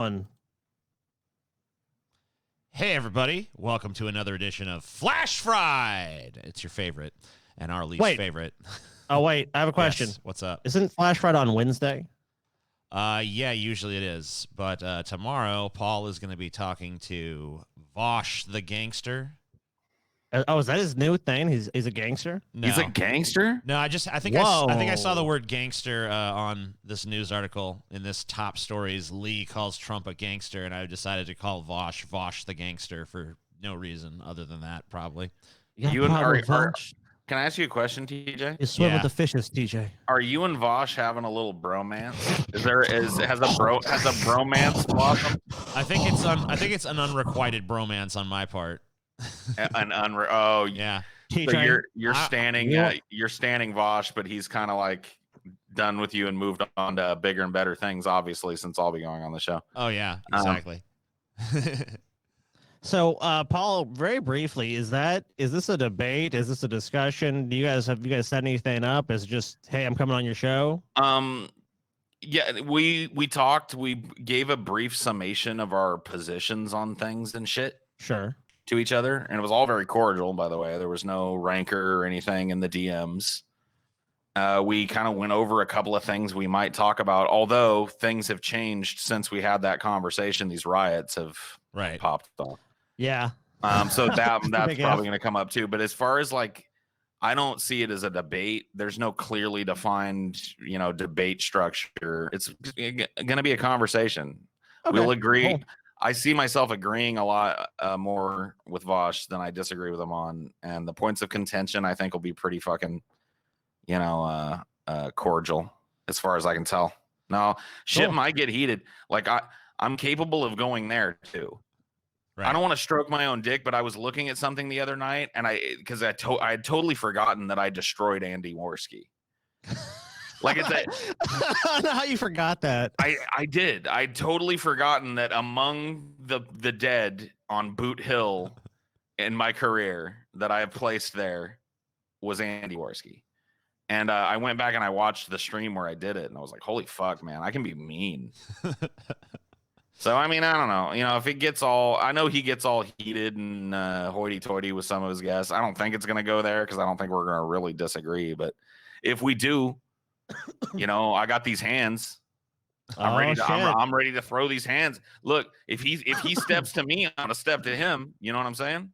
One. Hey, everybody. Welcome to another edition of Flash Fried. It's your favorite and our least favorite. Oh, wait. I have a question. Yes, what's up? Isn't Flash Fried on Wednesday? Yeah, usually it is. But tomorrow, Paul is going to be talking to Vosh the Gangster. Oh, is that his new thing? He's a gangster? No. He's a gangster? No, I think I saw the word gangster on this news article in this top stories. Lee calls Trump a gangster, and I decided to call Vosh the Gangster for no reason other than that, probably. Yeah, You and Vosh. Can I ask you a question, TJ? You swim with the fishes, TJ. Are you and Vosh having a little bromance? Has a bromance blossomed? I think it's an unrequited bromance on my part. Yeah. TJ, So you're standing Vosh, but he's kind of like done with you and moved on to bigger and better things, obviously, since I'll be going on the show. Oh yeah, exactly. So, Paul, very briefly, is this a debate? Is this a discussion? Have you guys set anything up? Is it just, hey, I'm coming on your show? Yeah, we talked. We gave a brief summation of our positions on things and shit. Sure. To each other, and it was all very cordial, by the way. There was no rancor or anything in the DMs. We kind of went over a couple of things we might talk about, although things have changed since we had that conversation. These riots have popped off. Yeah. So that's probably going to come up too. But as far as like, I don't see it as a debate. There's no clearly defined, debate structure. It's going to be a conversation. Okay. We'll agree. Cool. I see myself agreeing a lot more with Vosh than I disagree with him on. And the points of contention, I think, will be pretty fucking, cordial as far as I can tell. Now, shit might get heated. Like, I'm capable of going there, too. Right. I don't want to stroke my own dick, but I was looking at something the other night, and I had totally forgotten that I destroyed Andy Worski. Like it's I don't know how you forgot that. I did. I'd totally forgotten that among the dead on Boot Hill in my career that I have placed there was Andy Worski. And I went back and I watched the stream where I did it, and I was like, holy fuck, man, I can be mean. So, I mean, I don't know. If it gets I know he gets all heated and hoity-toity with some of his guests. I don't think it's going to go there because I don't think we're going to really disagree. But if we do, I got these hands. I'm ready to throw these hands. Look, if he steps to me, I'm gonna step to him. You know what I'm saying?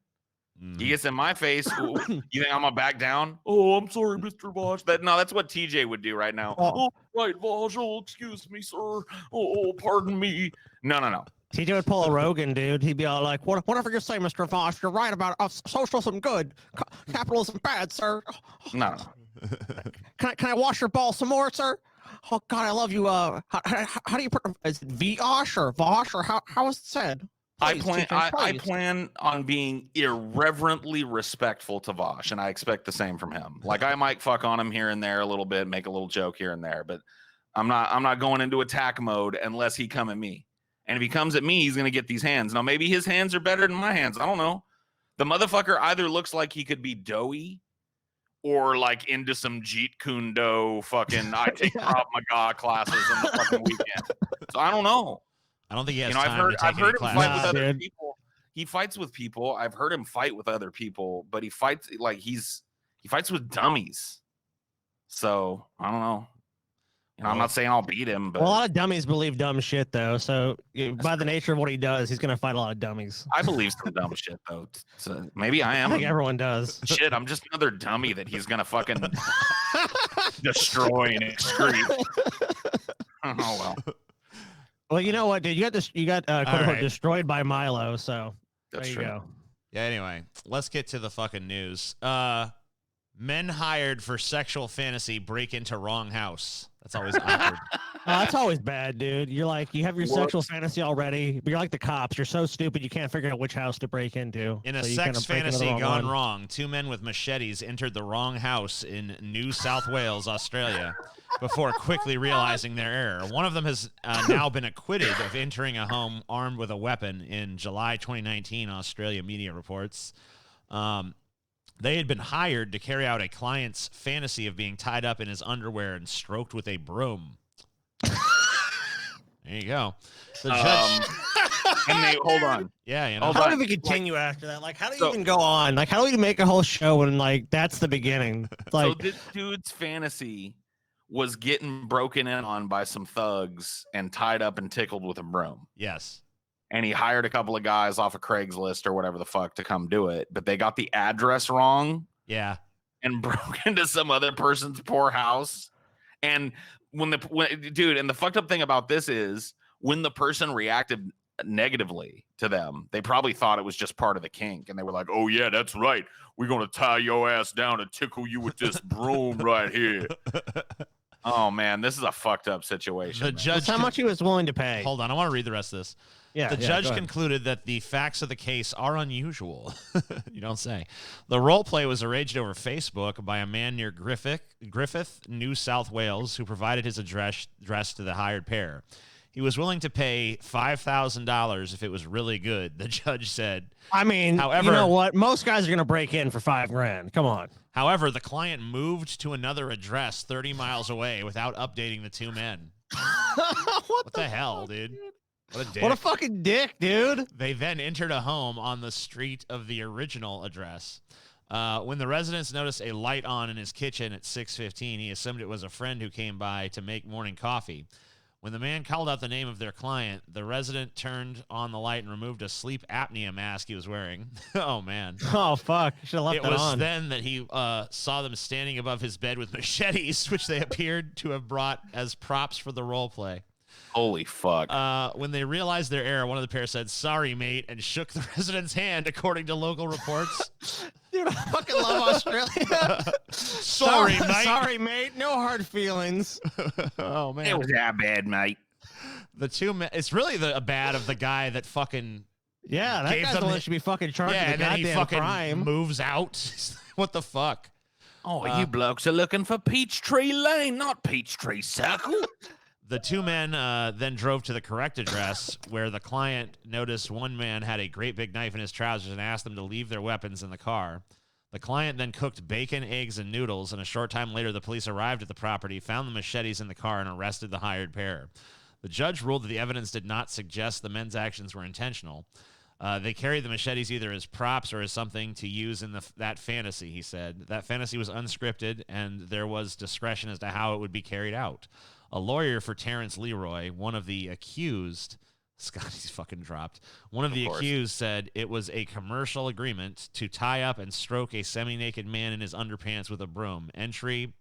He gets in my face. Ooh, you think I'm gonna back down? Oh, I'm sorry, Mr. Vosh. That's what TJ would do right now. Oh, right, Vosh. Oh, excuse me, sir. Oh, pardon me. No. TJ would pull a Rogan, dude. He'd be all like, whatever you say, Mr. Vosh, you're right about socialism good, capitalism bad, sir. No. Can I wash your balls some more, sir? Oh God, I love you. How do you put? Is it Vosh or Vosh or how is it said? Please, I plan on being irreverently respectful to Vosh, and I expect the same from him. Like I might fuck on him here and there a little bit, make a little joke here and there, but I'm not going into attack mode unless he come at me. And if he comes at me, he's gonna get these hands. Now maybe his hands are better than my hands. I don't know. The motherfucker either looks like he could be doughy or like into some Jeet Kune Do fucking I take Krav Maga classes in the fucking weekend. So I don't know. I don't think he has time to take I've heard him classes. fight with other people. He fights with people. I've heard him fight with other people, but he fights like he fights with dummies. So I don't know. I'm not saying I'll beat him, but a lot of dummies believe dumb shit though. So by the nature of what he does, he's gonna fight a lot of dummies. I believe some dumb shit though. So maybe I am. I think everyone does. Shit, I'm just another dummy that he's gonna fucking destroy and excrete. Oh well. Well, you know what, dude? You got quote unquote destroyed by Milo. So that's there you go. Yeah. Anyway, let's get to the fucking news. Men hired for sexual fantasy break into wrong house. That's always awkward. That's always bad, dude. You're like, you have your sexual fantasy already, but you're like the cops. You're so stupid you can't figure out which house to break into. In a sex fantasy gone wrong, two men with machetes entered the wrong house in New South Wales, Australia, before quickly realizing their error. One of them has now been acquitted of entering a home armed with a weapon in July 2019, Australia media reports. They had been hired to carry out a client's fantasy of being tied up in his underwear and stroked with a broom. There you go. The judge. And they hold on. Yeah, you know. How do we continue after that? Like, how do you even go on? Like, how do we make a whole show when like that's the beginning? Like, so this dude's fantasy was getting broken in on by some thugs and tied up and tickled with a broom. Yes. And he hired a couple of guys off of Craigslist or whatever the fuck to come do it, but they got the address wrong. Yeah. And broke into some other person's poor house. And when dude, and the fucked up thing about this is when the person reacted negatively to them, they probably thought it was just part of the kink, and they were like, "Oh yeah, that's right. We're gonna tie your ass down and tickle you with this broom right here." Oh man, this is a fucked up situation. The judge, how much he was willing to pay. Hold on, I want to read the rest of this. Yeah, the judge concluded that the facts of the case are unusual. You don't say. The role play was arranged over Facebook by a man near Griffith, New South Wales, who provided his address to the hired pair. He was willing to pay $5,000 if it was really good, the judge said. I mean, however, you know what? Most guys are going to break in for $5,000. Come on. However, the client moved to another address 30 miles away without updating the two men. What the hell, dude? What a dick. What a fucking dick, dude. They then entered a home on the street of the original address. When the residents noticed a light on in his kitchen at 6:15, he assumed it was a friend who came by to make morning coffee. When the man called out the name of their client, the resident turned on the light and removed a sleep apnea mask he was wearing. Oh, man. Oh, fuck. You should have left it that was on. Then that he saw them standing above his bed with machetes, which they appeared to have brought as props for the role play. Holy fuck. When they realized their error, one of the pair said, "Sorry, mate," and shook the resident's hand, according to local reports. Dude, I fucking love Australia. Sorry, mate. Sorry, mate. No hard feelings. Oh, man. It was that bad, mate. The two men, it's really the bad of the guy that fucking. Yeah, that guy's the one that should be fucking charged with the and then he goddamn fucking crime. moves out. What the fuck? Oh, you blokes are looking for Peachtree Lane, not Peachtree Circle. The two men then drove to the correct address, where the client noticed one man had a great big knife in his trousers and asked them to leave their weapons in the car. The client then cooked bacon, eggs, and noodles, and a short time later, the police arrived at the property, found the machetes in the car, and arrested the hired pair. The judge ruled that the evidence did not suggest the men's actions were intentional. They carried the machetes either as props or as something to use in that fantasy, he said. That fantasy was unscripted, and there was discretion as to how it would be carried out. A lawyer for Terrence Leroy, one of the accused, Scotty's fucking dropped. One of the accused said it was a commercial agreement to tie up and stroke a semi-naked man in his underpants with a broom. Entry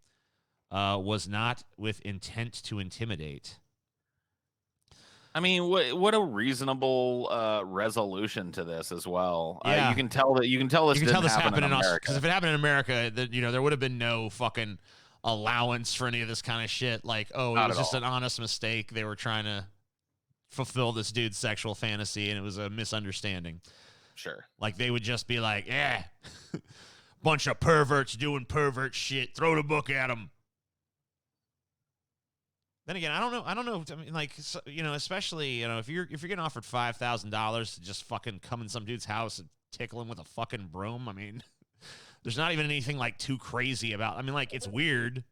was not with intent to intimidate. I mean, what a reasonable resolution to this as well. Yeah. You can tell this didn't happen in America. Because if it happened in America, there would have been no fucking allowance for any of this kind of shit. Like, oh, it was just an honest mistake. They were trying to fulfill this dude's sexual fantasy, and it was a misunderstanding. Sure. Like, they would just be like, yeah, bunch of perverts doing pervert shit. Throw the book at them. Then again, I don't know. I mean, like, so, especially, if you're getting offered $5,000 to just fucking come in some dude's house and tickle him with a fucking broom, I mean, there's not even anything like too crazy about. I mean, like, it's weird,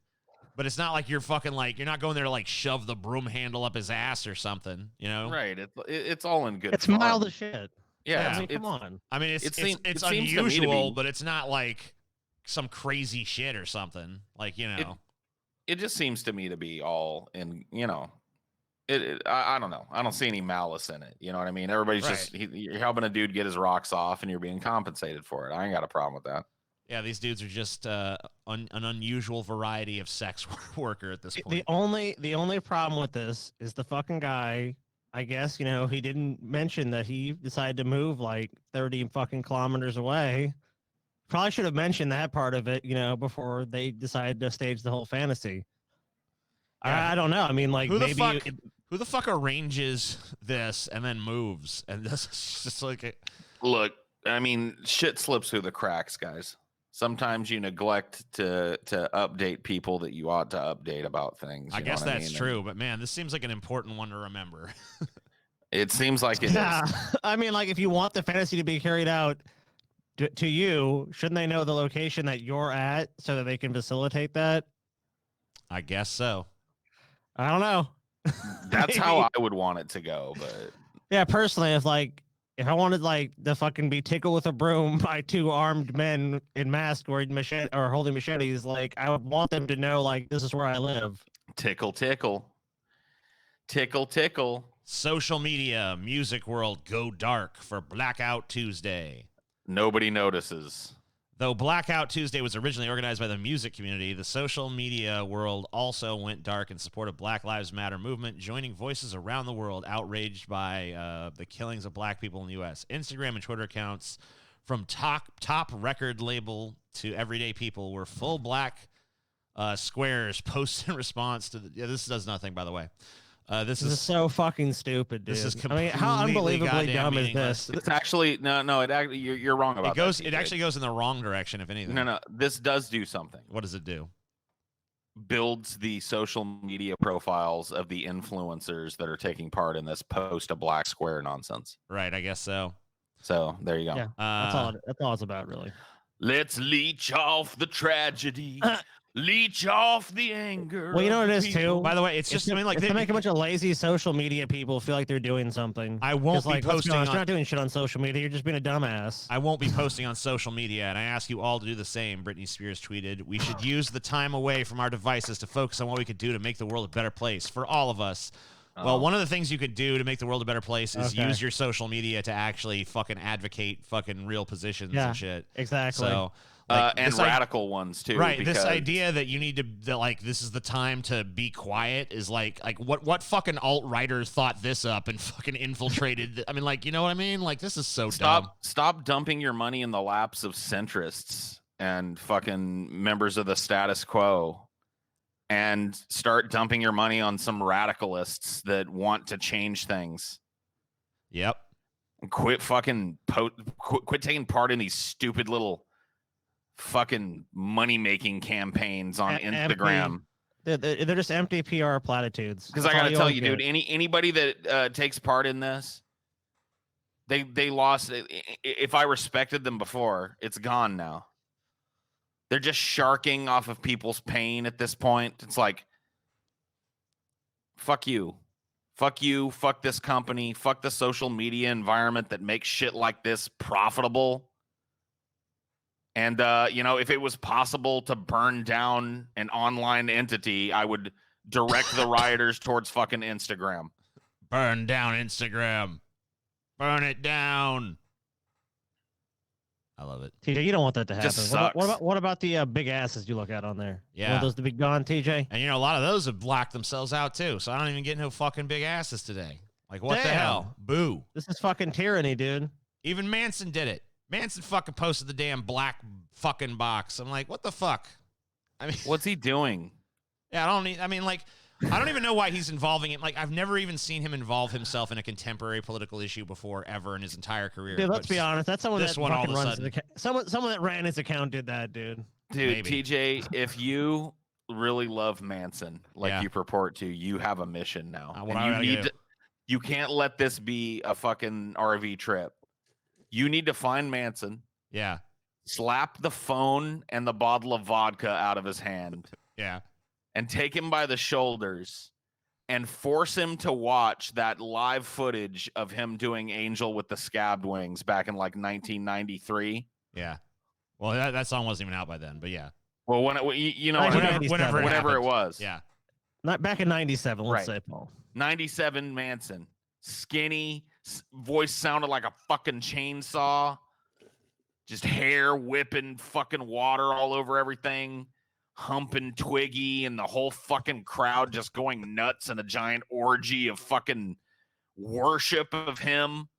but it's not like you're fucking like you're not going there to like shove the broom handle up his ass or something, Right. It's all in good. It's mild as shit. Yeah. I mean, come on. I mean, it's unusual, but it's not like some crazy shit or something. Like, It just seems to me to be all in, I don't know. I don't see any malice in it. You know what I mean? Everybody's just, you're helping a dude get his rocks off and you're being compensated for it. I ain't got a problem with that. Yeah, these dudes are just an unusual variety of sex worker at this point. The only problem with this is the fucking guy, I guess, he didn't mention that he decided to move like 30 fucking kilometers away. Probably should have mentioned that part of it, before they decided to stage the whole fantasy. Yeah. I don't know. I mean, like, who the fuck arranges this and then moves? And this is just like Look, I mean, shit slips through the cracks, guys. Sometimes you neglect to update people that you ought to update about things. I guess that's true, but man, this seems like an important one to remember. It seems like it is. I mean, like, if you want the fantasy to be carried out to you, shouldn't they know the location that you're at so that they can facilitate that? I guess so. I don't know. That's Maybe. how I would want it to go, but Yeah, personally, if I wanted like to fucking be tickled with a broom by two armed men in masks wearing machete or holding machetes, like I would want them to know like this is where I live. tickle, tickle, tickle, tickle. Social media, music world go dark for Blackout Tuesday. Nobody notices. Though Blackout Tuesday was originally organized by the music community, the social media world also went dark in support of Black Lives Matter movement, joining voices around the world outraged by the killings of black people in the U.S. Instagram and Twitter accounts from top record label to everyday people were full black squares posted in response to the... Yeah, this does nothing, by the way. This is so fucking stupid, dude. This is I mean, how unbelievably dumb is this? It's actually no. It actually you're wrong about that. It actually goes in the wrong direction, if anything. No. This does do something. What does it do? Builds the social media profiles of the influencers that are taking part in this post a black square nonsense. Right, I guess so. So there you go. Yeah, that's all it's about, really. Let's leech off the tragedy. Leech off the anger. Well, you know what it is too. By the way, it's just to make a bunch of lazy social media people feel like they're doing something. I won't be posting. You're not doing shit on social media. You're just being a dumbass. I won't be posting on social media, and I ask you all to do the same. Britney Spears tweeted, "We should use the time away from our devices to focus on what we could do to make the world a better place for all of us." Well, one of the things you could do to make the world a better place is use your social media to actually fucking advocate fucking real positions and shit. Exactly. So. And radical ones too, right? Because... This idea that you need to like this is the time to be quiet is like what fucking alt writers thought this up and fucking infiltrated. I mean, like, you know what I mean? Like, this is so dumb. Stop dumping your money in the laps of centrists and fucking members of the status quo, and start dumping your money on some radicalists that want to change things. Yep. Quit fucking quit taking part in these stupid little fucking money-making campaigns on Instagram. They're just empty PR platitudes. Because I gotta tell you, dude, anybody that takes part in this, they lost. If I respected them before, it's gone now. They're just sharking off of people's pain at this point. It's like, fuck you. Fuck you. Fuck this company. Fuck the social media environment that makes shit like this profitable. And, if it was possible to burn down an online entity, I would direct the rioters towards fucking Instagram. Burn down Instagram. Burn it down. I love it. TJ, you don't want that to happen. Just sucks. What about the big asses you look at on there? Yeah. You want those to be gone, TJ? And, a lot of those have blacked themselves out, too. So I don't even get no fucking big asses today. Like, what the hell? Boo. This is fucking tyranny, dude. Even Manson did it. Manson fucking posted the damn black fucking box. I'm like, what the fuck? I mean, what's he doing? Yeah, I don't even know why he's involving it. Like, I've never even seen him involve himself in a contemporary political issue before, ever in his entire career. Dude, let's be honest. That's someone that fucking runs his account. Someone that ran his account did that, dude. Dude, Maybe. TJ, if you really love Manson like you purport to, you have a mission now. You can't let this be a fucking RV trip. You need to find Manson. Yeah. Slap the phone and the bottle of vodka out of his hand. Yeah. And take him by the shoulders and force him to watch that live footage of him doing Angel with the Scabbed Wings back in like 1993. Yeah. Well, that song wasn't even out by then, but yeah. Well, whenever it was. Yeah. Not back in 97, let's say, Paul. 97 Manson. Skinny, voice sounded like a fucking chainsaw. Just hair whipping fucking water all over everything. Humping Twiggy and the whole fucking crowd just going nuts in a giant orgy of fucking worship of him.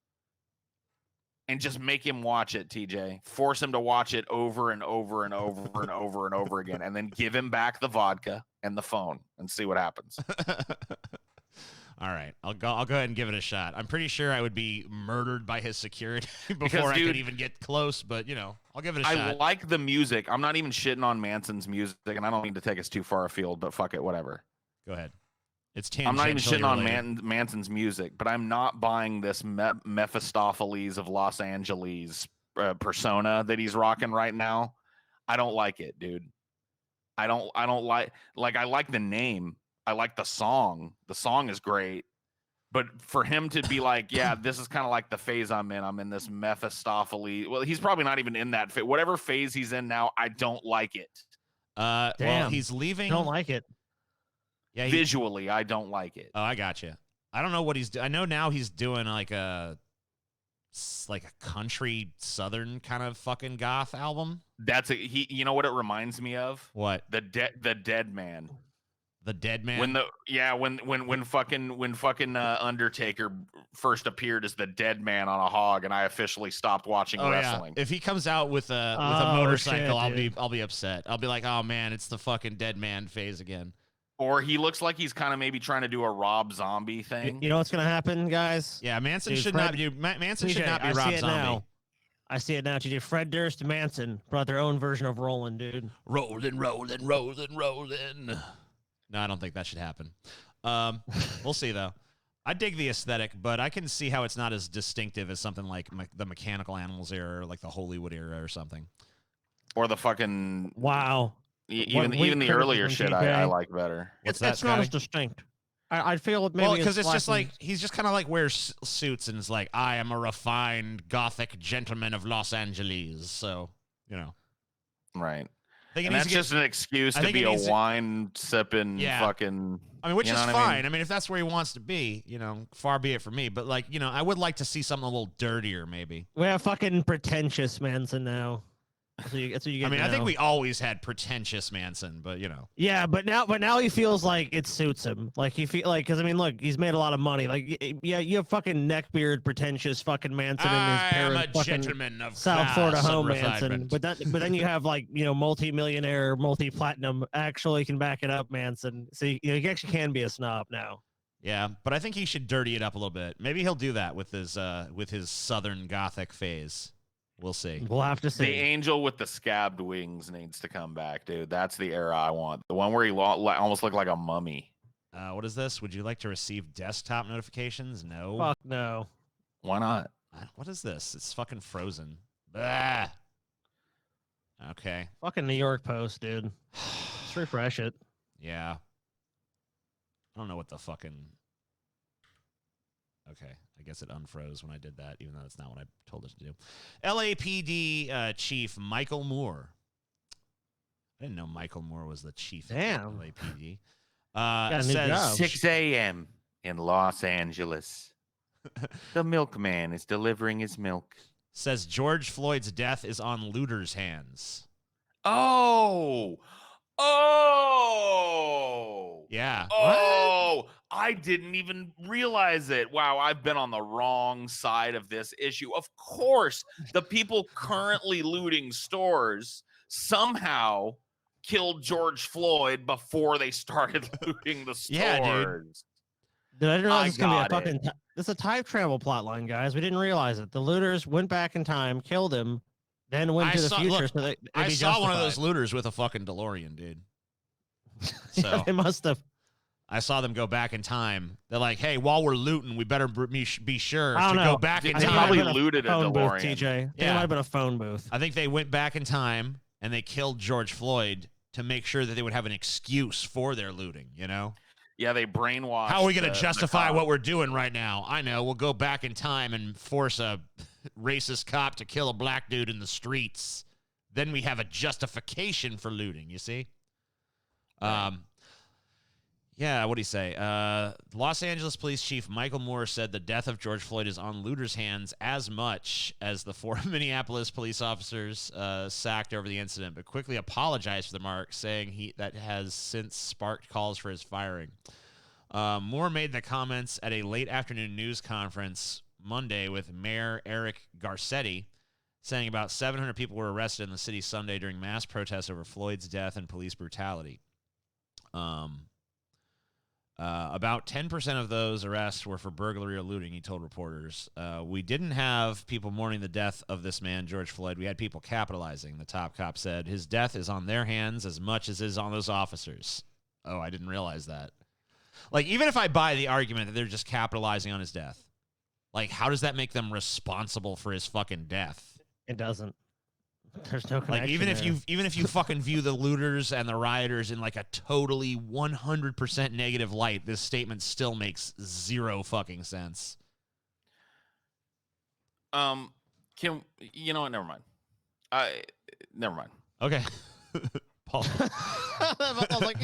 And just make him watch it, TJ. Force him to watch it over and over and over and over and over again. And then give him back the vodka and the phone and see what happens. All right, I'll go ahead and give it a shot. I'm pretty sure I would be murdered by his security before I could even get close, but I'll give it a shot. I like the music. I'm not even shitting on Manson's music, and I don't mean to take us too far afield, but fuck it, whatever. Go ahead. It's I'm not even shitting on Manson's music, but I'm not buying this Mephistopheles of Los Angeles persona that he's rocking right now. I don't like it, dude. I don't like I like the name. I like the song. The song is great. But for him to be like, yeah, this is kind of like the phase I'm in. I'm in this Mephistopheles. Well, he's probably not even in that phase. Whatever phase he's in now, I don't like it. Well, he's leaving. Don't like it. Yeah, Visually, I don't like it. Oh, I got you. I don't know what he's doing. I know now he's doing like a country southern kind of fucking goth album. You know what it reminds me of? What? The Dead Man. The Dead Man. When fucking Undertaker first appeared as the Dead Man on a hog, and I officially stopped watching wrestling. Yeah. If he comes out with a motorcycle, I'll be upset. I'll be like, oh man, it's the fucking Dead Man phase again. Or he looks like he's kind of maybe trying to do a Rob Zombie thing. You know what's gonna happen, guys? Yeah, Manson should not be Rob Zombie. I see it now, TJ. Fred Durst and Manson brought their own version of Rollin', dude. Rollin'. No, I don't think that should happen. We'll see, though. I dig the aesthetic, but I can see how it's not as distinctive as something like the Mechanical Animals era or like the Hollywood era or something. Or the fucking... Wow. Even the earlier shit I like better. It's not as distinct. I feel maybe because it's just like he's just kind of like wears suits and is like, I am a refined gothic gentleman of Los Angeles. So, you know. Right. And that's just an excuse to be a wine sipping fucking. I mean, which is fine. I mean, if that's where he wants to be, you know, far be it from me. But like, you know, I would like to see something a little dirtier, maybe. We have fucking pretentious Manson now. That's what you get. I mean, I think we always had pretentious Manson, but you know. Yeah, but now he feels like it suits him. Like he feel like, because I mean, look, he's made a lot of money. Like, yeah, you have fucking neckbeard, pretentious fucking Manson in his parents' gentleman of South Florida home Manson. But then you have like, you know, multi-millionaire, multi-platinum, actually can back it up Manson. So you actually can be a snob now. Yeah, but I think he should dirty it up a little bit. Maybe he'll do that with his Southern Gothic phase. We'll see. We'll have to see. The angel with the scabbed wings needs to come back, dude. That's the era I want. The one where he almost looked like a mummy. What is this? Would you like to receive desktop notifications? No. Fuck no. Why not? What is this? It's fucking frozen. Blah. Okay. Fucking New York Post, dude. Just refresh it. Yeah. I don't know what the fucking... Okay, I guess it unfroze when I did that, even though that's not what I told it to do. LAPD Chief Michael Moore. I didn't know Michael Moore was the chief of LAPD. Says 6 a.m. in Los Angeles. The milkman is delivering his milk. Says George Floyd's death is on looters' hands. Oh! Yeah. Oh! I didn't even realize it. Wow, I've been on the wrong side of this issue. Of course, the people currently looting stores somehow killed George Floyd before they started looting the stores. Yeah, dude. I didn't realize it's gonna be a fucking. It's a time travel plot line, guys. We didn't realize it. The looters went back in time, killed him, then went to the future. Look, I saw one of those looters with a fucking DeLorean, dude. So yeah, they must have. I saw them go back in time. They're like, "Hey, while we're looting, we better be sure to go back in time." They probably looted a DeLorean. Booth, TJ. It might have been a phone booth. I think they went back in time and they killed George Floyd to make sure that they would have an excuse for their looting. You know? Yeah, they brainwashed. How are we going to justify what we're doing right now? I know. We'll go back in time and force a racist cop to kill a black dude in the streets. Then we have a justification for looting. You see? Right. Yeah, what do you say? Los Angeles Police Chief Michael Moore said the death of George Floyd is on looters' hands as much as the 4 Minneapolis police officers sacked over the incident, but quickly apologized for the remark, saying that has since sparked calls for his firing. Moore made the comments at a late afternoon news conference Monday with Mayor Eric Garcetti, saying about 700 people were arrested in the city Sunday during mass protests over Floyd's death and police brutality. About 10% of those arrests were for burglary or looting, he told reporters. We didn't have people mourning the death of this man, George Floyd. We had people capitalizing, the top cop said. His death is on their hands as much as it is on those officers. Oh, I didn't realize that. Like, even if I buy the argument that they're just capitalizing on his death, like, how does that make them responsible for his fucking death? It doesn't. There's no connection. Like even if you fucking view the looters and the rioters in like a totally 100% negative light, this statement still makes zero fucking sense. Can you know what? Never mind. Never mind. Okay. Paul. I was like,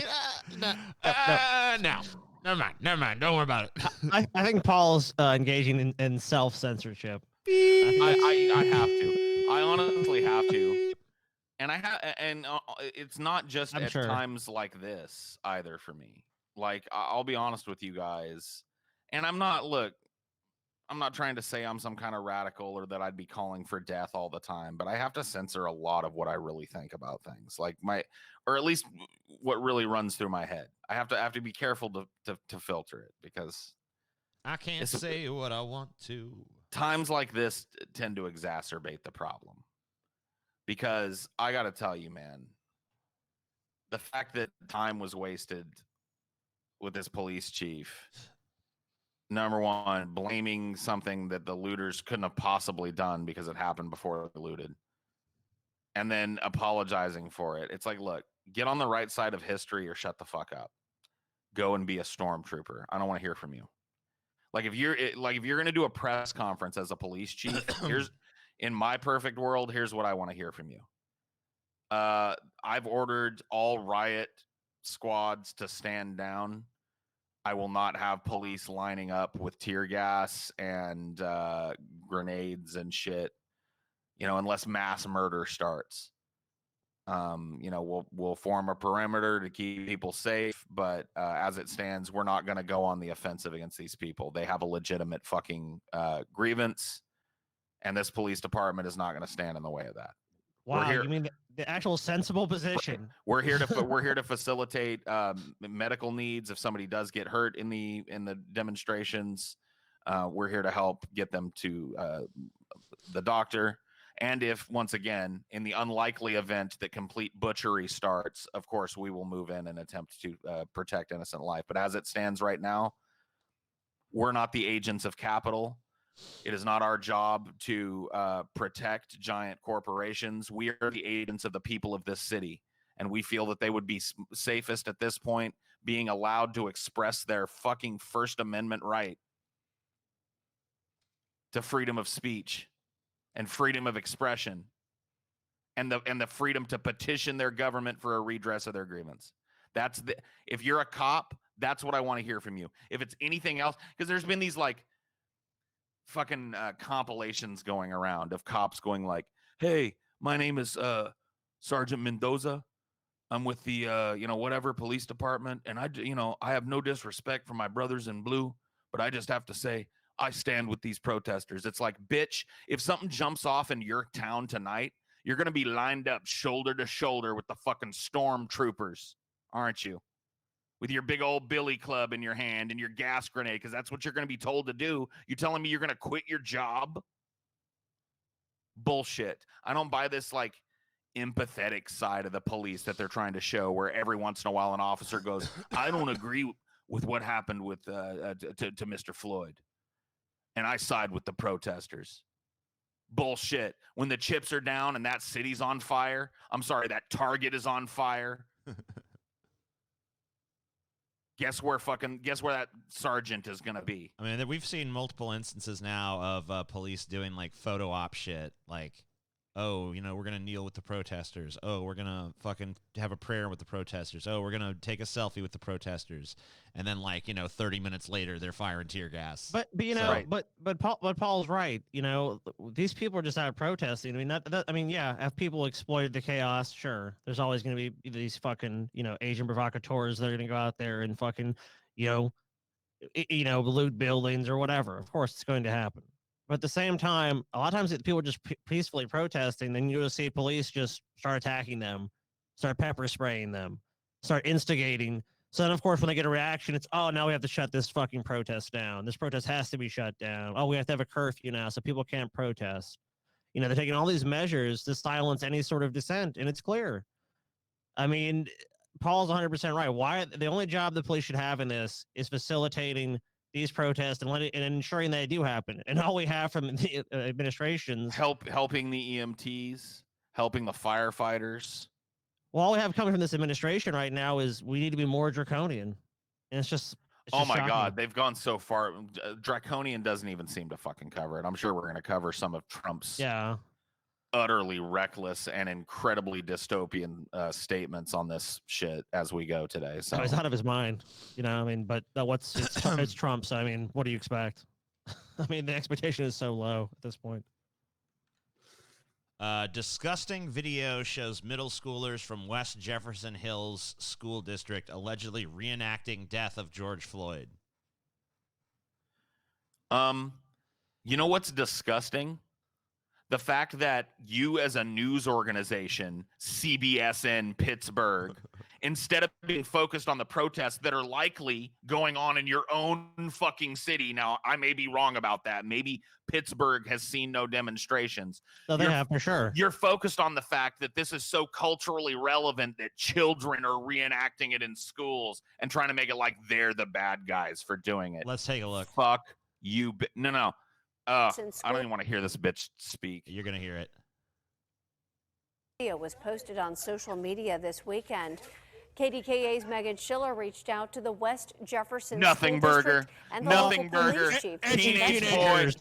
no. No. Never mind. Don't worry about it. I think Paul's engaging in self-censorship. I have to. I honestly have to. And it's not just I'm at sure. times like this either for me. Like I'll be honest with you guys, and I'm not trying to say I'm some kind of radical or that I'd be calling for death all the time, but I have to censor a lot of what I really think about things, like or at least what really runs through my head. I have to be careful to filter it, because I can't say what I want to. Times like this tend to exacerbate the problem, because I got to tell you, man, the fact that time was wasted with this police chief, number one, blaming something that the looters couldn't have possibly done because it happened before they looted, and then apologizing for it. It's like, look, get on the right side of history or shut the fuck up. Go and be a stormtrooper. I don't want to hear from you. Like if you're going to do a press conference as a police chief, in my perfect world, here's what I want to hear from you. I've ordered all riot squads to stand down. I will not have police lining up with tear gas and grenades and shit, unless mass murder starts. We'll form a perimeter to keep people safe, but as it stands, we're not going to go on the offensive against these people. They have a legitimate fucking grievance, and this police department is not going to stand in the way of that. Wow, you mean the actual sensible position? We're here to facilitate medical needs if somebody does get hurt in the demonstrations. We're here to help get them to the doctor. And if, once again, in the unlikely event that complete butchery starts, of course, we will move in and attempt to protect innocent life. But as it stands right now, we're not the agents of capital. It is not our job to protect giant corporations. We are the agents of the people of this city. And we feel that they would be safest at this point being allowed to express their fucking First Amendment right to freedom of speech and freedom of expression, and the freedom to petition their government for a redress of their grievance. If you're a cop, that's what I want to hear from you. If it's anything else, because there's been these like fucking compilations going around of cops going like, "Hey, my name is Sergeant Mendoza. I'm with the whatever police department, and I have no disrespect for my brothers in blue, but I just have to say, I stand with these protesters." It's like, bitch, if something jumps off in your town tonight, you're going to be lined up shoulder to shoulder with the fucking stormtroopers, aren't you? With your big old billy club in your hand and your gas grenade, because that's what you're going to be told to do. You're telling me you're going to quit your job? Bullshit. I don't buy this like empathetic side of the police that they're trying to show, where every once in a while an officer goes, "I don't agree with what happened with to Mr. Floyd, and I side with the protesters." Bullshit. When the chips are down and that city's on fire, I'm sorry, that Target is on fire. Guess where that sergeant is going to be? I mean, we've seen multiple instances now of police doing like photo op shit, like, oh, we're going to kneel with the protesters. Oh, we're going to fucking have a prayer with the protesters. Oh, we're going to take a selfie with the protesters. And then 30 minutes later, they're firing tear gas. But Paul's right. These people are just out protesting. I mean, yeah, if people exploited the chaos, sure. There's always going to be these fucking, Asian provocateurs that are going to go out there and fucking, loot buildings or whatever. Of course, it's going to happen. But at the same time, a lot of times people are just peacefully protesting. Then you'll see police just start attacking them, start pepper spraying them, start instigating. So then, of course, when they get a reaction, it's, oh, now we have to shut this fucking protest down. This protest has to be shut down. Oh, we have to have a curfew now so people can't protest. They're taking all these measures to silence any sort of dissent, and it's clear. I mean, Paul's 100% right. The only job the police should have in this is facilitating these protests and ensuring they do happen. And all we have from the administrations helping the EMTs, helping the firefighters. Well, all we have coming from this administration right now is we need to be more draconian, and it's just Oh my shocking. God, they've gone so far. Draconian doesn't even seem to fucking cover it. I'm sure we're going to cover some of Trump's utterly reckless and incredibly dystopian statements on this shit as we go today. So he's out of his mind, you know. I mean, but it's Trump, so I mean, what do you expect? I mean, the expectation is so low at this point. Disgusting video shows middle schoolers from West Jefferson Hills School District allegedly reenacting death of George Floyd. You know what's disgusting? The fact that you as a news organization, CBSN Pittsburgh, instead of being focused on the protests that are likely going on in your own fucking city. Now, I may be wrong about that. Maybe Pittsburgh has seen no demonstrations. No, they have for sure. You're focused on the fact that this is so culturally relevant that children are reenacting it in schools and trying to make it like they're the bad guys for doing it. Let's take a look. Fuck you. No. I don't even want to hear this bitch speak. You're going to hear it. Video was posted on social media this weekend. KDKA's Megan Schiller reached out to the West Jefferson Nothing School burger. District and the Nothing local burger. police chief.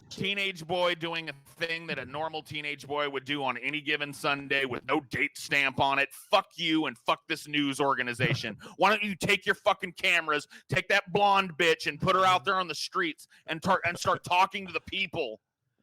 Teenage boy doing a thing that a normal teenage boy would do on any given Sunday with no date stamp on it. Fuck you and fuck this news organization. Why don't you take your fucking cameras, take that blonde bitch and put her out there on the streets and start talking to the people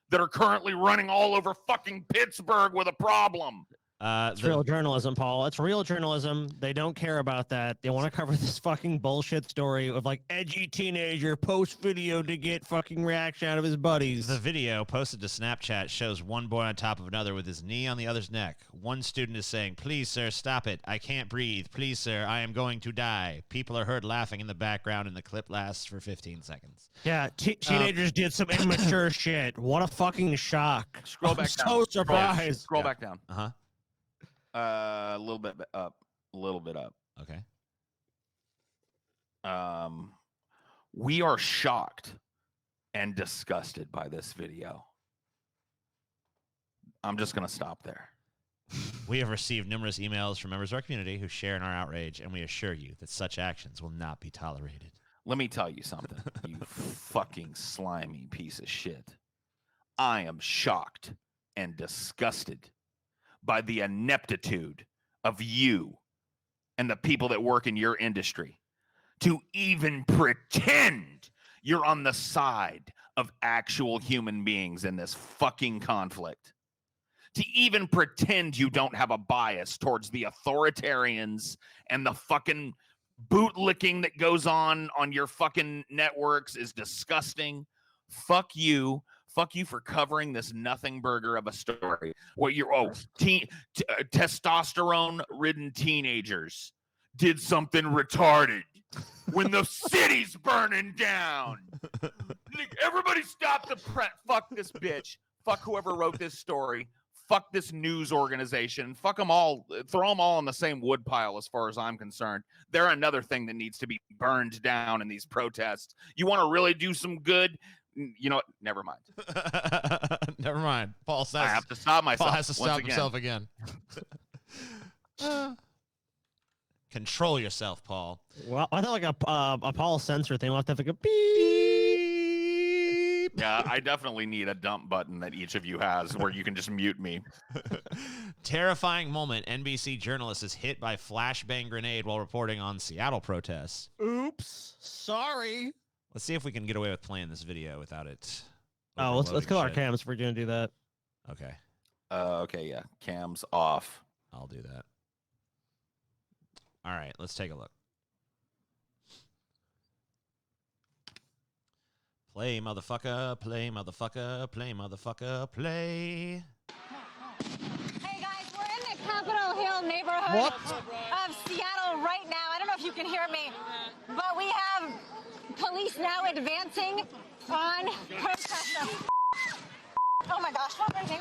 that are currently running all over fucking Pittsburgh with a problem. It's real journalism, Paul. It's real journalism. They don't care about that. They want to cover this fucking bullshit story of like edgy teenager post video to get fucking reaction out of his buddies. The video posted to Snapchat shows one boy on top of another with his knee on the other's neck. One student is saying, "Please, sir, stop it. I can't breathe. Please, sir, I am going to die." People are heard laughing in the background, and the clip lasts for 15 seconds. Yeah, teenagers did some immature shit. What a fucking shock. Scroll back down. So surprised. Scroll back down. Uh-huh. A little bit up. A little bit up. Okay. We are shocked and disgusted by this video. I'm just going to stop there. We have received numerous emails from members of our community who share in our outrage, and we assure you that such actions will not be tolerated. Let me tell you something, you fucking slimy piece of shit. I am shocked and disgusted by the ineptitude of you and the people that work in your industry to even pretend you're on the side of actual human beings in this fucking conflict. To even pretend you don't have a bias towards the authoritarians and the fucking bootlicking that goes on your fucking networks is disgusting. Fuck you. Fuck you for covering this nothing burger of a story. What you're testosterone-ridden teenagers did something retarded when the city's burning down. Everybody stop the press. Fuck this bitch. Fuck whoever wrote this story. Fuck this news organization. Fuck them all. Throw them all in the same woodpile as far as I'm concerned. They're another thing that needs to be burned down in these protests. You want to really do some good? You know what? Never mind. Never mind. Paul says I have to stop myself. Paul has to stop himself again. Control yourself, Paul. Well, I thought like a Paul censor thing. We'll have to have like a beep. Yeah, I definitely need a dump button that each of you has where you can just mute me. Terrifying moment. NBC journalist is hit by flashbang grenade while reporting on Seattle protests. Oops. Sorry. Let's see if we can get away with playing this video without it. Oh, let's kill our shit. cams if we're gonna do that. Okay. Okay, yeah. Cams off. I'll do that. All right, let's take a look. Play, motherfucker, play, motherfucker, play, motherfucker, play. Hey guys, we're in the Capitol Hill neighborhood of Seattle right now. I don't know if you can hear me, but we have police now advancing on protesters. Oh my gosh, what are they?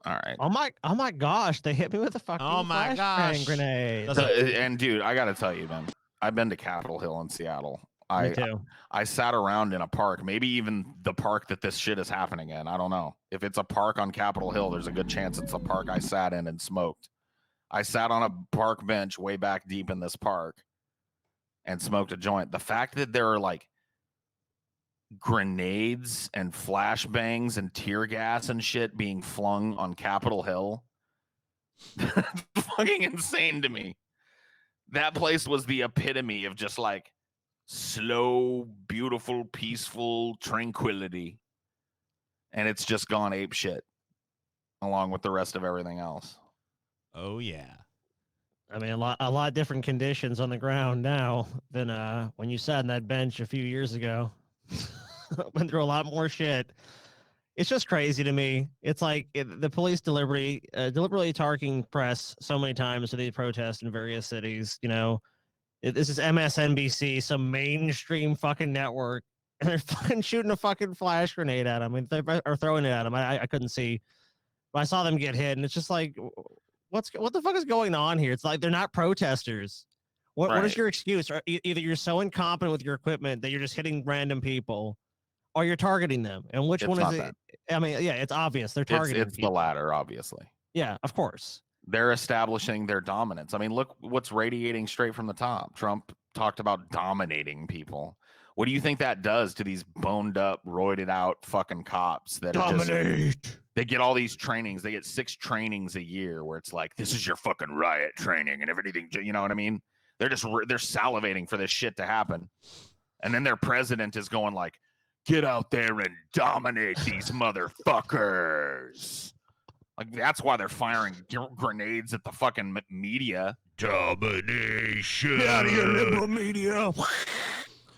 All right. Oh my gosh, they hit me with a fucking flashbang grenade. And dude, I gotta tell you, man, I've been to Capitol Hill in Seattle Me too. I sat around in a park, maybe even the park that this shit is happening in. I don't know. If it's a park on Capitol Hill, there's a good chance it's the park I sat in and smoked. I sat on a park bench way back deep in this park and smoked a joint. The fact that there are like grenades and flashbangs and tear gas and shit being flung on Capitol Hill, fucking insane to me. That place was the epitome of just like slow, beautiful, peaceful tranquility. And it's just gone ape shit along with the rest of everything else. Oh yeah. I mean, a lot different conditions on the ground now than when you sat on that bench a few years ago. Went through a lot more shit. It's just crazy to me. It's like the police deliberately targeting press so many times for these protests in various cities. You know, this is MSNBC, some mainstream fucking network, and they're fucking shooting a fucking flash grenade at them, or throwing it at them. I couldn't see, but I saw them get hit, and it's just like, what the fuck is going on here? It's like they're not protesters. What is your excuse? Or either you're so incompetent with your equipment that you're just hitting random people, or you're targeting them. And which one is it? I mean, yeah, it's obvious they're targeting. It's the latter, obviously. Yeah, of course. They're establishing their dominance. I mean, look what's radiating straight from the top. Trump talked about dominating people. What do you think that does to these boned up, roided out fucking cops that they get all these trainings. They get 6 trainings a year where it's like, this is your fucking riot training and everything. You know what I mean? They're salivating for this shit to happen. And then their president is going like, get out there and dominate these motherfuckers. Like, that's why they're firing grenades at the fucking media. Domination. Get out of here, liberal media.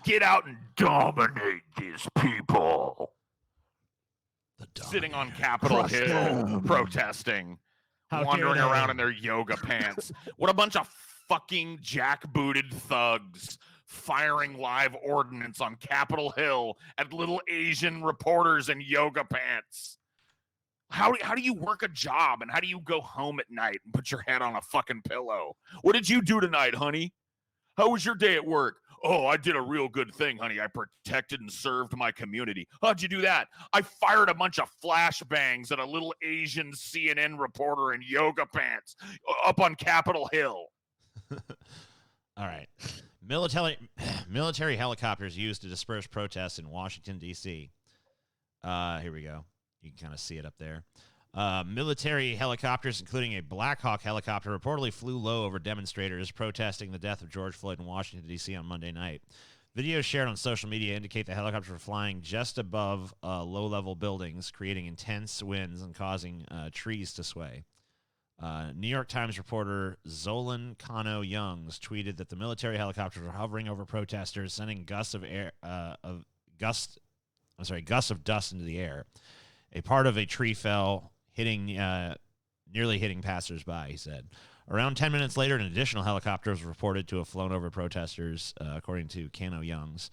Get out and dominate these people. Sitting on Capitol Hill protesting, wandering around in their yoga pants. What a bunch of fucking jackbooted thugs firing live ordnance on Capitol Hill at little Asian reporters in yoga pants. How do you work a job, and how do you go home at night and put your head on a fucking pillow? What did you do tonight, honey? How was your day at work? Oh, I did a real good thing, honey. I protected and served my community. How'd you do that? I fired a bunch of flashbangs at a little Asian CNN reporter in yoga pants up on Capitol Hill. All right. Military helicopters used to disperse protests in Washington, D.C. Here we go. You can kind of see it up there. Military helicopters, including a Black Hawk helicopter, reportedly flew low over demonstrators protesting the death of George Floyd in Washington, D.C. on Monday night. Videos shared on social media indicate the helicopters were flying just above low-level buildings, creating intense winds and causing trees to sway. New York Times reporter Zolan Kano-Youngs tweeted that the military helicopters were hovering over protesters, sending gusts of dust into the air. A part of a tree fell, nearly hitting passersby, he said. Around 10 minutes later, an additional helicopter was reported to have flown over protesters, according to Kano-Youngs.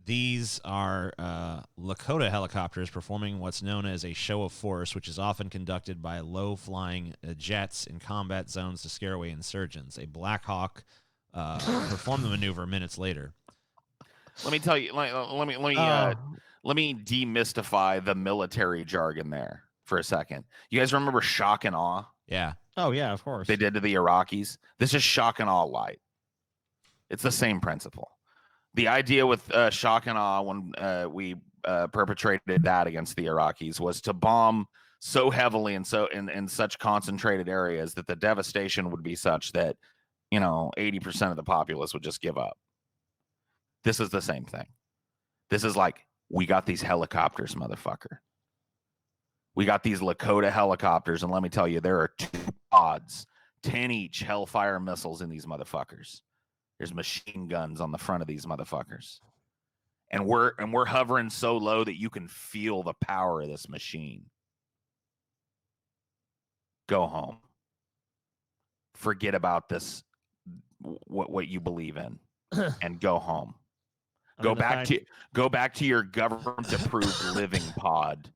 These are Lakota helicopters performing what's known as a show of force, which is often conducted by low-flying jets in combat zones to scare away insurgents. A Black Hawk performed the maneuver minutes later. Let me tell you. Let me demystify the military jargon there for a second. You guys remember shock and awe? Yeah. Oh yeah, of course. They did to the Iraqis. This is shock and awe light. It's the same principle. The idea with shock and awe when we perpetrated that against the Iraqis was to bomb so heavily and so in such concentrated areas that the devastation would be such that 80% of the populace would just give up. This is the same thing. This is like, we got these helicopters, motherfucker. We got these Lakota helicopters, and let me tell you, there are 2 pods, 10 each Hellfire missiles in these motherfuckers. There's machine guns on the front of these motherfuckers. And we're hovering so low that you can feel the power of this machine. Go home. Forget about this, what you believe in, and go home. Go back to your government-approved living pod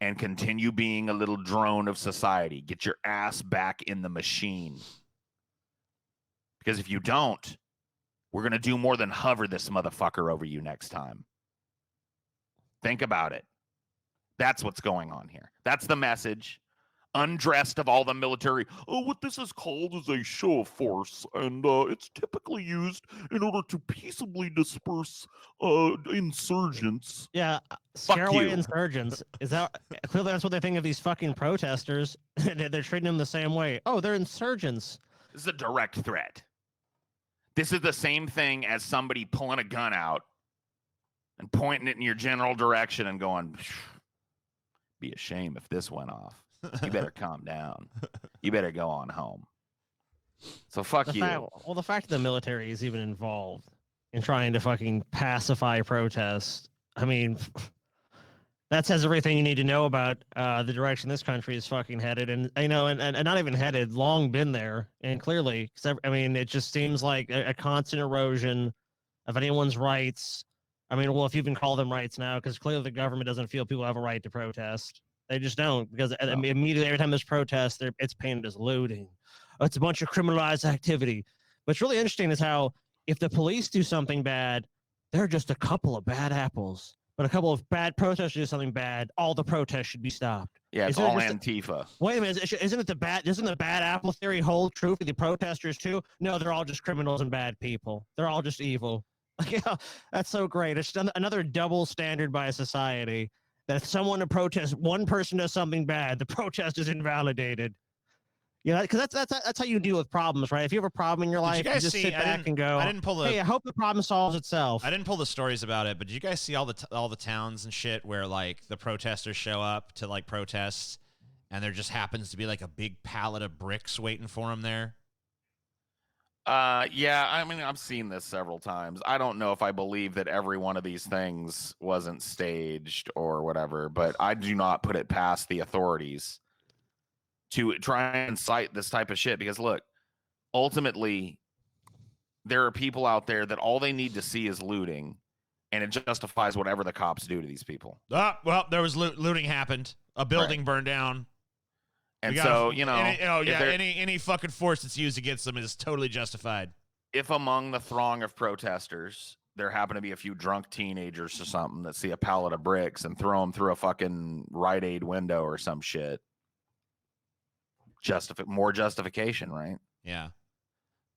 and continue being a little drone of society. Get your ass back in the machine. Because if you don't, We're going to do more than hover this motherfucker over you next time. Think about it. That's what's going on here. That's the message. Undressed of all the military. Oh, what this is called is a show of force, and it's typically used in order to peaceably disperse insurgents. Yeah, Fuck scare away you. insurgents. Is that clearly that's what they think of these fucking protesters? They're treating them the same way. Oh, they're insurgents. This is a direct threat. This is the same thing as somebody pulling a gun out and pointing it in your general direction and going, be a shame if this went off. You better calm down. You better go on home. So fuck you. Well, the fact that the military is even involved in trying to fucking pacify protests, I mean, that says everything you need to know about the direction this country is fucking headed. And you know, and not even headed, long been there. And clearly, I mean, it just seems like a constant erosion of anyone's rights. I mean, well, if you can call them rights now, because clearly the government doesn't feel people have a right to protest. They just don't, because immediately every time there's protests, it's painted as looting. It's a bunch of criminalized activity. What's really interesting is how if the police do something bad, they're just a couple of bad apples. But a couple of bad protesters do something bad, all the protests should be stopped. Yeah, it's all Antifa. Wait a minute, isn't it doesn't the bad apple theory hold true for the protesters too? No, they're all just criminals and bad people. They're all just evil. Yeah, that's so great. It's another double standard by a society. That if someone to protest, one person does something bad, the protest is invalidated. You know, because that's how you deal with problems, right? If you have a problem in your life, you just sit back and go, "Hey, I hope the problem solves itself." I didn't pull the stories about it, but did you guys see all the towns and shit where like the protesters show up to like protest, and there just happens to be like a big pallet of bricks waiting for them there? Yeah, I mean, I've seen this several times. I don't know if I believe that every one of these things wasn't staged or whatever, but I do not put it past the authorities to try and cite this type of shit because look, ultimately there are people out there that all they need to see is looting and it justifies whatever the cops do to these people. Well, there was looting happened. A building burned down. And so, you know, any fucking force that's used against them is totally justified. If among the throng of protesters, there happen to be a few drunk teenagers or something that see a pallet of bricks and throw them through a fucking Rite Aid window or some shit, more justification, right? Yeah.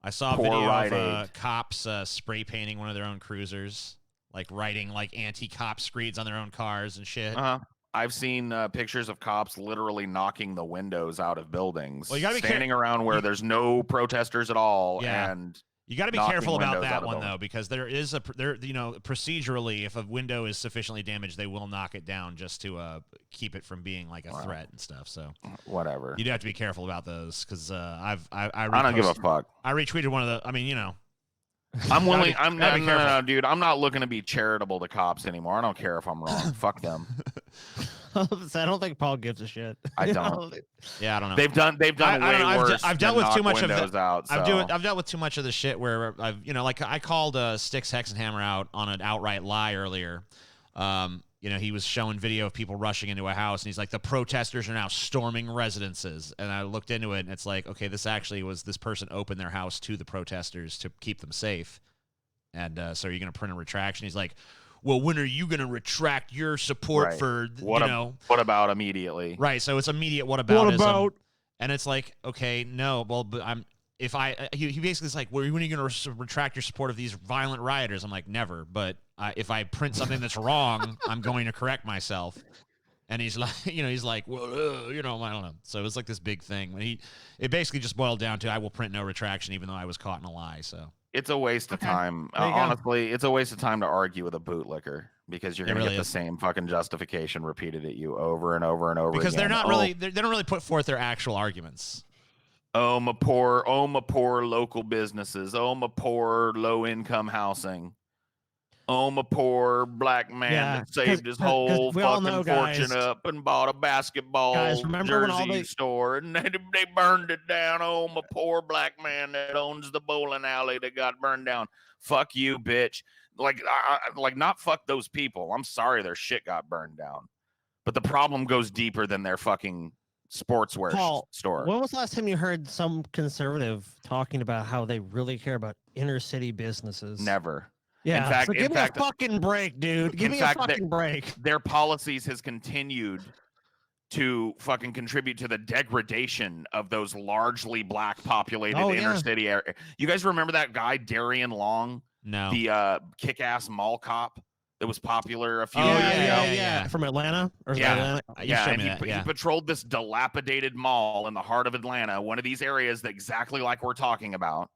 I saw a video of cops spray painting one of their own cruisers, like writing like anti-cop screeds on their own cars and shit. I've seen pictures of cops literally knocking the windows out of buildings, well, you gotta be standing around where there's no protesters at all. Yeah. And you got to be careful about that one, though, because there is procedurally, if a window is sufficiently damaged, they will knock it down just to keep it from being like a threat and stuff. So whatever. You do have to be careful about those because I don't give a fuck. I retweeted one of the. I mean, you know. I'm willing. No, dude. I'm not looking to be charitable to cops anymore. I don't care if I'm wrong. Fuck them. I don't think Paul gives a shit. I don't. Yeah, I don't know. They've done way worse. I've dealt with too much of that. I've dealt with too much of the shit where I've like I called Styx Hexenhammer out on an outright lie earlier. He was showing video of people rushing into a house, and he's like, the protesters are now storming residences. And I looked into it, and it's like, okay, this actually was this person opened their house to the protesters to keep them safe. And so are you going to print a retraction? He's like, well, when are you going to retract your support for, what about immediately? Right, so it's immediate whataboutism. What about? And it's like, okay, no, well, but he basically is like, well, when are you going to retract your support of these violent rioters? I'm like, never. But if I print something that's wrong, I'm going to correct myself. And he's like, he's like, well, I don't know. So it was like this big thing. It basically just boiled down to, I will print no retraction, even though I was caught in a lie. So it's a waste of time. Honestly, it's a waste of time to argue with a bootlicker because you're going to get the same fucking justification repeated at you over and over and over because again. They don't really put forth their actual arguments. Oh, my poor local businesses. Oh, my poor low-income housing. Oh, my poor black man that saved his whole fucking fortune up and bought a basketball jersey store, and they burned it down. Oh, my poor black man that owns the bowling alley that got burned down. Fuck you, bitch. Like not fuck those people. I'm sorry their shit got burned down. But the problem goes deeper than their fucking sportswear Paul, store. when was the last time you heard some conservative talking about how they really care about inner city businesses? Never. Yeah, In fact, so give me a fucking break, dude. Give me a fucking break. Their policies has continued to fucking contribute to the degradation of those largely black populated inner city area. You guys remember that guy Darian Long? No. The kick-ass mall cop that was popular a few Oh, years yeah, ago. yeah. From Atlanta? Or is it Yeah. Atlanta? He patrolled this dilapidated mall in the heart of Atlanta, one of these areas that exactly like we're talking about,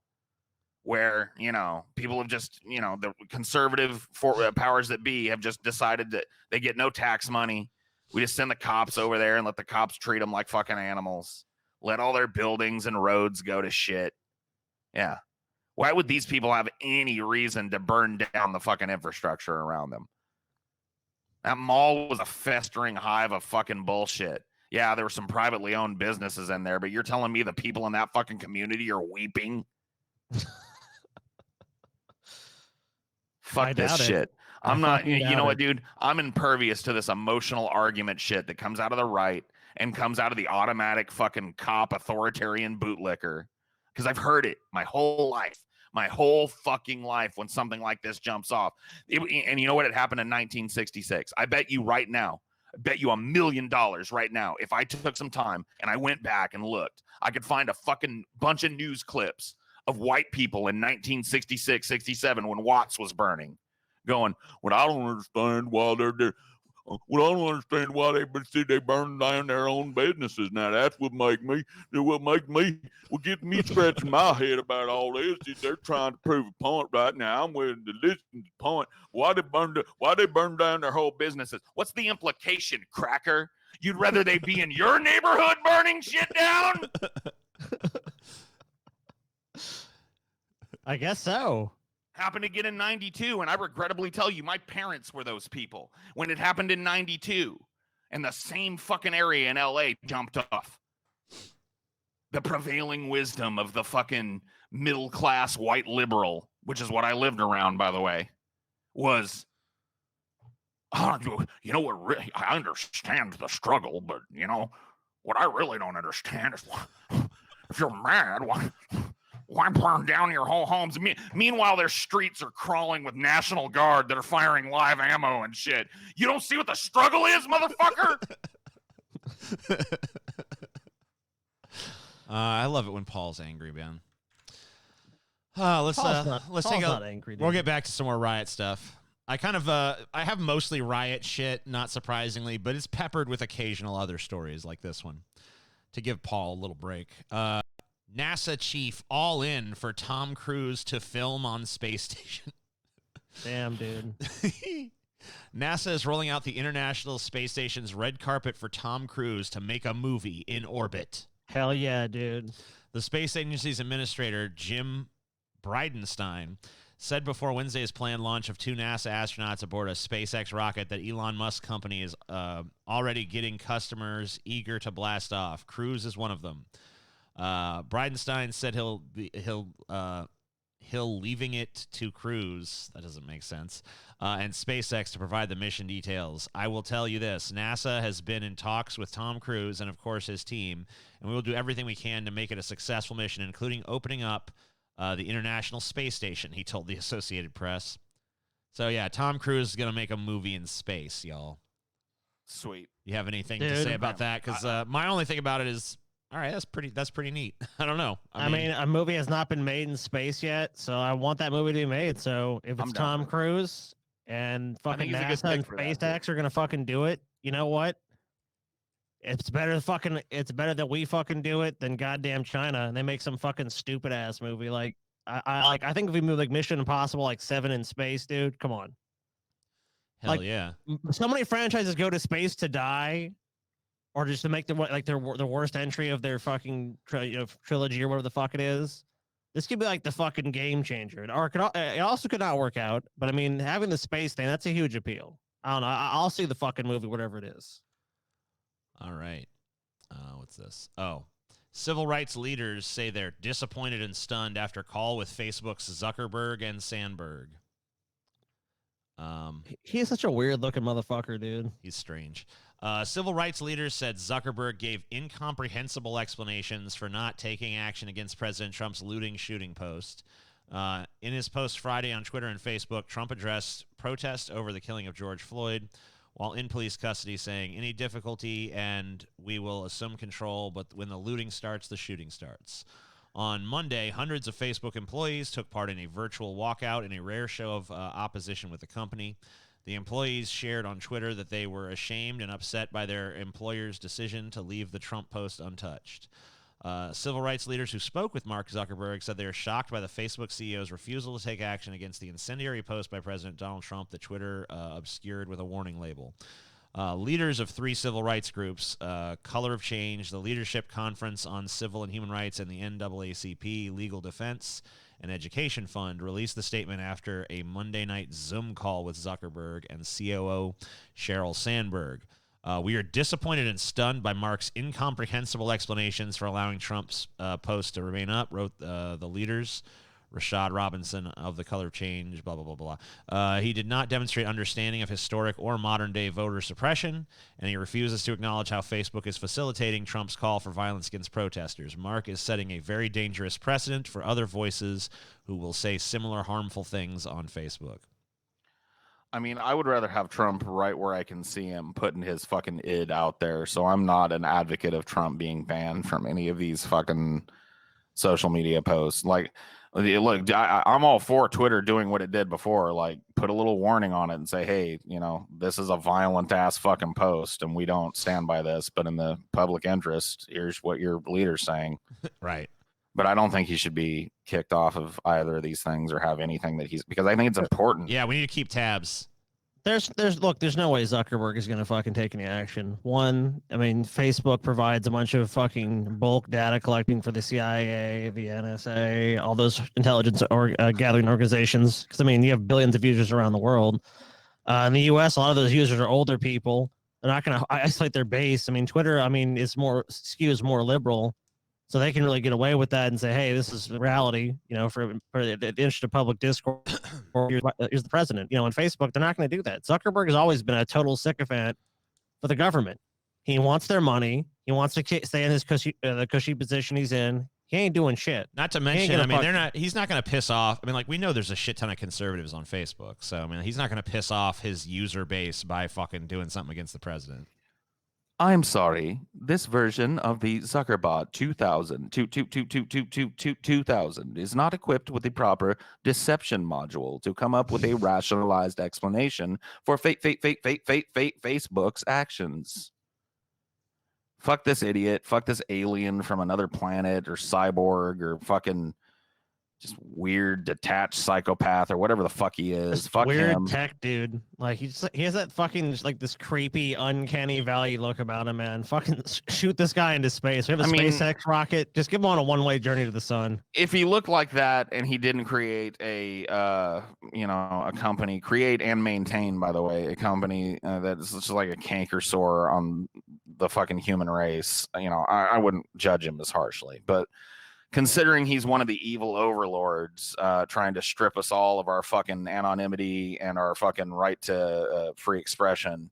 where, you know, people have just, you know, the conservative powers that be have just decided that they get no tax money. We just send the cops over there and let the cops treat them like fucking animals. Let all their buildings and roads go to shit. Yeah. Why would these people have any reason to burn down the fucking infrastructure around them? That mall was a festering hive of fucking bullshit. Yeah, there were some privately owned businesses in there, but you're telling me the people in that fucking community are weeping? Fuck this shit. I'm not, you know what, dude? I'm impervious to this emotional argument shit that comes out of the right and comes out of the automatic fucking cop authoritarian bootlicker. Because I've heard it my whole life. My whole fucking life when something like this jumps off. And you know what? It happened in 1966. I bet you right now, I bet you $1 million right now, if I took some time and I went back and looked, I could find a fucking bunch of news clips of white people in 1966, 67 when Watts was burning, going, "What I don't understand why they burn down their own businesses. Now that's what make me get me scratching my head about all this. Is they're trying to prove a point right now. I'm willing to listen to the point. Why they burn down their whole businesses? What's the implication, cracker? You'd rather they be in your neighborhood burning shit down? I guess so. Happened again in 92, and I regrettably tell you, my parents were those people when it happened in 92, and the same fucking area in LA jumped off. The prevailing wisdom of the fucking middle-class white liberal, which is what I lived around, by the way, was, you know what, really, I understand the struggle, but, you know, what I really don't understand is if you're mad, why burn down your whole homes? Meanwhile, their streets are crawling with National Guard that are firing live ammo and shit. You don't see what the struggle is, motherfucker? I love it when Paul's angry, man. We'll get back to some more riot stuff. I have mostly riot shit, not surprisingly, but it's peppered with occasional other stories like this one to give Paul a little break. NASA chief all in for Tom Cruise to film on space station. Damn, dude. NASA is rolling out the International Space Station's red carpet for Tom Cruise to make a movie in orbit. Hell yeah, dude. The space agency's administrator, Jim Bridenstine, said before Wednesday's planned launch of 2 NASA astronauts aboard a SpaceX rocket that Elon Musk company is already getting customers eager to blast off. Cruise is one of them. Bridenstine said he'll leaving it to Cruise, that doesn't make sense, and SpaceX to provide the mission details. I will tell you this, NASA has been in talks with Tom Cruise and, of course, his team, and we will do everything we can to make it a successful mission, including opening up the International Space Station, he told the Associated Press. So, yeah, Tom Cruise is going to make a movie in space, y'all. Sweet. You have anything to say about that? Because my only thing about it is, all right, that's pretty neat. I don't know. I mean, a movie has not been made in space yet, so I want that movie to be made. So if it's Tom Cruise and fucking NASA and SpaceX are gonna fucking do it, you know what? It's better that we fucking do it than goddamn China and they make some fucking stupid ass movie. Like I think if we move like Mission Impossible like 7 in space, dude, come on. Hell yeah. So many franchises go to space to die. Or just to make the worst entry of their fucking trilogy or whatever the fuck it is. This could be like the fucking game changer. Or it also could not work out. But I mean, having the space thing, that's a huge appeal. I don't know. I'll see the fucking movie, whatever it is. All right. What's this? Oh. Civil rights leaders say they're disappointed and stunned after call with Facebook's Zuckerberg and Sandberg. He's such a weird looking motherfucker, dude. He's strange. Civil rights leaders said Zuckerberg gave incomprehensible explanations for not taking action against President Trump's looting shooting post. In his post Friday on Twitter and Facebook, Trump addressed protests over the killing of George Floyd while in police custody, saying, "Any difficulty and we will assume control, but when the looting starts, the shooting starts." On Monday, hundreds of Facebook employees took part in a virtual walkout in a rare show of opposition with the company. The employees shared on Twitter that they were ashamed and upset by their employer's decision to leave the Trump post untouched. Civil rights leaders who spoke with Mark Zuckerberg said they are shocked by the Facebook CEO's refusal to take action against the incendiary post by President Donald Trump that Twitter obscured with a warning label. Leaders of 3 civil rights groups, Color of Change, the Leadership Conference on Civil and Human Rights, and the NAACP Legal Defense and Education Fund, released the statement after a Monday night Zoom call with Zuckerberg and COO Sheryl Sandberg. We are disappointed and stunned by Mark's incomprehensible explanations for allowing Trump's post to remain up, wrote the leaders. Rashad Robinson of the Color of Change, blah, blah, blah, blah. He did not demonstrate understanding of historic or modern-day voter suppression, and he refuses to acknowledge how Facebook is facilitating Trump's call for violence against protesters. Mark is setting a very dangerous precedent for other voices who will say similar harmful things on Facebook. I mean, I would rather have Trump right where I can see him putting his fucking id out there, so I'm not an advocate of Trump being banned from any of these fucking social media posts. Like, look, I'm all for Twitter doing what it did before. Like, put a little warning on it and say, hey, you know, this is a violent ass fucking post and we don't stand by this. But in the public interest, here's what your leader's saying. Right. But I don't think he should be kicked off of either of these things or have anything that because I think it's important. Yeah, we need to keep tabs. There's no way Zuckerberg is going to fucking take any action. One, I mean, Facebook provides a bunch of fucking bulk data collecting for the CIA, the NSA, all those intelligence gathering organizations. Because, I mean, you have billions of users around the world. In the U.S., a lot of those users are older people. They're not going to isolate their base. I mean, Twitter, I mean, skews more liberal. So they can really get away with that and say, hey, this is reality, you know, for the interest of public discourse. Here's the president. You know, on Facebook, they're not going to do that. Zuckerberg has always been a total sycophant for the government. He wants their money. He wants to stay in his the cushy position he's in. He ain't doing shit. Not to mention, I mean, he's not going to piss off. I mean, like, we know there's a shit ton of conservatives on Facebook. So, I mean, he's not going to piss off his user base by fucking doing something against the president. I'm sorry. This version of the Zuckerbot 2000 is not equipped with the proper deception module to come up with a rationalized explanation for Facebook's actions. Fuck this idiot. Fuck this alien from another planet or cyborg or fucking just weird detached psychopath or whatever the fuck he is. Fuck weird him. Tech dude. Like he has that fucking just like this creepy uncanny valley look about him, man. Fucking shoot this guy into space. We have a SpaceX rocket. Just give him on a one-way journey to the sun. If he looked like that and he didn't create a a company, create and maintain, by the way, a company that's just like a canker sore on the fucking human race, you know, I wouldn't judge him as harshly. But considering he's one of the evil overlords trying to strip us all of our fucking anonymity and our fucking right to free expression,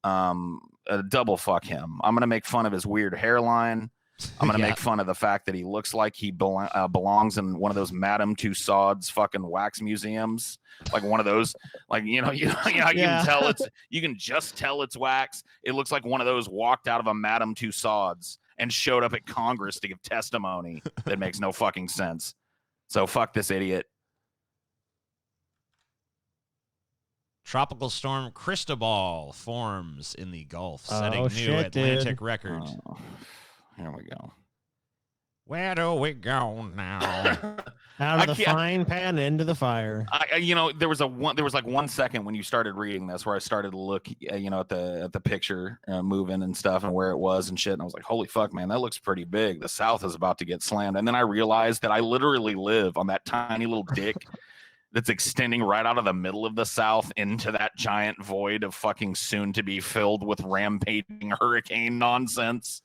double fuck him. I'm going to make fun of his weird hairline. I'm going to make fun of the fact that he looks like he belongs in one of those Madame Tussauds fucking wax museums. Like one of those, like, you can tell you can just tell it's wax. It looks like one of those walked out of a Madame Tussauds and showed up at Congress to give testimony that makes no fucking sense. So fuck this idiot. Tropical storm Cristobal forms in the Gulf, setting new Atlantic record. Oh, here we go. Where do we go now? Out of the frying pan into the fire. There was like 1 second when you started reading this where I started to look, at the picture moving and stuff and where it was and shit. And I was like, holy fuck, man, that looks pretty big. The South is about to get slammed. And then I realized that I literally live on that tiny little dick that's extending right out of the middle of the South into that giant void of fucking soon to be filled with rampaging hurricane nonsense.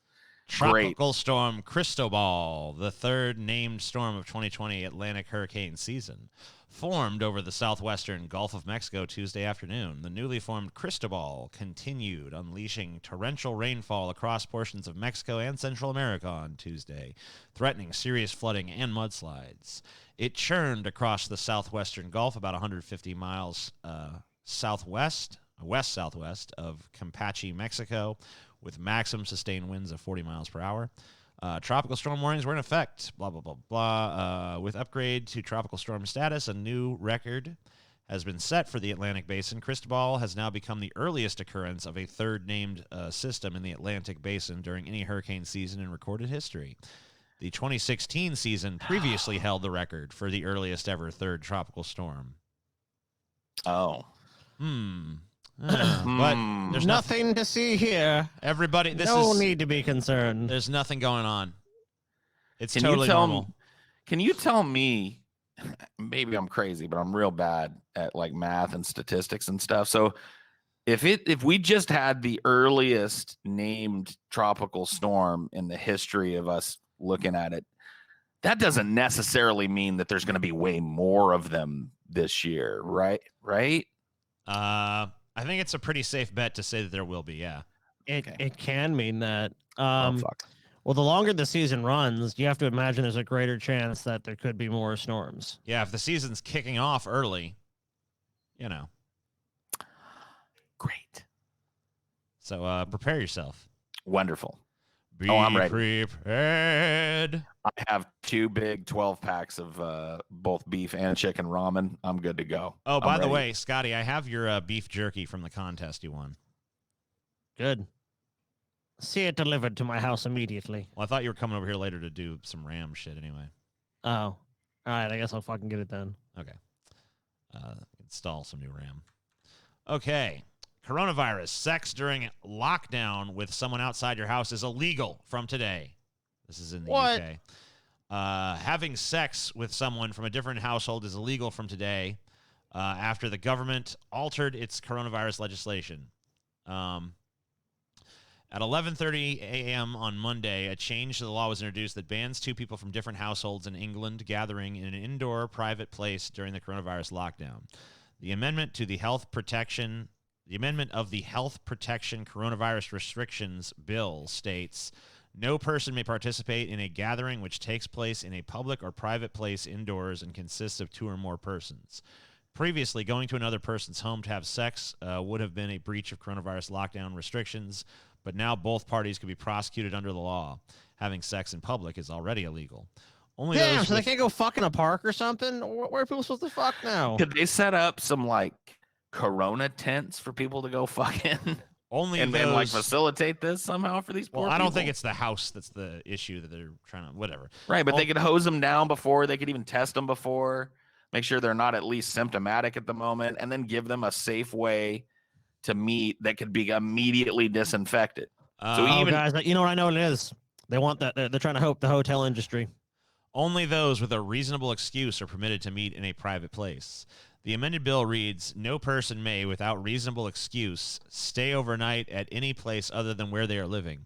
Tropical Storm Cristobal, the third named storm of 2020 Atlantic hurricane season, formed over the southwestern Gulf of Mexico Tuesday afternoon. The newly formed Cristobal continued unleashing torrential rainfall across portions of Mexico and Central America on Tuesday, threatening serious flooding and mudslides. It churned across the southwestern Gulf about 150 miles west-southwest of Campeche, Mexico, with maximum sustained winds of 40 miles per hour. Tropical storm warnings were in effect, blah, blah, blah, blah. With upgrade to tropical storm status, a new record has been set for the Atlantic Basin. Cristobal has now become the earliest occurrence of a third named system in the Atlantic Basin during any hurricane season in recorded history. The 2016 season previously held the record for the earliest ever third tropical storm. Oh. But there's nothing to see here. Everybody, no need to be concerned. There's nothing going on. It's Can totally normal. Can you tell me, maybe I'm crazy, but I'm real bad at like math and statistics and stuff. So if we just had the earliest named tropical storm in the history of us looking at it, that doesn't necessarily mean that there's going to be way more of them this year, right? Right? I think it's a pretty safe bet to say that there will be, yeah. It can mean that. Oh, fuck. Well, the longer the season runs, you have to imagine there's a greater chance that there could be more storms. Yeah, if the season's kicking off early, you know. Great. So prepare yourself. Wonderful. Be I'm ready. prepared. I have 2 big 12 packs of both beef and chicken ramen. I'm good to go. Oh, by the ready. way, Scotty, I have your beef jerky from the contest you won. Good. See it delivered to my house immediately. Well, I thought you were coming over here later to do some Ram shit anyway. Oh. All right, I guess I'll fucking get it done. Okay. Install some new RAM. Okay. Coronavirus. Sex during lockdown with someone outside your house is illegal from today. This is in the UK. Having sex with someone from a different household is illegal from today after the government altered its coronavirus legislation. At 11:30 a.m. on Monday, a change to the law was introduced that bans 2 people from different households in England gathering in an indoor private place during the coronavirus lockdown. The amendment of the Health Protection Coronavirus Restrictions Bill states, no person may participate in a gathering which takes place in a public or private place indoors and consists of 2 or more persons. Previously, going to another person's home to have sex would have been a breach of coronavirus lockdown restrictions, but now both parties could be prosecuted under the law. Having sex in public is already illegal. Only Damn, those so they can't go fuck in a park or something? Where are people supposed to fuck now? Could they set up some like Corona tents for people to go fuck in? Only and then like facilitate this somehow for these poor Well, I don't people? think it's the house that's the issue that they're trying to, whatever. Right, but they could hose them down before. They could even test them before. Make sure they're not at least symptomatic at the moment, and then give them a safe way to meet that could be immediately disinfected. So even guys, you know what I know it is? They want that. They're trying to help the hotel industry. Only those with a reasonable excuse are permitted to meet in a private place. The amended bill reads, no person may, without reasonable excuse, stay overnight at any place other than where they are living.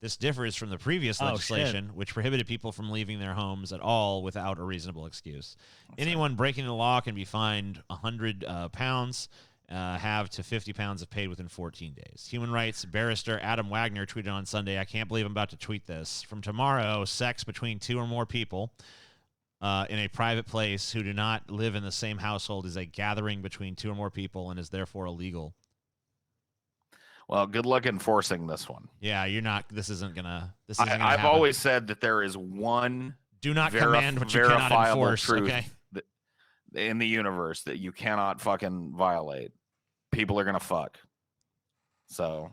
This differs from the previous legislation, which prohibited people from leaving their homes at all without a reasonable excuse. Anyone breaking the law can be fined £100, have to £50 if paid within 14 days. Human rights barrister Adam Wagner tweeted on Sunday, I can't believe I'm about to tweet this. From tomorrow, sex between 2 or more people in a private place who do not live in the same household is a gathering between 2 or more people and is therefore illegal. Well, good luck enforcing this one. Yeah, you're not. This isn't gonna. I've always said that there is one. Do not command what you cannot enforce. Truth okay. In the universe that you cannot fucking violate. People are gonna fuck. So.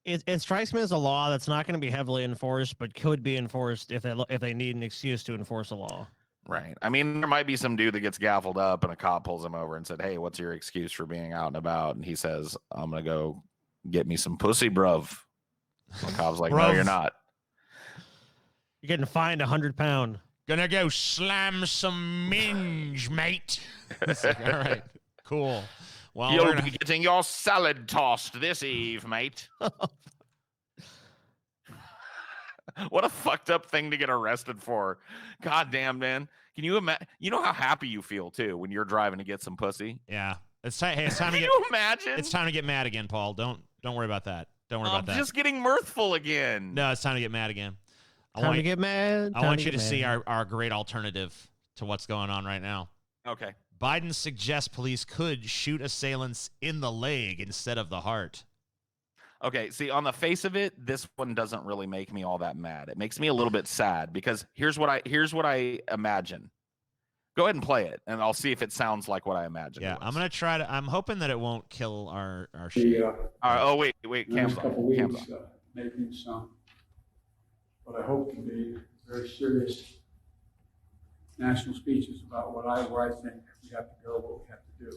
It strikes me as a law that's not going to be heavily enforced, but could be enforced if they need an excuse to enforce a law. Right. I mean, there might be some dude that gets gaffled up and a cop pulls him over and said, hey, what's your excuse for being out and about? And he says, I'm going to go get me some pussy, bruv. The cop's like, no, you're not. You're getting fined £100. Gonna go slam some minge, mate. Like, all right, cool. Well, you'll be getting your salad tossed this eve, mate. What a fucked up thing to get arrested for. God damn, man. Can you imagine? You know how happy you feel too when you're driving to get some pussy. Yeah. It's time. Hey, it's time to Can get. you imagine? It's time to get mad again, Paul. Don't worry about that. Don't worry I'm about that. just getting mirthful again. No, it's time to get mad again. Time to get mad. I want you to see our great alternative to what's going on right now. Okay. Biden suggests police could shoot assailants in the leg instead of the heart. Okay, see, on the face of it, this one doesn't really make me all that mad. It makes me a little bit sad because here's what I imagine. Go ahead and play it, and I'll see if it sounds like what I imagine. Yeah, I'm gonna try to. I'm hoping that it won't kill our The, oh wait, the Cam's next on. couple Cam's weeks, on. making some, what I hope to be very serious national speeches about where I think we have to go, what we have to do.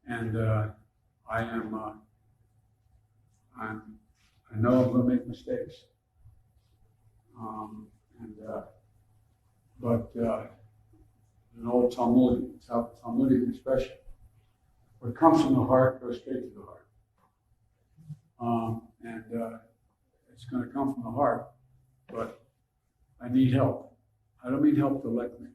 And I know I'm going to make mistakes. But an old Talmudic expression: what comes from the heart goes straight to the heart. It's going to come from the heart, but I need help. I don't mean help to elect me.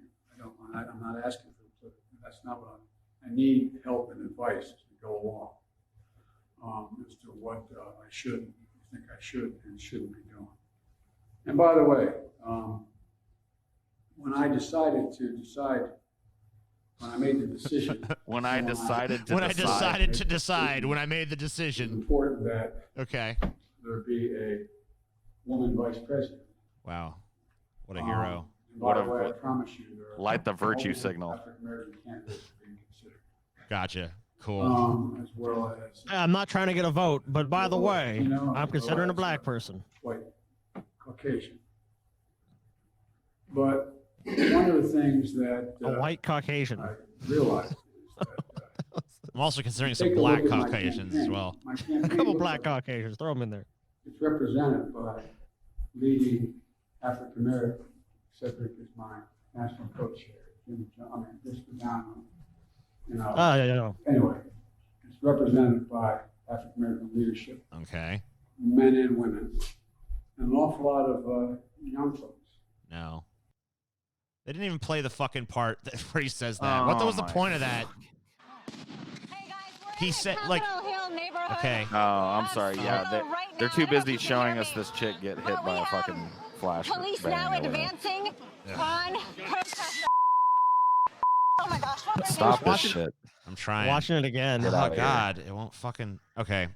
I'm not asking for it. That's not what I need help and advice as we go along as to what I think I should and shouldn't be doing. And by the way, when I made the decision, when I made the it's decision. important that Okay. there be a woman vice president. Wow. What a hero. And by the way, I promise you, there are Light the virtue multiple signal. African-American candidates being considered. Gotcha. Cool. As well as I'm not trying to get a vote, but by the way, You know, I'm considering a well, black person. white Caucasian. But one of the things that A white Caucasian. I realized is that I'm also considering some take a black look at my Caucasians as campaign. well. My A campaign couple looks black like Caucasians. Throw them in there. it's represented by leading African American. Cedric is my national co-chair. This is down. Oh, yeah. Anyway, it's represented by African American leadership, Okay. men and women, and an awful lot of young folks. No. They didn't even play the fucking part where he says that. What was the point of that? Hey guys, we're He in said, the like- Capitol Hill neighborhood. Okay. Oh, I'm sorry. Yeah, Seattle right now. they're too I don't know busy if you can showing hear us me, this chick get hit but by we a have fucking flash. Police bang now or whatever. advancing on protesters. Oh my gosh, what am I Stop doing? this shit. I'm trying. Watching it again. Get Oh, out of here. God. It won't fucking. Okay.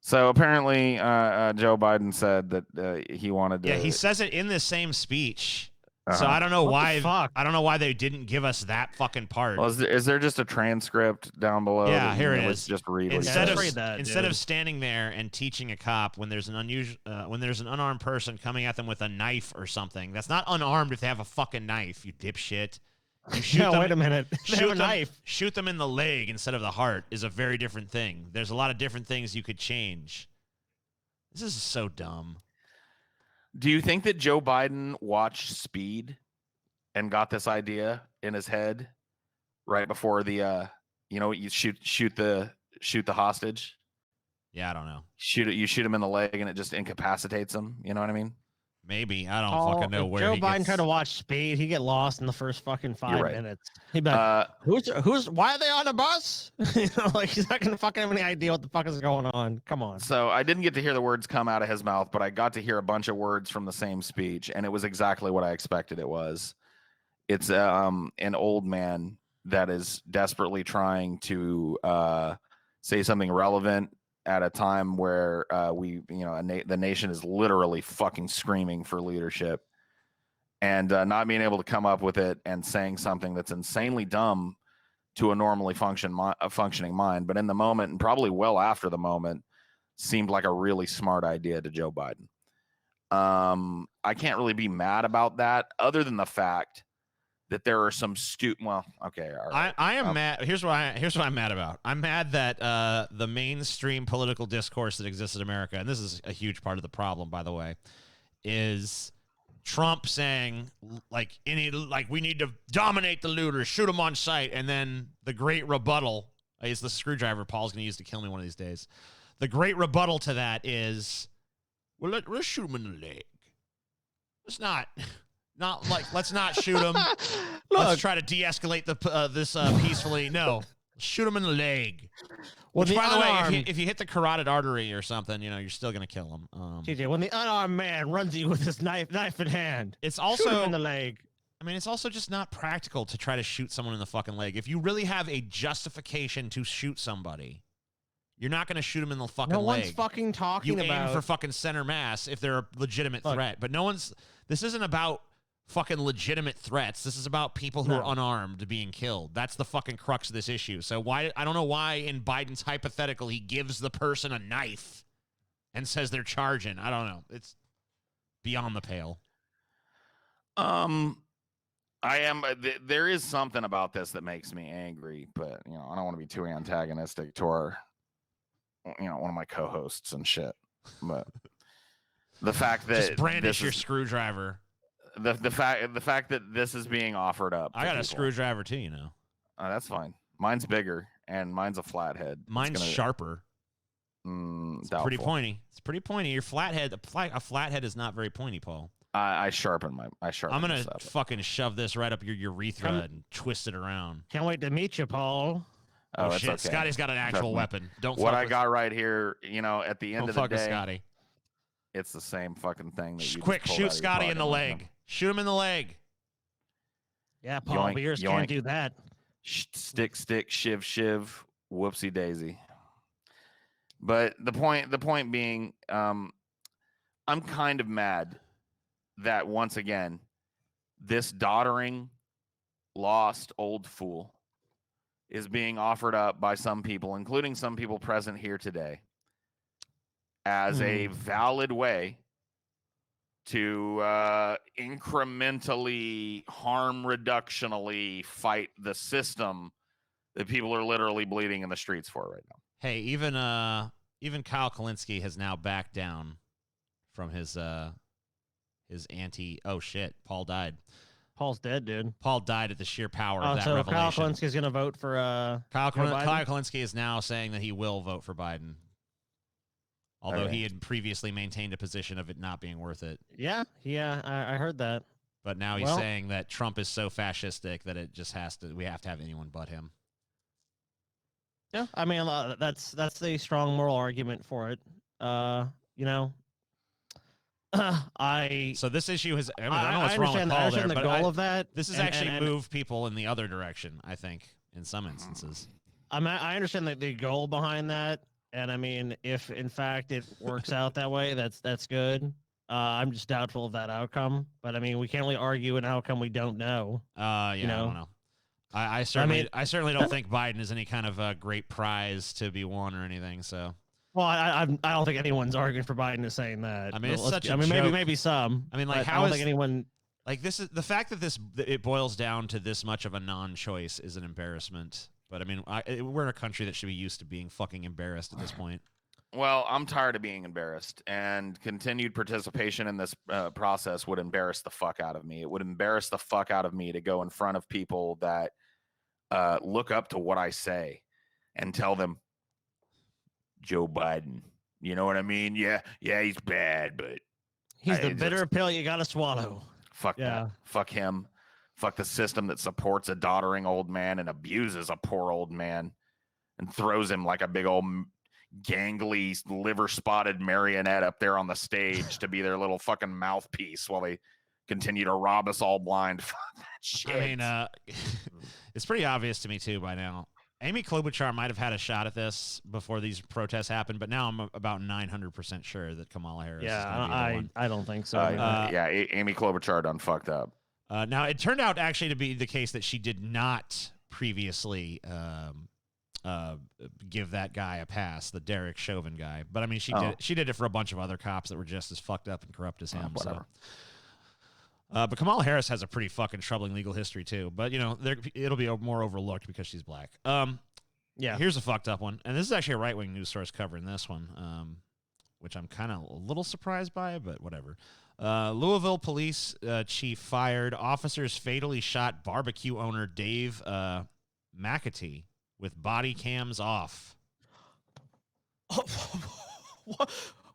So apparently, Joe Biden said that he wanted to. Yeah, he says it in the same speech. So Uh-huh. I don't know What the why. fuck? I don't know why they didn't give us that fucking part. Well, is there just a transcript down below? Yeah, that here you it can is. Just read. What he Instead said? of read that, instead of dude. standing there and teaching a cop when there's an unarmed person coming at them with a knife or something. That's not unarmed if they have a fucking knife, you dipshit. You shoot No, them, wait a minute. They have shoot a them, knife. shoot them in the leg instead of the heart is a very different thing. There's a lot of different things you could change. This is so dumb. Do you think that Joe Biden watched Speed and got this idea in his head right before the you shoot the hostage? Yeah, I don't know. You shoot him in the leg and it just incapacitates him. You know what I mean? Maybe. I don't Paul, fucking know if where Joe he Biden gets... tried to watch Speed, he'd get lost in the first fucking 5 right. minutes. He'd be like, Uh, why are they on the bus? Like, he's not gonna fucking have any idea what the fuck is going on. Come on. So I didn't get to hear the words come out of his mouth, but I got to hear a bunch of words from the same speech, and it was exactly what I expected it was. It's an old man that is desperately trying to say something relevant at a time where the nation is literally fucking screaming for leadership, and not being able to come up with it and saying something that's insanely dumb to a normally functioning mind, but in the moment and probably well after the moment, seemed like a really smart idea to Joe Biden. I can't really be mad about that, other than the fact that there are some well, okay, all right. I am mad. Here's what I'm mad about. I'm mad that the mainstream political discourse that exists in America, and this is a huge part of the problem, by the way, is Trump saying like we need to dominate the looters, shoot them on sight, and then the great rebuttal is the screwdriver Paul's going to use to kill me one of these days. The great rebuttal to that is Well, let's shoot him in the leg. Let's not let's not shoot him. Let's try to de-escalate this peacefully. No, shoot him in the leg. Which, by the way, if you hit the carotid artery or something, you're still gonna kill him. TJ, when the unarmed man runs at you with his knife in hand, it's also shoot him in the leg. I mean, it's also just not practical to try to shoot someone in the fucking leg. If you really have a justification to shoot somebody, you're not going to shoot them in the fucking leg. No one's fucking talking about... You aim for fucking center mass if they're a legitimate threat. But this isn't about fucking legitimate threats. This is about people who are unarmed being killed. That's the fucking crux of this issue. So I don't know why in Biden's hypothetical he gives the person a knife and says they're charging. I don't know. It's beyond the pale. There is something about this that makes me angry, but I don't want to be too antagonistic to our, one of my co-hosts and shit. But the fact that just brandish your screwdriver. The fact that this is being offered up. I got a screwdriver too, That's fine. Mine's bigger and mine's a flathead. Mine's sharper. It's pretty pointy. It's pretty pointy. Your flathead, a flathead is not very pointy, Paul. I sharpen. I'm gonna fucking shove this right up your urethra and twist it around. Can't wait to meet you, Paul. Oh shit! Okay. Scotty's got an actual weapon. Don't. What I got right here, at the end of the day, Scotty. It's the same fucking thing. That you quick shoot Scotty in the leg. Shoot him in the leg. Yeah, Paul, beers can't do that. Stick, shiv, whoopsie daisy. But the point being, I'm kind of mad that once again, this doddering, lost old fool is being offered up by some people, including some people present here today, as a valid way to incrementally, harm reductionally fight the system that people are literally bleeding in the streets for right now. Hey, even Kyle Kalinske has now backed down from his anti. Oh shit, Paul died. Paul's dead, dude. Paul died at the sheer power of that so revelation. Kyle Kalinske is going to vote for Kyle Kalinske is now saying that he will vote for Biden. Although he had previously maintained a position of it not being worth it. Yeah, I heard that. But now he's saying that Trump is so fascistic that it just we have to have anyone but him. Yeah, I mean, that's a strong moral argument for it. So this issue has. I don't know what's wrong with Paul there, but the goal of that. This has actually moved people in the other direction. I think in some instances. I understand the goal behind that, and I mean, if in fact it works out that way, that's good. I'm just doubtful of that outcome, but I mean, we can't really argue an outcome we don't know. I don't know. I certainly don't think Biden is any kind of great prize to be won or anything. So. Well, I don't think anyone's arguing for Biden is saying that. I mean, it's such a joke. maybe some. I mean, like, I don't think anyone. Like, this is the fact that it boils down to this much of a non-choice is an embarrassment. But I mean, we're in a country that should be used to being fucking embarrassed at this point. Well, I'm tired of being embarrassed, and continued participation in this process would embarrass the fuck out of me. It would embarrass the fuck out of me to go in front of people that look up to what I say and tell them, Joe Biden, you know what I mean? Yeah, he's bad, but he's the bitter pill you gotta swallow. Fuck that. Fuck him. Fuck the system that supports a doddering old man and abuses a poor old man and throws him like a big old gangly, liver-spotted marionette up there on the stage to be their little fucking mouthpiece while they continue to rob us all blind. Fuck that shit. I mean, it's pretty obvious to me, too, by now. Amy Klobuchar might have had a shot at this before these protests happened, but now I'm about 900% sure that Kamala Harris is going to be the one. I don't think so. Amy Klobuchar done fucked up. Now, it turned out actually to be the case that she did not previously give that guy a pass, the Derek Chauvin guy. But, I mean, she did it for a bunch of other cops that were just as fucked up and corrupt as him. Whatever. But Kamala Harris has a pretty fucking troubling legal history, too. But, it'll be more overlooked because she's black. Here's a fucked up one. And this is actually a right-wing news source covering this one, which I'm kind of a little surprised by, but whatever. Louisville police chief fired. Officers fatally shot barbecue owner Dave McAtee with body cams off.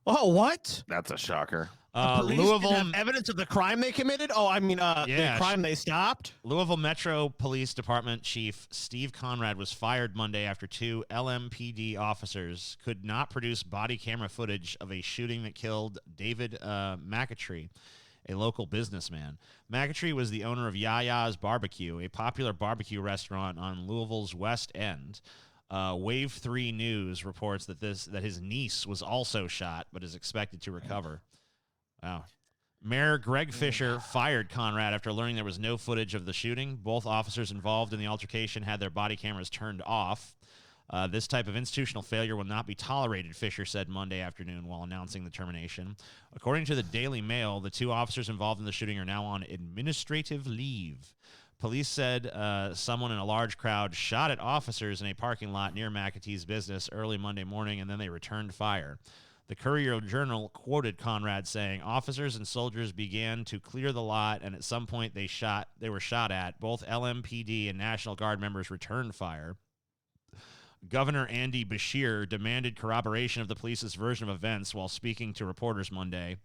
Oh, what? That's a shocker. The police didn't Louisville have evidence of the crime they committed? Oh, I mean, Yeah, the crime they stopped? Louisville Metro Police Department Chief Steve Conrad was fired Monday after 2 LMPD officers could not produce body camera footage of a shooting that killed David McAtree, a local businessman. McAtree was the owner of Yaya's Barbecue, a popular barbecue restaurant on Louisville's West End. Wave 3 News reports that his niece was also shot, but is expected to recover. Wow. Mayor Greg Fisher fired Conrad after learning there was no footage of the shooting. Both officers involved in the altercation had their body cameras turned off. This type of institutional failure will not be tolerated, Fisher said Monday afternoon while announcing the termination. According to the Daily Mail, the 2 officers involved in the shooting are now on administrative leave. Police said someone in a large crowd shot at officers in a parking lot near McAtee's business early Monday morning, and then they returned fire. The Courier-Journal quoted Conrad saying, "Officers and soldiers began to clear the lot, and at some point they were shot at. Both LMPD and National Guard members returned fire." Governor Andy Beshear demanded corroboration of the police's version of events while speaking to reporters Monday.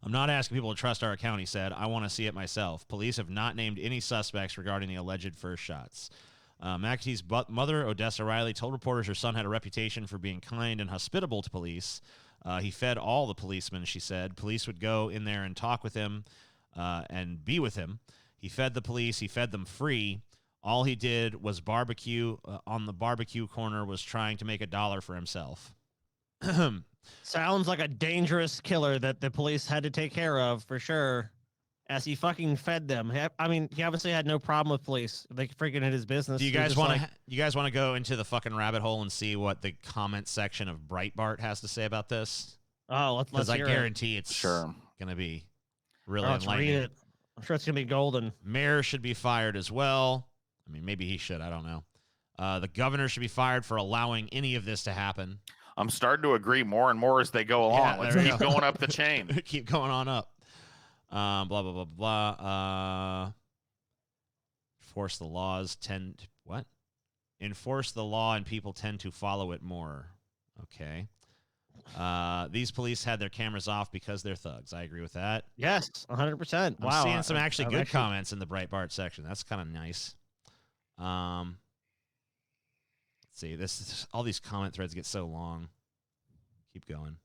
"I'm not asking people to trust our account," he said. "I want to see it myself." Police have not named any suspects regarding the alleged first shots. McAtee's mother, Odessa Riley, told reporters her son had a reputation for being kind and hospitable to police. He fed all the policemen, she said. Police would go in there and talk with him and be with him. He fed the police. He fed them free. All he did was barbecue on the barbecue corner, was trying to make $1 for himself. Sounds like a dangerous killer that the police had to take care of, for sure. As he fucking fed them. I mean, he obviously had no problem with police. They freaking hit his business. Do you guys want to? You guys want to go into the fucking rabbit hole and see what the comment section of Breitbart has to say about this? Oh, let's Because I hear guarantee it's Sure. going to be really let's read enlightening. it. I'm sure it's gonna be golden. Mayor should be fired as well. I mean, maybe he should. I don't know. The governor should be fired for allowing any of this to happen. I'm starting to agree more and more as they go along. Yeah, Let's there we keep go. going up the chain. Keep going on up. Blah, blah, blah, blah. Enforce the laws what? Enforce the law and people tend to follow it more. Okay. These police had their cameras off because they're thugs. I agree with that. Yes, 100%. Wow. I'm seeing some actually I'm good comments in the Breitbart section. That's kind of nice. Let's see. All these comment threads get so long. Keep going.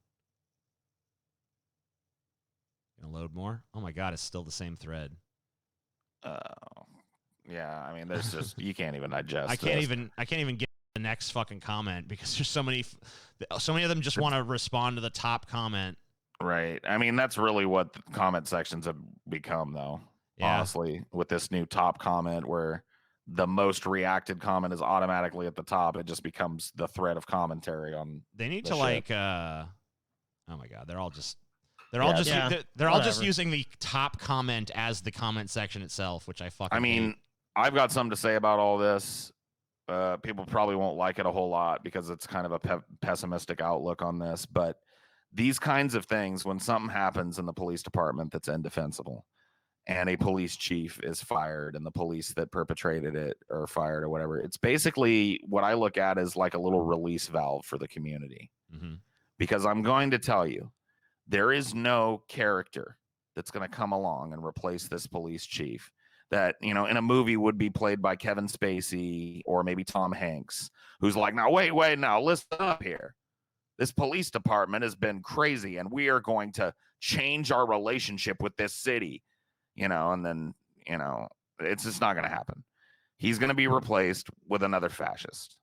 Gonna load more? Oh my god, it's still the same thread. Yeah, I mean, there's just you can't even digest. I can't even get the next fucking comment because there's so many of them just want to respond to the top comment. Right. I mean, that's really what the comment sections have become, though. Yeah. Honestly, with this new top comment where the most reacted comment is automatically at the top, it just becomes the thread of commentary on. They need the to shit. like oh my god, they're all just Whatever. using the top comment as the comment section itself, which I fucking I mean, hate. I've got something to say about all this. People probably won't like it a whole lot because it's kind of a pessimistic outlook on this. But these kinds of things, when something happens in the police department that's indefensible, and a police chief is fired, and the police that perpetrated it are fired or whatever, it's basically what I look at as like a little release valve for the community. Mhm. Because I'm going to tell you, there is no character that's going to come along and replace this police chief that, you know, in a movie would be played by Kevin Spacey or maybe Tom Hanks, who's like, now, wait, now listen up here. This police department has been crazy and we are going to change our relationship with this city, you know, and then, you know, it's just not going to happen. He's going to be replaced with another fascist.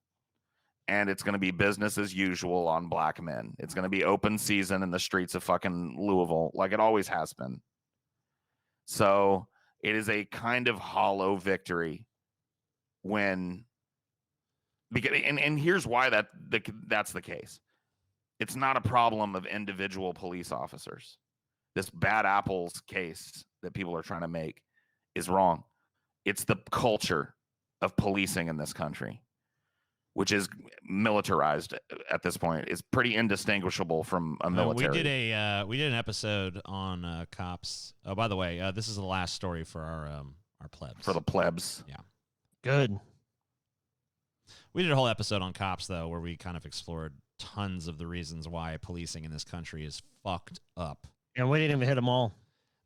And it's going to be business as usual on black men. It's going to be open season in the streets of fucking Louisville, like it always has been. So it is a kind of hollow victory when, because, and here's why that's the case. It's not a problem of individual police officers. This bad apples case that people are trying to make is wrong. It's the culture of policing in this country, which is militarized at this point. It's pretty indistinguishable from a military. We did an episode on cops. Oh, by the way, this is the last story for our plebs. For the plebs. Yeah. Good. We did a whole episode on cops though, where we kind of explored tons of the reasons why policing in this country is fucked up. And we didn't even hit them all.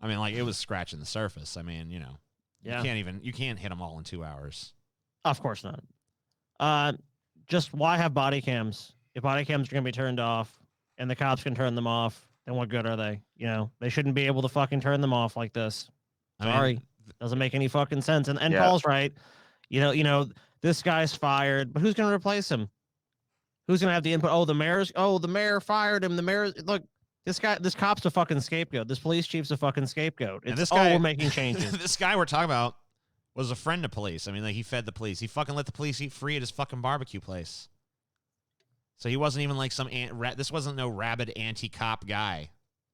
I mean, like, it was scratching the surface. I mean, you know, Yeah. you can't hit them all in 2 hours. Of course not. Just why have body cams? If body cams are going to be turned off and the cops can turn them off, then what good are they? You know, they shouldn't be able to fucking turn them off like this. Sorry. Doesn't make any fucking sense. And Yeah. Paul's right. You know, this guy's fired, but who's going to replace him? Who's going to have the input? Oh, the mayor fired him. The mayor, look, this cop's a fucking scapegoat. This police chief's a fucking scapegoat. And It's, this guy- we're making changes. This guy we're talking about was a friend of police. I mean, like, he fed the police. He fucking let the police eat free at his fucking barbecue place. So he wasn't even like some this wasn't no rabid anti-cop guy.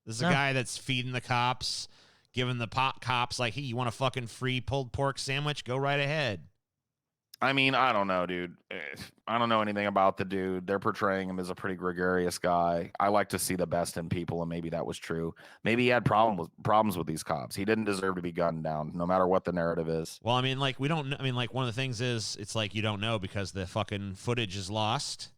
This is a guy that's feeding the cops, giving the cops like, hey, you want a fucking free pulled pork sandwich? Go right ahead. I mean, I don't know, dude. I don't know anything about the dude. They're portraying him as a pretty gregarious guy. I like to see the best in people, and maybe that was true. Maybe he had problems with these cops. He didn't deserve to be gunned down, no matter what the narrative is. Well, I mean, like, we don't. I mean, like, one of the things is it's like you don't know because the fucking footage is lost.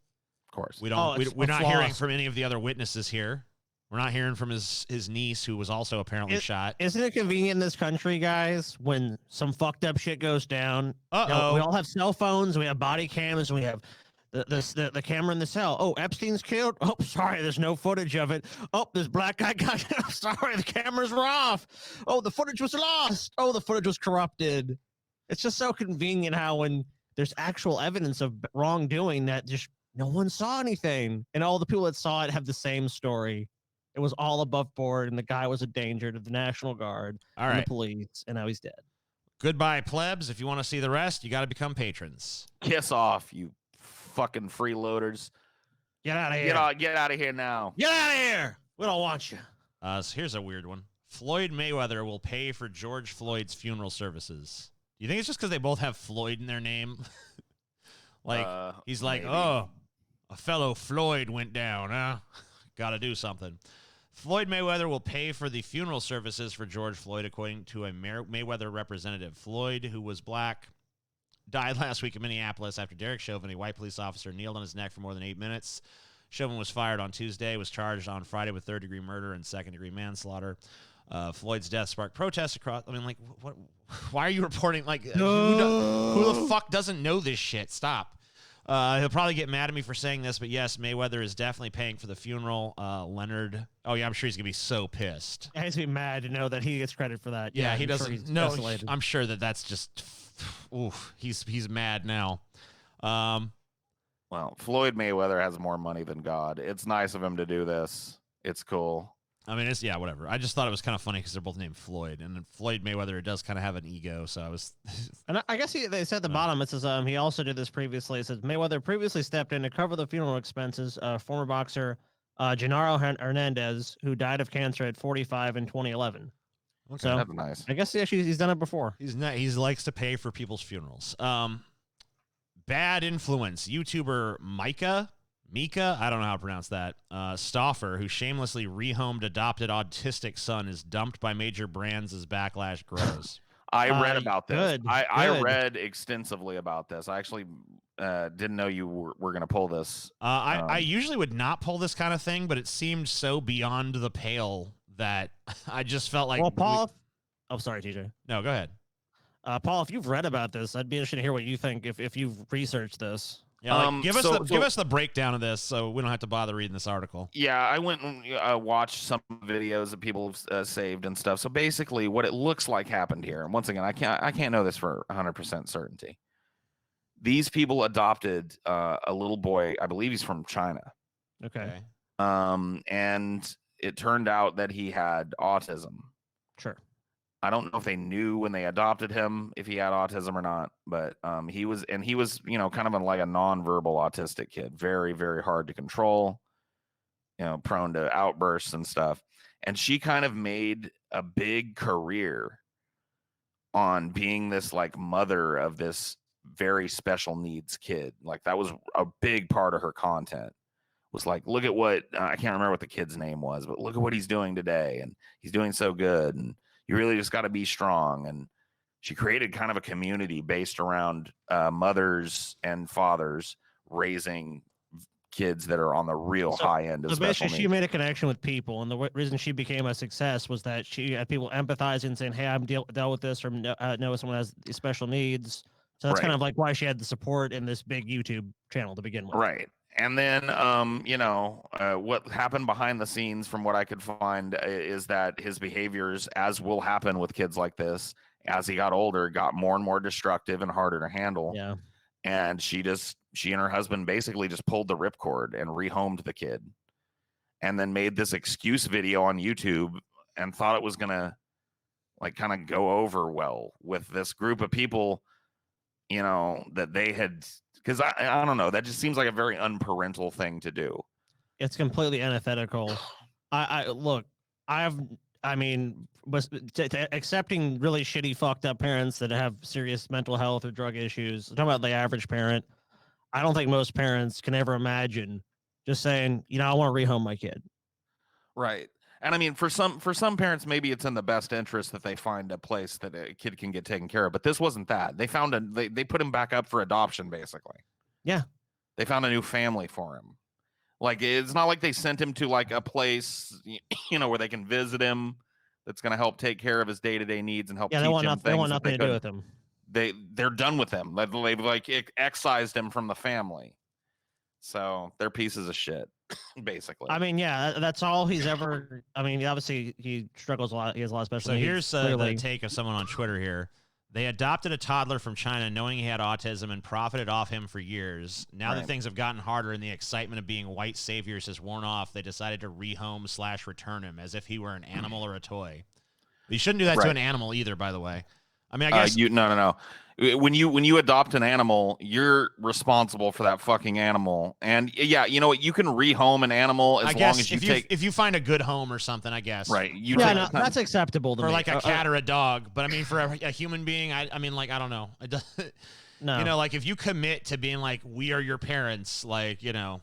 Of course, We don't. We're not lost. hearing from any of the other witnesses here. We're not hearing from his niece, who was also apparently shot. Isn't it convenient in this country, guys, when some fucked up shit goes down? Uh-oh. We all have cell phones, we have body cams, and we have the camera in the cell. Oh, Epstein's killed? Oh, sorry, there's no footage of it. Oh, this black guy got sorry, the cameras were off. Oh, the footage was lost. Oh, the footage was corrupted. It's just so convenient how when there's actual evidence of wrongdoing that just no one saw anything. And all the people that saw it have the same story. It was all above board, and the guy was a danger to the National Guard All and right. the police, and now he's dead. Goodbye, plebs. If you want to see the rest, you got to become patrons. kiss off, you fucking freeloaders. Get out of here. Get out of here now. Get out of here. We don't want you. So here's a weird one. Floyd Mayweather will pay for George Floyd's funeral services. Do you think it's just because they both have Floyd in their name? Like, he's like, maybe. oh, a fellow Floyd went down, huh? Got to do something. Floyd Mayweather will pay for the funeral services for George Floyd, according to a Mayweather representative. Floyd, who was black, died last week in Minneapolis after Derek Chauvin, a white police officer, kneeled on his neck for more than 8 minutes. Chauvin was fired on Tuesday, was charged on Friday with third-degree murder and second-degree manslaughter. Floyd's death sparked protests across. I mean, like, what? Why are you reporting? Like, who the fuck doesn't know this shit? Stop. He'll probably get mad at me for saying this, but yes, Mayweather is definitely paying for the funeral. Leonard. Oh yeah, I'm sure he's gonna be so pissed. He has to be mad to know that he gets credit for that. Yeah, he I'm doesn't. Sure he's no, desolated. I'm sure that's just. Oof, he's mad now. Well, Floyd Mayweather has more money than God. It's nice of him to do this. It's cool. I mean, it's whatever. I just thought it was kind of funny because they're both named Floyd, and Floyd Mayweather does kind of have an ego. So I was. And I guess they said at the bottom, it says he also did this previously. It says Mayweather previously stepped in to cover the funeral expenses. Former boxer Genaro Hernandez, who died of cancer at 45 in 2011. Okay. So That's nice. I guess he's done it before. He's not. He likes to pay for people's funerals. Bad influence. YouTuber Mika, I don't know how to pronounce that. Stauffer, who shamelessly rehomed adopted autistic son, is dumped by major brands as backlash grows. I read about this. good, I good. read extensively about this. I actually didn't know you were going to pull this. I usually would not pull this kind of thing, but it seemed so beyond the pale that I just felt like. Well, Paul. Oh, sorry, TJ. No, go ahead. Paul, if you've read about this, I'd be interested to hear what you think if you've researched this. Yeah, like, give so- us the breakdown of this, so we don't have to bother reading this article. Yeah, I went and watched some videos that people have saved and stuff. So basically, what it looks like happened here, and once again, I can't know this for 100% certainty. These people adopted a little boy. I believe he's from China. Okay. And it turned out that he had autism. Sure. I don't know if they knew when they adopted him if he had autism or not, but he was, kind of like a nonverbal autistic kid, very, very hard to control, prone to outbursts and stuff. And she kind of made a big career on being this like mother of this very special needs kid. Like that was a big part of her content. Was like, look at what I can't remember what the kid's name was, but look at what he's doing today, and he's doing so good, and you really just got to be strong. And she created kind of a community based around mothers and fathers raising kids that are on the real high end of so special basically, she needs. made a connection with people, and the reason she became a success was that she had people empathizing, saying, "Hey, I'm dealt with this," or know someone has special needs. So that's kind of like why she had the support in this big YouTube channel to begin with. Right. And then, what happened behind the scenes, from what I could find, is that his behaviors, as will happen with kids like this, as he got older, got more and more destructive and harder to handle. Yeah. And she and her husband basically just pulled the ripcord and rehomed the kid, and then made this excuse video on YouTube and thought it was gonna like kind of go over well with this group of people, that they had. Because I don't know, that just seems like a very unparental thing to do. It's completely antithetical. Accepting really shitty, fucked up parents that have serious mental health or drug issues. I'm talking about the average parent. I don't think most parents can ever imagine just saying, I want to rehome my kid. Right. And I mean, for some parents, maybe it's in the best interest that they find a place that a kid can get taken care of. But this wasn't that. They found they put him back up for adoption, basically. Yeah. They found a new family for him. Like, it's not like they sent him to like a place, where they can visit him, that's going to help take care of his day-to-day needs and help teach him things. They want nothing to do with him. They're done with him. They've like excised him from the family. So they're pieces of shit. Basically. I mean, yeah, that's all he's ever. I mean, obviously he struggles a lot. He has a lot of special needs. So here's the take of someone on Twitter here. They adopted a toddler from China knowing he had autism and profited off him for years. Now that things have gotten harder and the excitement of being white saviors has worn off, they decided to rehome / return him as if he were an animal or a toy. You shouldn't do that to an animal either, by the way. I mean, I guess no. When you adopt an animal, you're responsible for that fucking animal. And yeah, you know what? You can rehome an animal as long as if you find a good home or something, I guess. Right. That's acceptable to for me. like a cat or a dog. But I mean, for a human being, I mean, like, I don't know. No. Like if you commit to being like, we are your parents, like, yeah,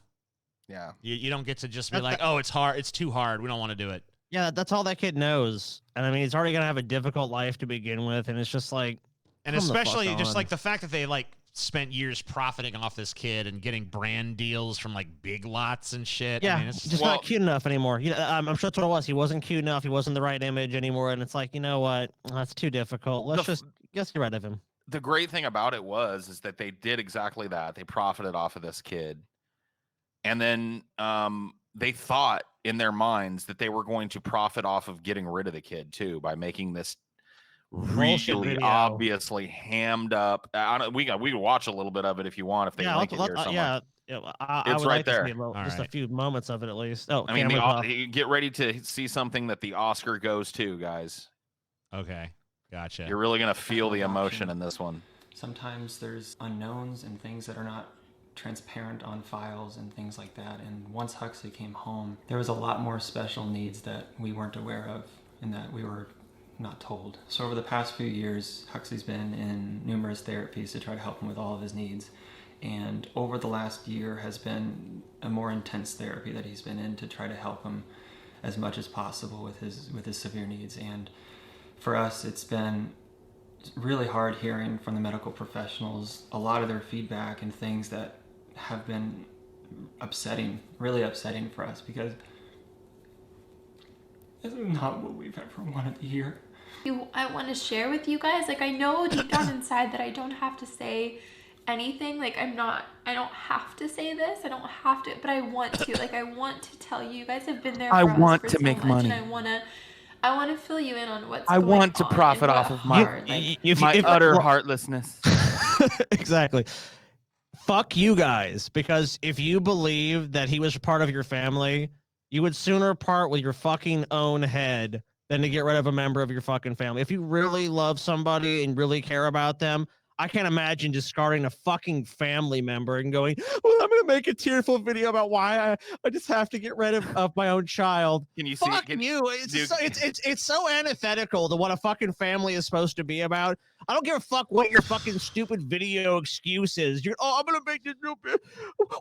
you don't get to just be like, oh, it's hard. It's too hard. We don't want to do it. Yeah, that's all that kid knows. And I mean, he's already going to have a difficult life to begin with. And it's just like, and especially just like the fact that they like spent years profiting off this kid and getting brand deals from like Big Lots and shit. Yeah, I mean, it's just not cute enough anymore. I'm sure that's what it was. He wasn't cute enough. He wasn't the right image anymore. And it's like, you know what? That's too difficult. Let's just get rid of him. The great thing about it is that they did exactly that. They profited off of this kid. And then they thought in their minds that they were going to profit off of getting rid of the kid too by making this really obviously hammed up. We can watch a little bit of it if you want. If they link it here somewhere. It's right there. A few moments of it at least. Oh, I mean, get ready to see something that the Oscar goes to, guys. Okay, gotcha. You're really gonna feel the emotion in this one. Sometimes there's unknowns and things that are not transparent on files and things like that. And once Huxley came home, there was a lot more special needs that we weren't aware of and that we were not told. So over the past few years, Huxley's been in numerous therapies to try to help him with all of his needs. And over the last year has been a more intense therapy that he's been in to try to help him as much as possible with his severe needs. And for us, it's been really hard hearing from the medical professionals a lot of their feedback and things that have been really upsetting for us, because it's not what we've ever wanted to hear. I want to share with you guys, like, I know deep down inside that I don't have to say anything, like, I don't have to say this, I don't have to, but I want to, like, I want to tell you, you guys have been there for us want for to so make much, money. And I want to fill you in on what's I going want to on profit and off what of my hard, like, my utter heartlessness. Exactly. Fuck you guys, because if you believe that he was part of your family, you would sooner part with your fucking own head than to get rid of a member of your fucking family. If you really love somebody and really care about them, I can't imagine discarding a fucking family member and going, well, I'm going to make a tearful video about why I just have to get rid of my own child. Can you Fuck see? you. It's so antithetical to what a fucking family is supposed to be about. I don't give a fuck what your fucking stupid video excuse is. I'm going to make this new bit.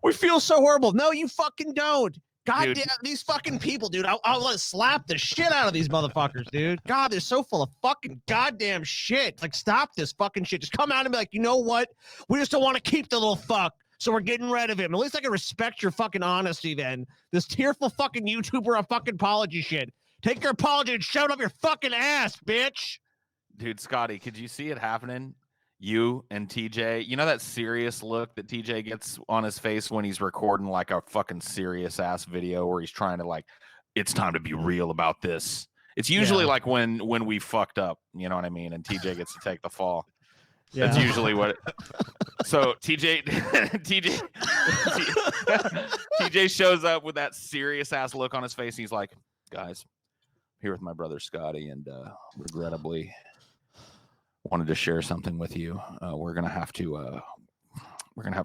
We feel so horrible. No, you fucking don't. God damn, these fucking people, dude. I'll slap the shit out of these motherfuckers, dude. God, they're so full of fucking goddamn shit. Like, stop this fucking shit. Just come out and be like, you know what? We just don't want to keep the little fuck. so we're getting rid of him. At least I can respect your fucking honesty then. This tearful fucking YouTuber of fucking apology shit. Take your apology and shove it up your fucking ass, bitch. Dude, Scotty, could you see it happening? You and TJ, you know that serious look that TJ gets on his face when he's recording like a fucking serious ass video where he's trying to like, it's time to be real about this. It's usually like when we fucked up, you know what I mean? And TJ gets to take the fall. Yeah. That's usually what. So TJ shows up with that serious ass look on his face. And he's like, guys, I'm here with my brother Scotty, and regrettably wanted to share something with you. We're gonna have to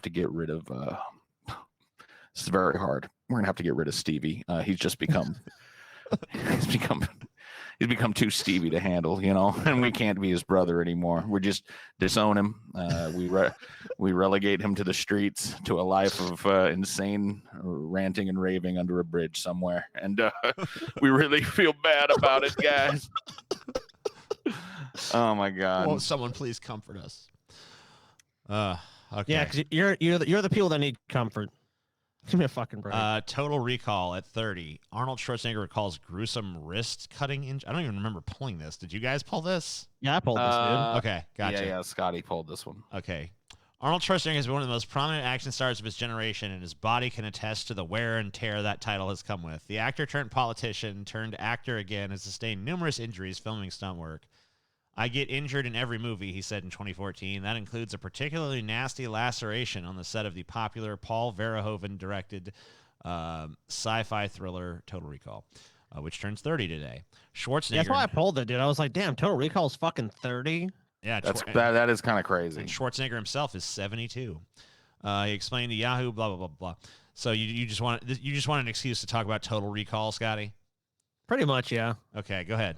get rid of. This is very hard. We're gonna have to get rid of Stevie. He's just become. He's become too Stevie to handle, you know, and we can't be his brother anymore. We just disown him. We relegate him to the streets, to a life of insane ranting and raving under a bridge somewhere. And we really feel bad about it, guys. Oh my God! Won't someone please comfort us? Okay. Yeah, because you're the people that need comfort. Give me a fucking break. Total Recall at 30. Arnold Schwarzenegger recalls gruesome wrist-cutting injury. I don't even remember pulling this. Did you guys pull this? Yeah, I pulled this, dude. Okay, gotcha. Yeah, Scotty pulled this one. Okay. Arnold Schwarzenegger is one of the most prominent action stars of his generation, and his body can attest to the wear and tear that title has come with. The actor turned politician turned actor again has sustained numerous injuries filming stunt work. I get injured in every movie, he said in 2014. That includes a particularly nasty laceration on the set of the popular Paul Verhoeven-directed sci-fi thriller Total Recall, which turns 30 today. Schwarzenegger. Yeah, that's why I pulled it, dude. I was like, damn, Total Recall is fucking 30. Yeah, that is kind of crazy. And Schwarzenegger himself is 72. He explained to Yahoo, blah blah blah blah. So you just want an excuse to talk about Total Recall, Scotty? Pretty much, yeah. Okay, go ahead.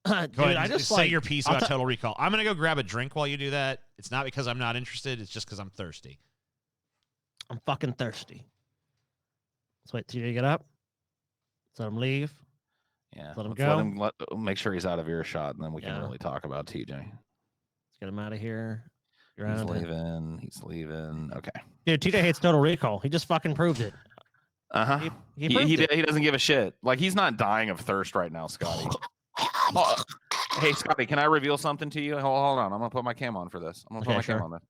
Go ahead. I just say your piece about Total Recall. I'm gonna go grab a drink while you do that. It's not because I'm not interested. It's just because I'm thirsty. I'm fucking thirsty. Let's wait till you get up. Let's let him leave. Yeah. Let him go. Let him make sure he's out of earshot, and then we can really talk about TJ. Let's get him out of here. He's leaving. He's leaving. Okay. Dude, TJ hates Total Recall. He just fucking proved it. Uh-huh. He doesn't give a shit. Like, he's not dying of thirst right now, Scotty. Oh, hey, Scotty, can I reveal something to you? Hold on. I'm going to put my cam on for this. Cam on this.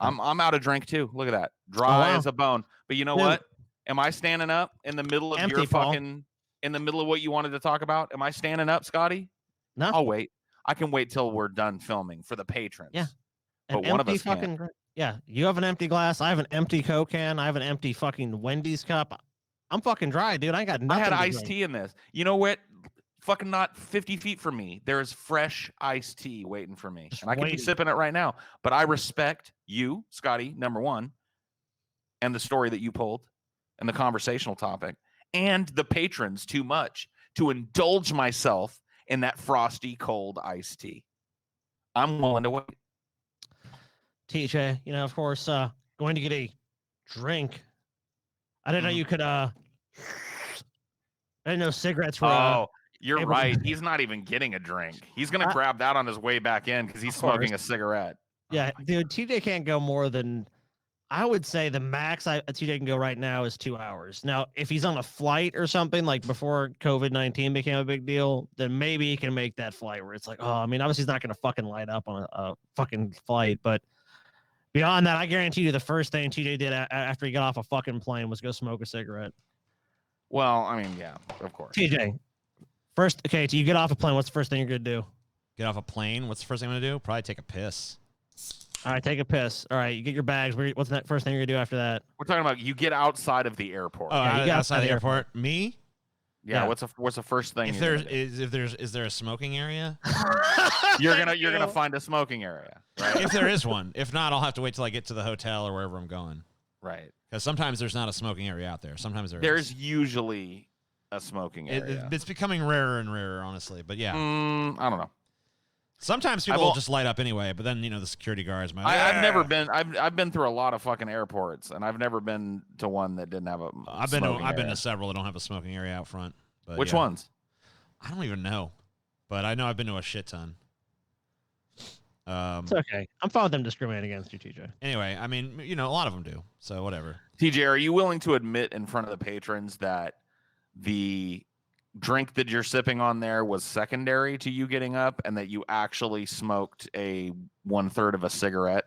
I'm out of drink, too. Look at that. Dry as a bone. But you know what? Am I standing up in the middle of your fucking... In the middle of what you wanted to talk about? Am I standing up, Scotty? No. I'll wait. I can wait till we're done filming for the patrons. Yeah. But one of us can't. Yeah. You have an empty glass. I have an empty Coke can. I have an empty fucking Wendy's cup. I'm fucking dry, dude. I got nothing. I had iced tea in this. You know what? Fucking not 50 feet from me. There's fresh iced tea waiting for me. And I could be sipping it right now. But I respect you, Scotty, number one, and the story that you pulled and the conversational topic, and the patrons too much to indulge myself in that frosty, cold iced tea. I'm willing to wait. TJ, of course, going to get a drink. I didn't know you could, I didn't know cigarettes were... You're right. He's not even getting a drink. He's going to grab that on his way back in because he's smoking a cigarette. Yeah, dude, TJ can't go more than, I would say the max TJ can go right now is 2 hours. Now, if he's on a flight or something, like before COVID-19 became a big deal, then maybe he can make that flight where it's like, obviously he's not going to fucking light up on a fucking flight. But beyond that, I guarantee you the first thing TJ did after he got off a fucking plane was go smoke a cigarette. Well, I mean, yeah, of course. TJ. First, okay, so you get off a plane. What's the first thing you're going to do? Get off a plane? What's the first thing I'm going to do? Probably take a piss. All right, take a piss. All right, you get your bags. What's the first thing you're going to do after that? We're talking about you get outside of the airport. Oh, yeah, you get outside the airport. Me? Yeah, what's the first thing? Is there a smoking area? you're gonna find a smoking area, right? If there is one. If not, I'll have to wait till I get to the hotel or wherever I'm going. Right. Because sometimes there's not a smoking area out there. Sometimes there's usually a smoking area. It's becoming rarer and rarer, honestly. But yeah, I don't know. Sometimes people will just light up anyway, but then the security guards might. I've never been. I've been through a lot of fucking airports, and I've never been to one that didn't have a. I've been to several that don't have a smoking area out front. But which ones? I don't even know, but I know I've been to a shit ton. It's okay. I'm fine with them discriminating against you, TJ. Anyway, I mean, a lot of them do. So whatever. TJ, are you willing to admit in front of the patrons that the drink that you're sipping on there was secondary to you getting up, and that you actually smoked a 1/3 of a cigarette,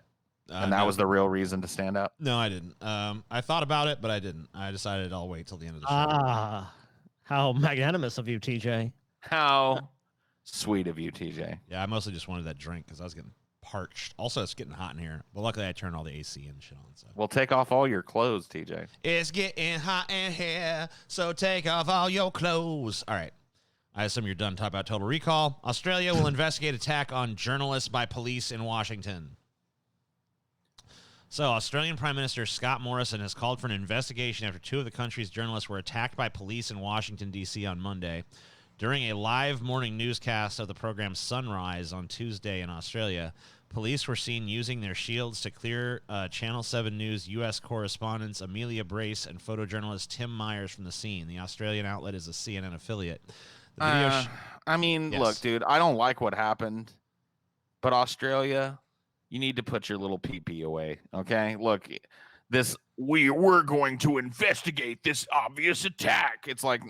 and that was the real reason to stand up? No, I didn't. I thought about it, but I didn't. I decided I'll wait till the end of the show. Ah, how magnanimous of you, TJ. How sweet of you, TJ. Yeah, I mostly just wanted that drink because I was getting parched. Also, it's getting hot in here, but luckily I turned all the AC and shit on. So. Well, take off all your clothes, TJ. It's getting hot in here, so take off all your clothes. All right. I assume you're done talking about Total Recall. Australia will investigate attack on journalists by police in Washington. So, Australian Prime Minister Scott Morrison has called for an investigation after 2 of the country's journalists were attacked by police in Washington, D.C. on Monday. During a live morning newscast of the program Sunrise on Tuesday in Australia, police were seen using their shields to clear Channel 7 News U.S. correspondents Amelia Brace and photojournalist Tim Myers from the scene. The Australian outlet is a CNN affiliate. The video I mean, Yes. look, dude, I don't like what happened, but Australia, you need to put your little pee-pee away, okay? Look, we're going to investigate this obvious attack. It's like,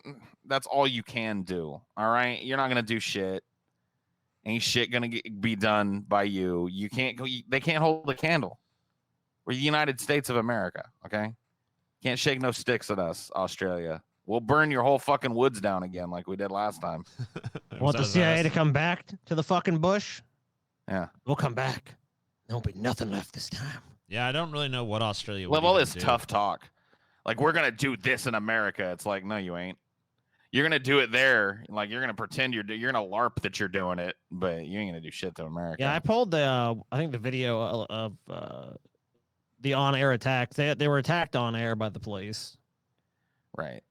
that's all you can do, all right? You're not going to do shit. Ain't shit going to be done by you. You can't go, they can't hold a candle. We're the United States of America, okay? Can't shake no sticks at us, Australia. We'll burn your whole fucking woods down again like we did last time. Want the CIA to come back to the fucking bush? Yeah. We'll come back. There'll be nothing left this time. Yeah, I don't really know what Australia would Love all even this do. tough talk. Like, we're going to do this in America. It's like, no, you ain't. You're going to do it there. Like, you're going to pretend you're going to LARP that you're doing it, but you ain't going to do shit to America. Yeah, I pulled the, I think the video of the on-air attacks. They were attacked on air by the police. Right.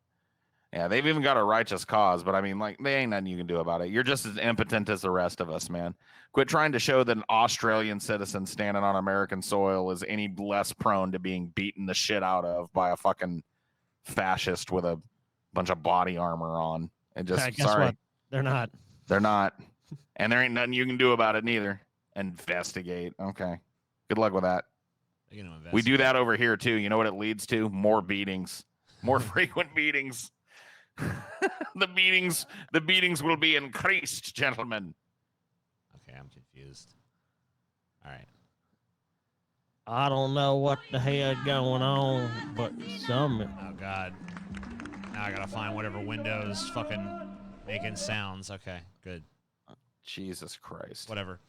Yeah, they've even got a righteous cause, but I mean, like, they ain't nothing you can do about it. You're just as impotent as the rest of us, man. Quit trying to show that an Australian citizen standing on American soil is any less prone to being beaten the shit out of by a fucking fascist with a bunch of body armor on. And just, Guess sorry. what? They're not. They're not. And there ain't nothing you can do about it neither. Investigate. Okay. Good luck with that. We do that over here too. You know what it leads to? More beatings. More frequent beatings. The beatings will be increased, gentlemen. Okay, I'm confused. All right. I don't know what the hell going on, but some. Oh God. Now I gotta find whatever Windows fucking making sounds. Okay, good. Jesus Christ. Whatever.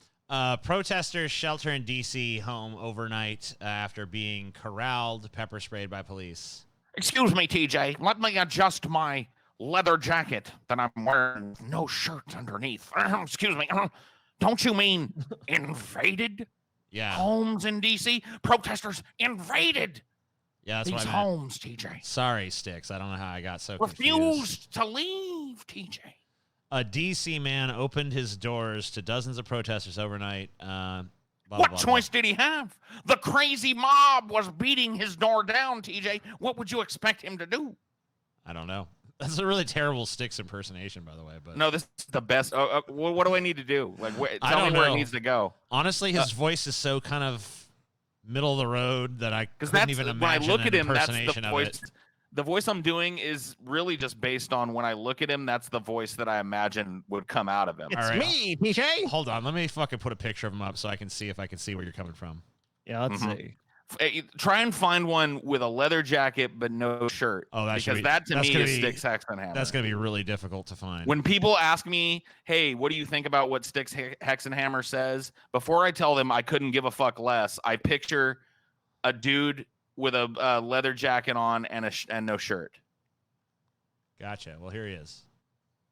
Protesters shelter in D.C. home overnight after being corralled, pepper sprayed by police. Excuse me, TJ. Let me adjust my leather jacket that I'm wearing with no shirt underneath. Excuse me. Don't you mean invaded Yeah. homes in D.C.? Protesters invaded Yeah, that's these what I meant. homes, TJ. Sorry, Sticks. I don't know how I got so confused. Refused to leave, TJ. A D.C. man opened his doors to dozens of protesters overnight. What choice did he have? The crazy mob was beating his door down, TJ. What would you expect him to do? I don't know. That's a really terrible Sticks impersonation, by the way. But No, this is the best. What do I need to do? Like, I tell me don't where know. it needs to go. honestly, his voice is so kind of middle of the road that I Because couldn't that's even when I imagine look an at him. That's impersonation the of voice. it. The voice I'm doing is really just based on when I look at him. That's the voice that I imagine would come out of him. It's All right. me, PJ. Hold on, let me fucking put a picture of him up so I can see if I can see where you're coming from. Yeah, let's Mhm. see. Try and find one with a leather jacket but no shirt. Oh, that should because be- that to that's me gonna is be- Styx Hexenhammer. That's gonna be really difficult to find. When people ask me, hey, what do you think about what Styx Hexenhammer says? Before I tell them I couldn't give a fuck less, I picture a dude with a leather jacket on and no shirt. Gotcha. Well, here he is.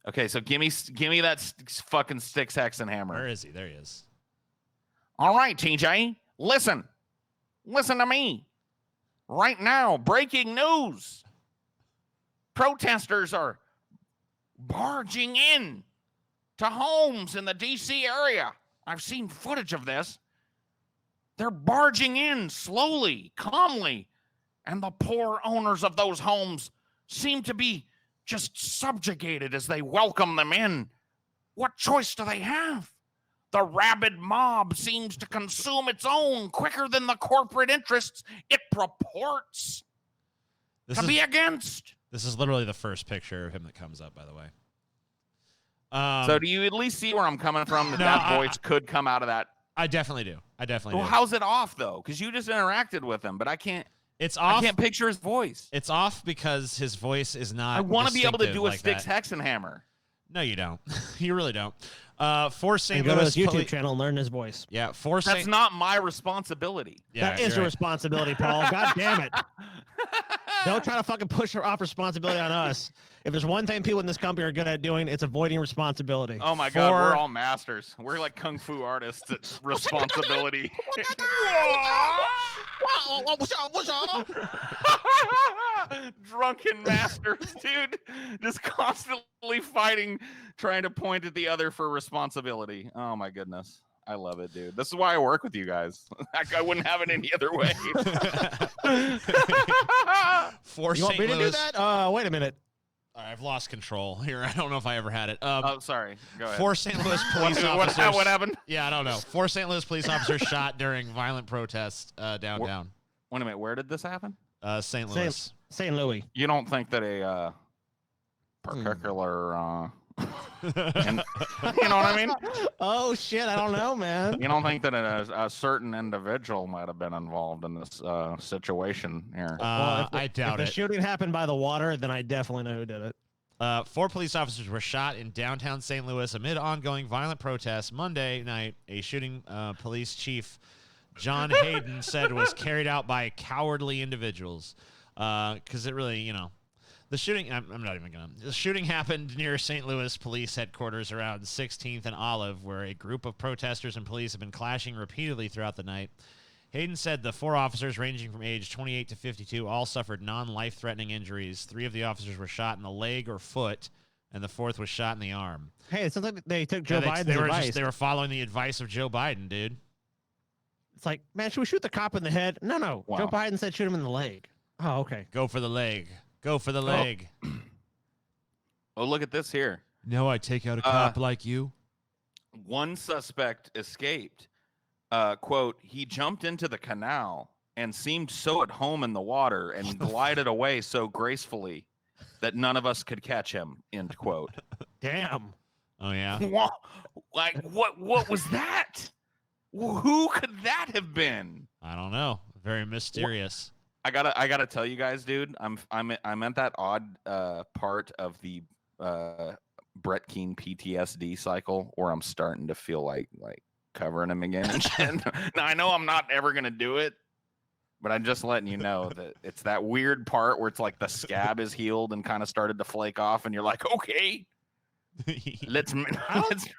Okay, so give me that fucking Styx Hexenhammer. Where is he? There he is. All right, TJ, listen to me. Right now, breaking news. Protesters are barging in to homes in the D.C. area. I've seen footage of this. They're barging in slowly, calmly, and the poor owners of those homes seem to be just subjugated as they welcome them in. What choice do they have? The rabid mob seems to consume its own quicker than the corporate interests it purports to be against. This is literally the first picture of him that comes up, by the way. So do you at least see where I'm coming from? That voice could come out of that. I definitely do. Well, how's it off though? Because you just interacted with him, but I can't. It's off. I can't picture his voice. It's off because his voice is not. I want to be able to do a like Styx Hexenhammer. No, you don't. You really don't. For St. Go Louis to his YouTube channel and learn his voice. Yeah, That's not my responsibility. Yeah, that is your responsibility, Paul. God damn it. Don't try to fucking push off responsibility on us. If there's one thing people in this company are good at doing, it's avoiding responsibility. Oh my God, we're all masters. We're like kung fu artists at responsibility. Drunken masters, dude. Just constantly fighting, trying to point at the other for responsibility. Oh my goodness. I love it, dude. This is why I work with you guys. I wouldn't have it any other way. For you want St. me to Louis, do that? Wait a minute. I've lost control here. I don't know if I ever had it. Oh, sorry. Go ahead. Four St. Louis police officers. What happened? Yeah, I don't know. Four St. Louis police officers shot during violent protests downtown. Wait a minute. Where did this happen? St. Louis. St. Louis. You don't think that a particular... you know what I mean? Oh shit, I don't know, man. You don't think that a certain individual might have been involved in this situation here? I doubt if it. the shooting happened by the water, then I definitely know who did it. 4 police officers were shot in downtown St. Louis amid ongoing violent protests. Monday night, a shooting police chief, John Hayden, said was carried out by cowardly individuals. Because it really, you know, the shooting, I'm not even going to. The shooting happened near St. Louis police headquarters around 16th and Olive, where a group of protesters and police have been clashing repeatedly throughout the night. Hayden said the 4 officers, ranging from age 28 to 52, all suffered non-life-threatening injuries. 3 of the officers were shot in the leg or foot, and the 4th was shot in the arm. Hey, it sounds like they took Joe Biden's advice. They were following the advice of Joe Biden, dude. It's like, man, should we shoot the cop in the head? No. Wow. Joe Biden said shoot him in the leg. Oh, okay. Go for the leg. Go for the leg. Oh, look at this here. No, I take out a cop like you. One suspect escaped. Quote, he jumped into the canal and seemed so at home in the water and glided away so gracefully that none of us could catch him, end quote. Damn. Oh, yeah? Like, what was that? Who could that have been? I don't know. Very mysterious. I gotta tell you guys, dude. I'm at that odd part of the Brett Keane PTSD cycle where I'm starting to feel like covering him again and shit. Now I know I'm not ever gonna do it, but I'm just letting you know that it's that weird part where it's like the scab is healed and kind of started to flake off, and you're like, okay, let's.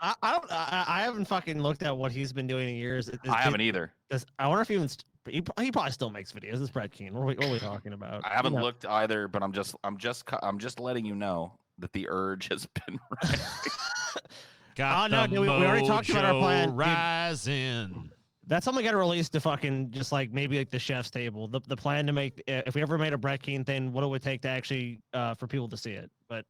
I haven't fucking looked at what he's been doing in years. I haven't either. I wonder if he even. He probably still makes videos. This is Brett Keane. What are we talking about? I haven't looked either, but I'm just letting you know that the urge has been right. Got we already talked about our plan. Rising. That's something we got to release to fucking just like maybe like the chef's table. The plan to make, if we ever made a Brett Keane thing, what it would take to actually for people to see it. But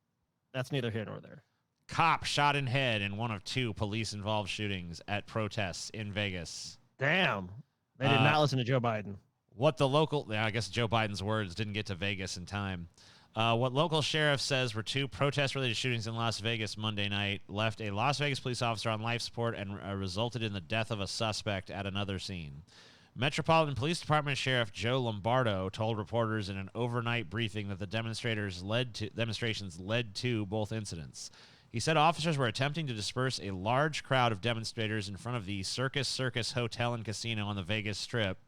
that's neither here nor there. Cop shot in head in one of 2 police-involved shootings at protests in Vegas. Damn. They did not listen to Joe Biden. I guess Joe Biden's words didn't get to Vegas in time. What local sheriff says were 2 protest-related shootings in Las Vegas Monday night left a Las Vegas police officer on life support and resulted in the death of a suspect at another scene. Metropolitan Police Department Sheriff Joe Lombardo told reporters in an overnight briefing that the demonstrations led to both incidents. He said officers were attempting to disperse a large crowd of demonstrators in front of the Circus Hotel and Casino on the Vegas Strip,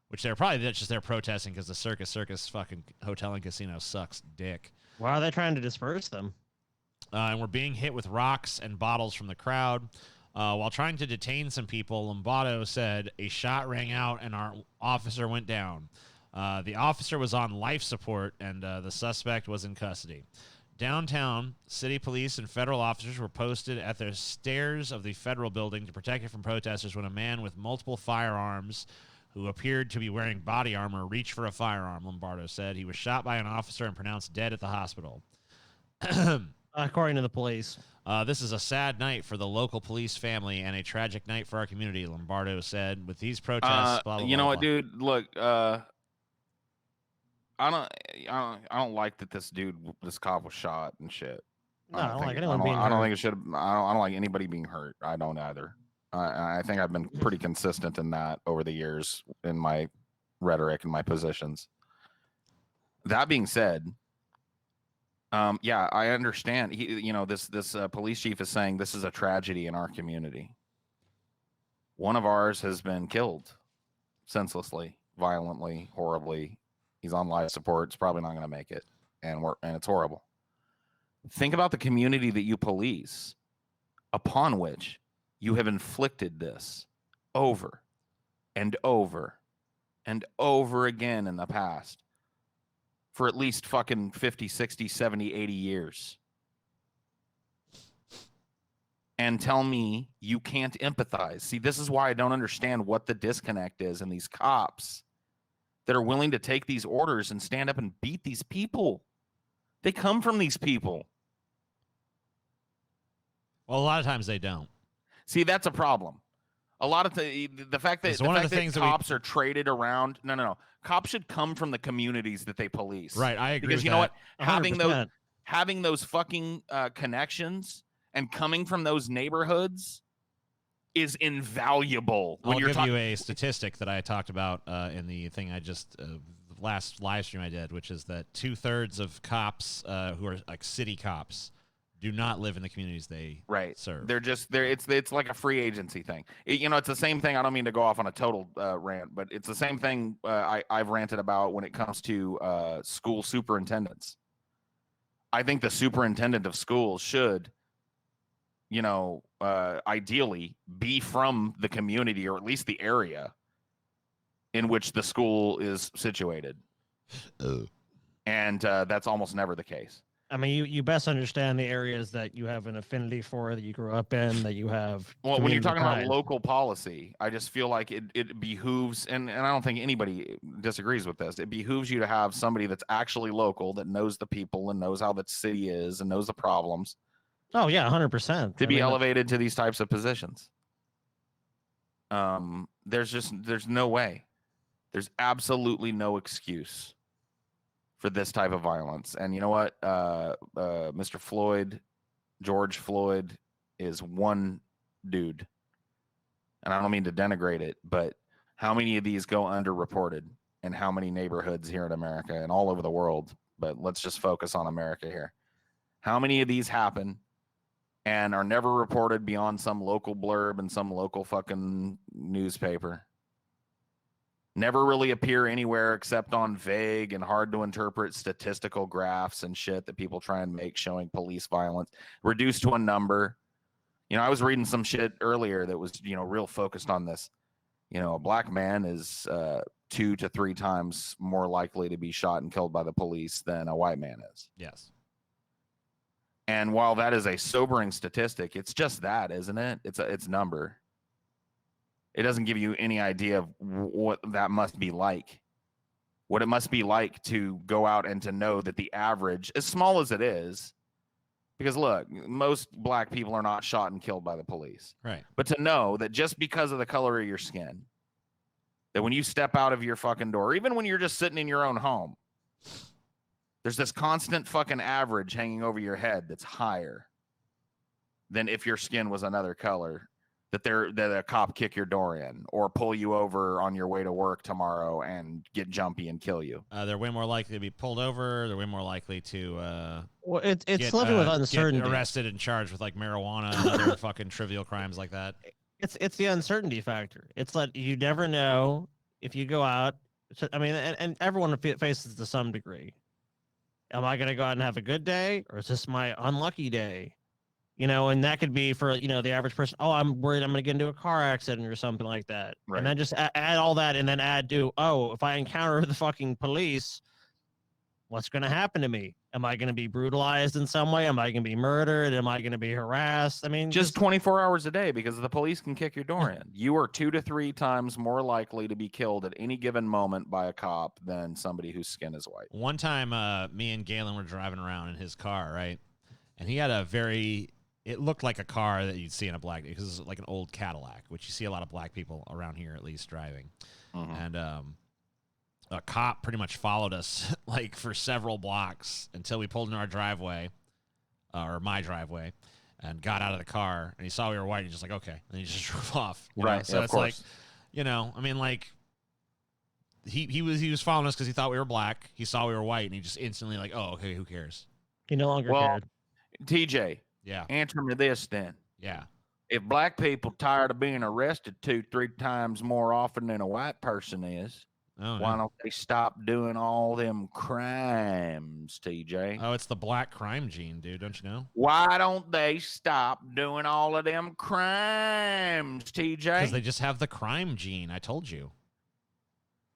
which they're probably just there protesting because the Circus fucking hotel and casino sucks dick. Why are they trying to disperse them? And we're being hit with rocks and bottles from the crowd. While trying to detain some people, Lombardo said a shot rang out and our officer went down. The officer was on life support and the suspect was in custody. Downtown, city police and federal officers were posted at the stairs of the federal building to protect it from protesters when a man with multiple firearms who appeared to be wearing body armor reached for a firearm, Lombardo said. He was shot by an officer and pronounced dead at the hospital. according to the police. This is a sad night for the local police family and a tragic night for our community, Lombardo said. With these protests, blah, blah, you know blah, what, blah. dude? Look, I don't like that this cop was shot and shit. No, I don't like anyone being hurt. I don't think it should. I don't like anybody being hurt. I don't either. I think I've been pretty consistent in that over the years in my rhetoric and my positions. That being said, yeah, I understand. This police chief is saying this is a tragedy in our community. One of ours has been killed senselessly, violently, horribly. He's on life support. It's probably not going to make it, and it's horrible. Think about the community that you police, upon which you have inflicted this over and over and over again in the past for at least fucking 50, 60, 70, 80 years. And tell me you can't empathize. See, this is why I don't understand what the disconnect is in these cops that are willing to take these orders and stand up and beat these people. They come from these people. Well, a lot of times they don't. See, that's a problem. A lot of the fact that cops are traded around. No. Cops should come from the communities that they police. Right, I agree. Because with you know that. what? Having those fucking connections and coming from those neighborhoods is invaluable. I'll give you a statistic that I talked about in the thing I just last live stream I did, which is that 2/3 of cops who are like city cops do not live in the communities they serve. They're just there. It's like a free agency thing. It's the same thing. I don't mean to go off on a total rant, but it's the same thing I've ranted about when it comes to school superintendents. I think the superintendent of schools should, ideally be from the community or at least the area in which the school is situated. And that's almost never the case. I mean, you best understand the areas that you have an affinity for, that you grew up in, that you have. Well, when you're talking about local policy, I just feel like it behooves, and I don't think anybody disagrees with this, it behooves you to have somebody that's actually local, that knows the people and knows how the city is and knows the problems. Oh, yeah, 100%. To be elevated to these types of positions. There's no way. There's absolutely no excuse for this type of violence. And you know what? Mr. Floyd, George Floyd, is one dude. And I don't mean to denigrate it, but how many of these go underreported in how many neighborhoods here in America and all over the world? But let's just focus on America here. How many of these happen and are never reported beyond some local blurb in some local fucking newspaper? Never really appear anywhere except on vague and hard to interpret statistical graphs and shit that people try and make showing police violence reduced to a number. I was reading some shit earlier that was, real focused on this. A black man is 2 to 3 times more likely to be shot and killed by the police than a white man is. Yes. And while that is a sobering statistic, it's just that, isn't it? It's number. It doesn't give you any idea of what that must be like. What it must be like to go out and to know that the average, as small as it is, because look, most black people are not shot and killed by the police. Right. But to know that just because of the color of your skin, that when you step out of your fucking door, even when you're just sitting in your own home, there's this constant fucking average hanging over your head that's higher than if your skin was another color. That a cop kick your door in or pull you over on your way to work tomorrow and get jumpy and kill you. They're way more likely to be pulled over. They're way more likely to well, it's living with uncertainty. Get arrested and charged with like marijuana and other fucking trivial crimes like that. It's the uncertainty factor. It's like you never know if you go out. I mean, and everyone faces to some degree. Am I going to go out and have a good day, or is this my unlucky day? And that could be for, the average person. Oh, I'm worried I'm going to get into a car accident or something like that. Right. And then just add all that and then add if I encounter the fucking police, what's going to happen to me? Am I going to be brutalized in some way? Am I going to be murdered? Am I going to be harassed? I mean, just 24 hours a day, because the police can kick your door in. You are 2 to 3 times more likely to be killed at any given moment by a cop than somebody whose skin is white. One time, me and Galen were driving around in his car, right? and he had a very. It looked like a car that you'd see in a black because it's like an old Cadillac, which you see a lot of black people around here at least driving. And a cop pretty much followed us like for several blocks until we pulled in our driveway, or my driveway, and got out of the car. And he saw we were white. And he's just like, okay, and he just drove off. Right. So yeah, it's like, I mean, like he was following us because he thought we were black. He saw we were white, and he just instantly like, oh, okay, who cares? He no longer cared. TJ, Yeah. answer me this then. Yeah. If black people tired of being arrested 2-3 times more often than a white person is, why don't they stop doing all them crimes, TJ? Oh, it's the black crime gene, dude. Don't you know? Why don't they stop doing all of them crimes, TJ? Because they just have the crime gene. I told you.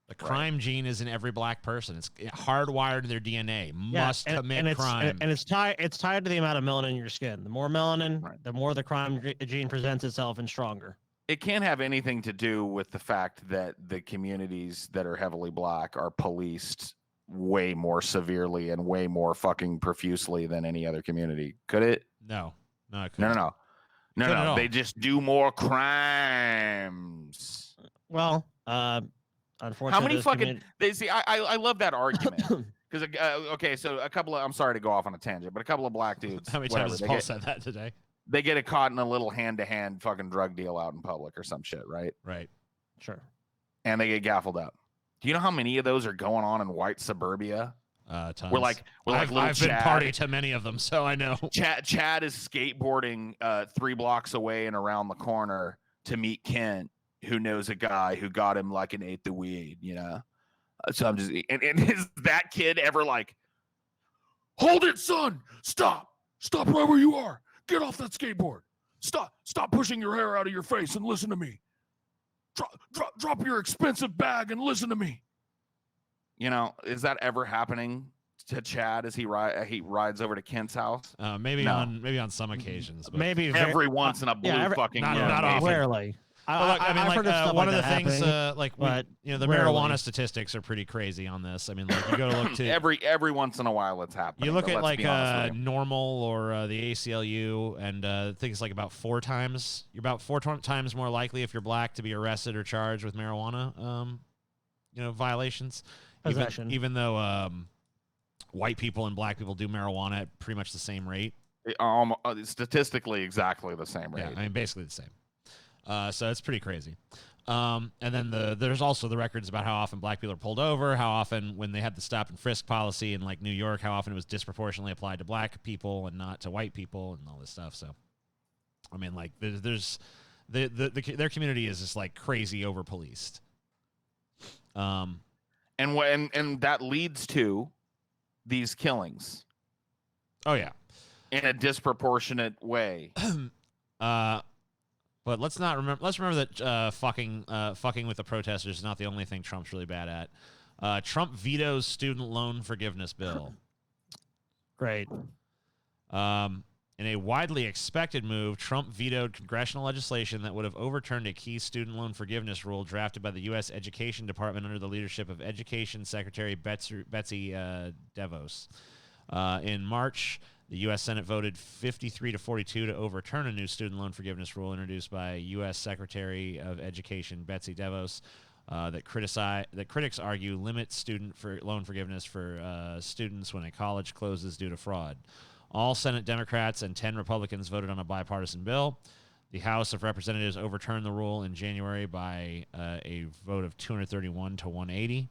The crime gene is in every black person. It's hardwired in their DNA. Must commit crime. And it's tied to the amount of melanin in your skin. The more melanin, the more the crime gene presents itself and stronger. It can't have anything to do with the fact that the communities that are heavily black are policed way more severely and way more fucking profusely than any other community. Could it? No, it couldn't. No. They just do more crimes. Well, unfortunately, how many fucking? They see. I love that argument because okay, so a couple of. I'm sorry to go off on a tangent, but a couple of black dudes. How many times has Paul said that today? They get it caught in a little hand-to-hand fucking drug deal out in public or some shit, right? Right. Sure. And they get gaffled up. Do you know how many of those are going on in white suburbia? Tons. We're like I've Chad. been party to many of them, so I know. Chad is skateboarding 3 blocks away and around the corner to meet Kent, who knows a guy who got him like an eighth of weed, you know? So I'm just, and is that kid ever like, hold it, son, stop right where you are. Get off that skateboard. Stop pushing your hair out of your face and listen to me. Drop your expensive bag and listen to me. You know, is that ever happening to Chad as he rides over to Kent's house? Maybe on some occasions, but maybe every once in a blue fucking not often. Rarely. One of the things, the marijuana rarely. statistics are pretty crazy on this. I mean, like you go to look to every once in a while it's happening. You look at like normal or the ACLU, and I think it's like about 4 times. You're about 4 times more likely if you're black to be arrested or charged with marijuana, violations. Even though white people and black people do marijuana at pretty much the same rate. Statistically, exactly the same rate. Yeah, I mean, basically the same. So it's pretty crazy. And then there's also the records about how often black people are pulled over, how often when they had the stop and frisk policy in like New York, how often it was disproportionately applied to black people and not to white people and all this stuff. So, I mean, like there's their community is just like crazy over policed. And that leads to these killings. Oh yeah, in a disproportionate way. But let's remember that fucking with the protesters is not the only thing Trump's really bad at. Trump vetoes student loan forgiveness bill. Great. In a widely expected move, Trump vetoed congressional legislation that would have overturned a key student loan forgiveness rule drafted by the U.S. Education Department under the leadership of Education Secretary Betsy DeVos. In March, the U.S. Senate voted 53-42 to overturn a new student loan forgiveness rule introduced by U.S. Secretary of Education Betsy DeVos that critics argue limits student loan forgiveness for students when a college closes due to fraud. All Senate Democrats and 10 Republicans voted on a bipartisan bill. The House of Representatives overturned the rule in January by a vote of 231 to 180.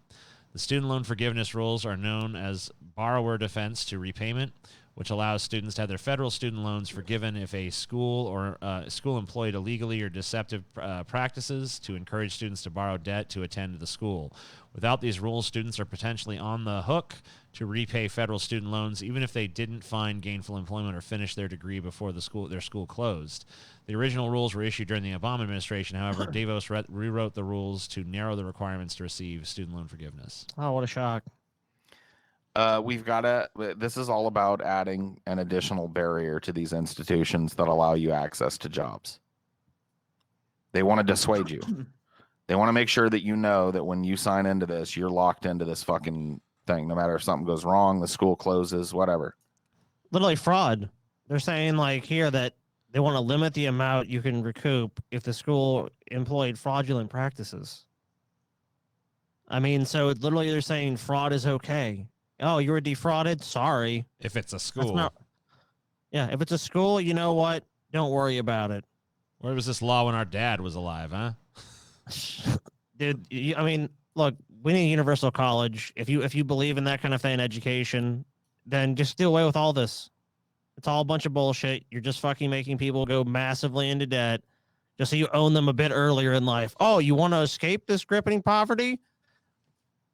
The student loan forgiveness rules are known as borrower defense to repayment, which allows students to have their federal student loans forgiven if a school or school employed illegally or deceptive practices to encourage students to borrow debt to attend the school. Without these rules, students are potentially on the hook to repay federal student loans, even if they didn't find gainful employment or finish their degree before their school closed. The original rules were issued during the Obama administration. However, DeVos rewrote the rules to narrow the requirements to receive student loan forgiveness. Oh, what a shock. This is all about adding an additional barrier to these institutions that allow you access to jobs. They want to dissuade you. They want to make sure that you know that when you sign into this, you're locked into this fucking thing, no matter if something goes wrong, the school closes, whatever. Literally fraud. they're saying like here that they want to limit the amount you can recoup if the school employed fraudulent practices. I mean, so literally they're saying fraud is okay. Oh, you were defrauded? Sorry. If it's a That's school. not, yeah, if it's a school, you know what? Don't worry about it. Where was this law when our dad was alive, huh? Dude, I mean, look, we need universal college. If you believe in that kind of thing in education, then just do away with all this. It's all a bunch of bullshit. You're just fucking making people go massively into debt just so you own them a bit earlier in life. Oh, you want to escape this gripping poverty?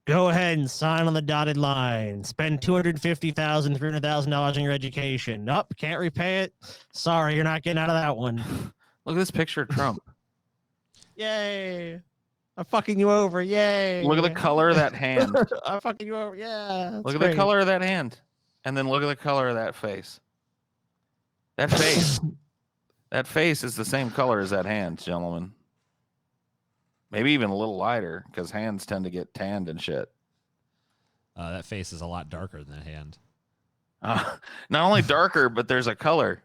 Go ahead and sign on the dotted line. Spend $250,000, $300,000 on your education. Nope, can't repay it. Sorry, you're not getting out of that one. Look at this picture of Trump. Yay. I'm fucking you over. Yay. Look at the color of that hand. I'm fucking you over. Yeah. Look at the color of that hand. And then look at the color of that face. That face. That face is the same color as that hand, gentlemen. Maybe even a little lighter, because hands tend to get tanned and shit. That face is a lot darker than that hand. Not only darker, but there's a color.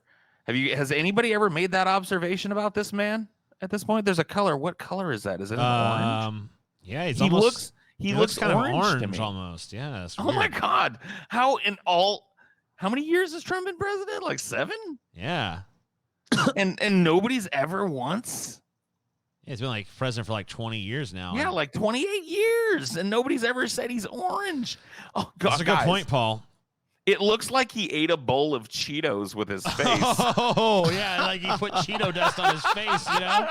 Has anybody ever made that observation about this man? At this point, there's a color. What color is that? Is it orange? Yeah, he looks kind of orange to me. almost. Yeah. Oh my God! How many years has Trump been president? Like 7? Yeah. and nobody's ever once. Yeah, he's been like president for like 20 years now. Yeah, like 28 years, and nobody's ever said he's orange. Oh God, that's a good point, Paul. It looks like he ate a bowl of Cheetos with his face. Oh yeah, like he put Cheeto dust on his face, you know.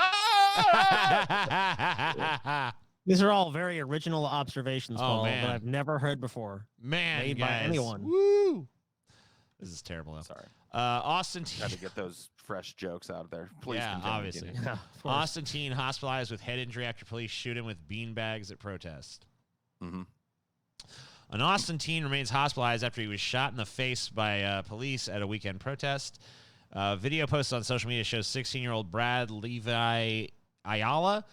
These are all very original observations, Paul, man. that I've never heard before. Man, made guys. by anyone. Woo! This is terrible. Sorry. Austin. Got to get those fresh jokes out there. Please. Yeah, continue. obviously. Yeah, Austin teen hospitalized with head injury after police shoot him with beanbags at protest. Mm-hmm. An Austin teen remains hospitalized after he was shot in the face by police at a weekend protest. Video posted on social media shows 16-year-old Brad Levi Ayala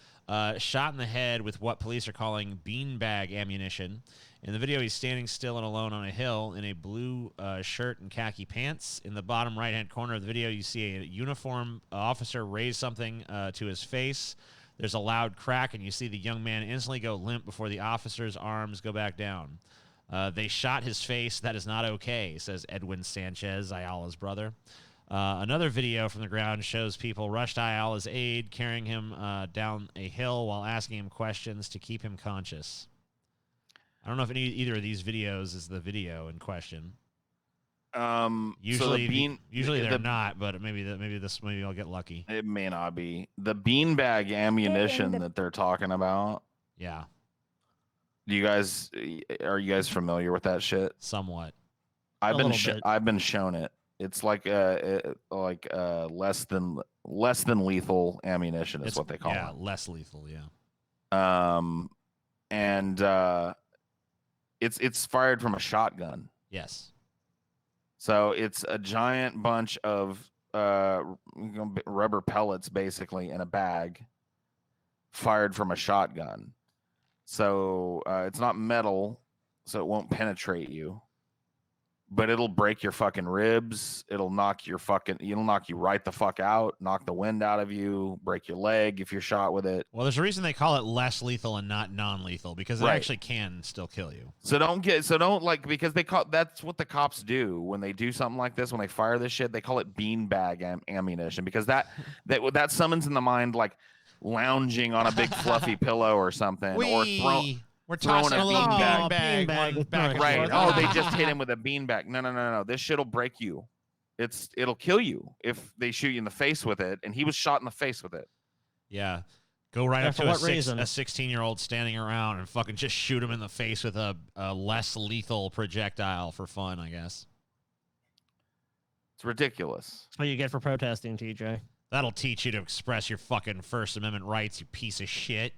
shot in the head with what police are calling beanbag ammunition. In the video, he's standing still and alone on a hill in a blue shirt and khaki pants. In the bottom right-hand corner of the video, you see a uniformed officer raise something to his face. There's a loud crack, and you see the young man instantly go limp before the officer's arms go back down. They shot his face. That is not okay, says Edwin Sanchez, Ayala's brother. Another video from the ground shows people rush to Ayala's aid, carrying him down a hill while asking him questions to keep him conscious. I don't know if either of these videos is the video in question. Usually, usually they're not, but maybe I'll get lucky. It may not be the beanbag ammunition that they're talking about. Yeah. Are you guys familiar with that shit? Somewhat. I've been shown it. It's like less than lethal ammunition is what they call it. Yeah, less lethal. Yeah. And it's fired from a shotgun. Yes. So it's a giant bunch of rubber pellets, basically, in a bag, fired from a shotgun. So it's not metal, so it won't penetrate you. But it'll break your fucking ribs. It'll knock you right the fuck out, knock the wind out of you, break your leg if you're shot with it. Well, there's a reason they call it less lethal and not non-lethal, because it actually can still kill you. Because that's what the cops do when they do something like this. When they fire this shit, they call it beanbag ammunition, because that summons in the mind like lounging on a big fluffy pillow or something, We're tossing a little beanbag back. Right. Oh, they just hit him with a beanbag. No. This shit'll break you. It'll kill you if they shoot you in the face with it. And he was shot in the face with it. Yeah. Go right up to a 16-year-old standing around and fucking just shoot him in the face with a less lethal projectile for fun, I guess. It's ridiculous. That's what you get for protesting, TJ. That'll teach you to express your fucking First Amendment rights, you piece of shit.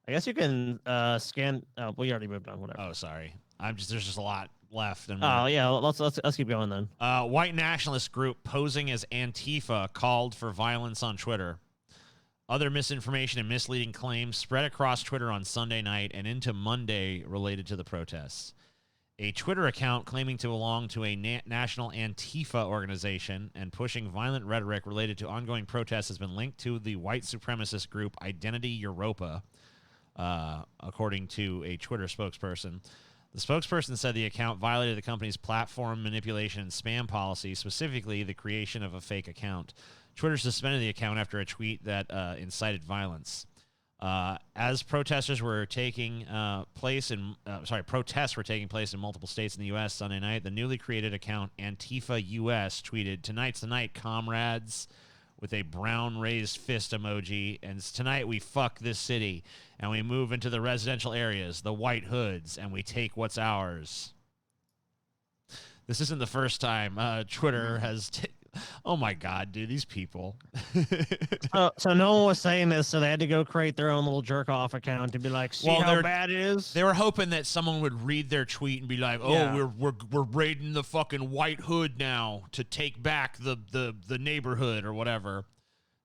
I guess you can scan. Oh, we already moved on. Whatever. Oh, sorry. There's just a lot left. Oh yeah, let's keep going then. White nationalist group posing as Antifa called for violence on Twitter. Other misinformation and misleading claims spread across Twitter on Sunday night and into Monday related to the protests. A Twitter account claiming to belong to a national Antifa organization and pushing violent rhetoric related to ongoing protests has been linked to the white supremacist group Identity Europa, according to a Twitter spokesperson. The spokesperson said the account violated the company's platform manipulation and spam policy, specifically the creation of a fake account. Twitter suspended the account after a tweet that incited violence. As protests were taking place in multiple states in the U.S. Sunday night, the newly created account Antifa US tweeted, "Tonight's the night, comrades," with a brown raised fist emoji, and "Tonight we fuck this city, and we move into the residential areas, the white hoods, and we take what's ours." This isn't the first time Twitter has... Oh my God, dude, these people. So no one was saying this, so they had to go create their own little jerk off account to be like, see how bad it is. They were hoping that someone would read their tweet and be like, "Oh, Yeah. we're raiding the fucking white hood now to take back the neighborhood or whatever."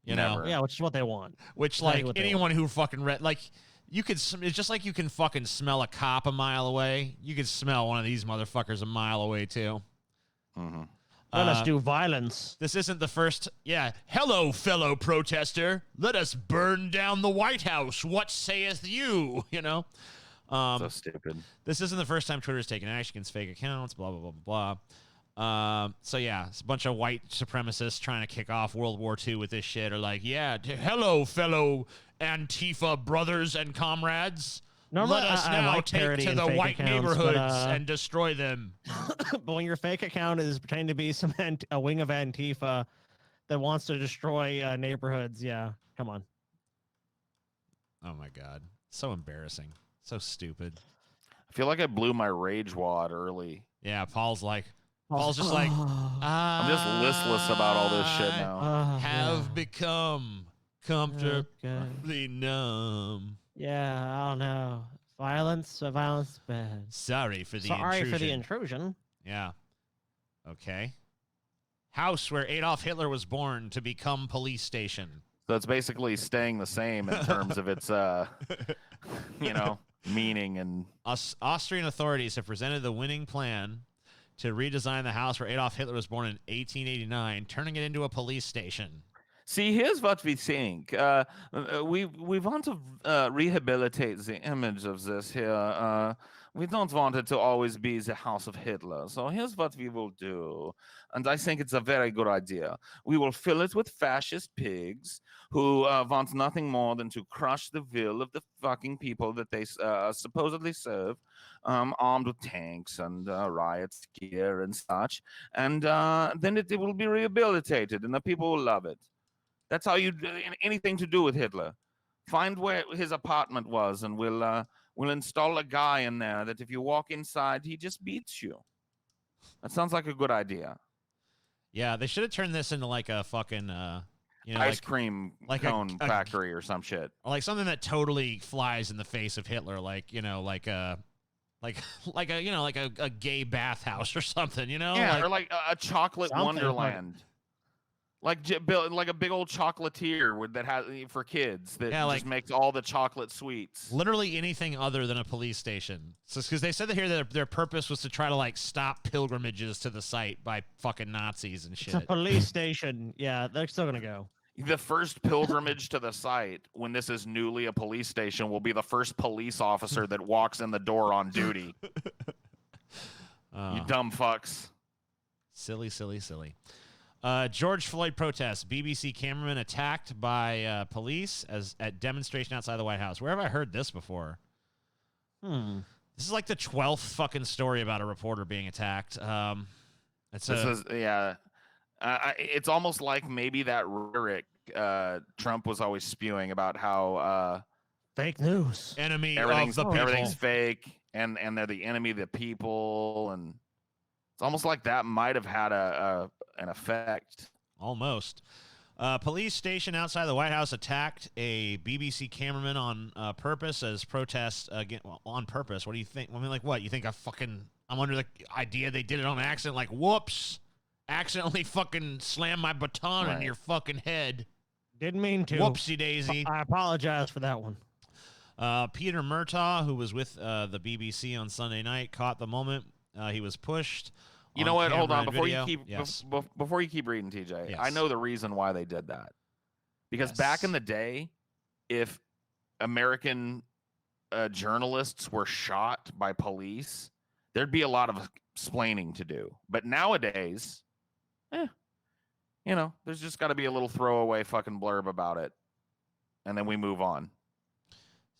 You know? Yeah, which is what they want. Which Exactly like what they anyone who fucking read like you could. It's just like you can fucking smell a cop a mile away. You could smell one of these motherfuckers a mile away too. Mm-hmm. Let us do violence. This isn't the first. Yeah. Hello, fellow protester. Let us burn down the White House. What sayeth you? You know? So stupid. This isn't the first time Twitter's taken action against fake accounts, blah, blah, blah, blah, blah. So, yeah, it's a bunch of white supremacists trying to kick off World War II with this shit are like, yeah, hello, fellow Antifa brothers and comrades. Normally, Let us I now like take parody to in the fake white accounts, neighborhoods but, and destroy them. But when your fake account is pretending to be a wing of Antifa that wants to destroy neighborhoods, yeah, come on. Oh, my God. So embarrassing. So stupid. I feel like I blew my rage wad early. Yeah, Paul's just like, I'm just listless about all this shit now. Have become comfortably numb. Yeah, I don't know. Violence is bad. Sorry for the intrusion. Yeah. Okay. House where Adolf Hitler was born to become police station. So it's basically staying the same in terms of its, meaning and... Austrian authorities have presented the winning plan to redesign the house where Adolf Hitler was born in 1889, turning it into a police station. See, here's what we think. We want to rehabilitate the image of this here. We don't want it to always be the house of Hitler. So here's what we will do. And I think it's a very good idea. We will fill it with fascist pigs who want nothing more than to crush the will of the fucking people that they supposedly serve, armed with tanks and riot gear and such. And then it will be rehabilitated and the people will love it. That's how you do anything to do with Hitler. Find where his apartment was, and we'll install a guy in there that if you walk inside, he just beats you. That sounds like a good idea. Yeah, they should have turned this into like a fucking ice cream cone factory or some shit, or like something that totally flies in the face of Hitler, like a gay bathhouse or something, Yeah, or like a chocolate wonderland. Like a big old chocolatier that has for kids that just makes all the chocolate sweets. Literally anything other than a police station. So because they said that here that their purpose was to try to like stop pilgrimages to the site by fucking Nazis and shit. It's a police station. Yeah, they're still gonna go. The first pilgrimage to the site, when this is newly a police station, will be the first police officer that walks in the door on duty. You dumb fucks. Silly. George Floyd protests. BBC cameraman attacked by police at demonstration outside the White House. Where have I heard this before? This is like the 12th fucking story about a reporter being attacked. It's almost like maybe that rhetoric Trump was always spewing about how fake news, enemy of the people. Everything's fake, and they're the enemy of the people, and it's almost like that might have had an effect. Almost. Police station outside the White House attacked a BBC cameraman on purpose as protests again. Well, on purpose. What do you think? I mean, like what? You think I'm under the idea they did it on accident? Like, whoops, accidentally fucking slammed my baton in your fucking head. Didn't mean to. Whoopsie daisy. I apologize for that one. Peter Murtaugh, who was with the BBC on Sunday night, caught the moment He was pushed. You know what? Hold on. Before you keep before you keep reading, TJ, I Yes. know the reason why they did that. Because back in the day, if American journalists were shot by police, there'd be a lot of explaining to do. But nowadays, there's just got to be a little throwaway fucking blurb about it, and then we move on.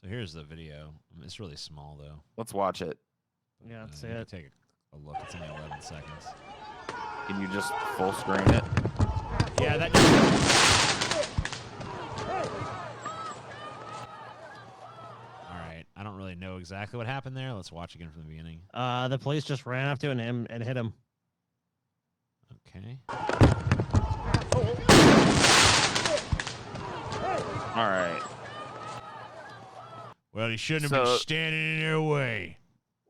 So here's the video. It's really small though. Let's watch it. Yeah, that's it. Take a look. It's only 11 seconds. Can you just full screen it? Yeah, that. All right. I don't really know exactly what happened there. Let's watch again from the beginning. The police just ran up to him and hit him. Okay. All right. Well, he shouldn't have been standing in their way.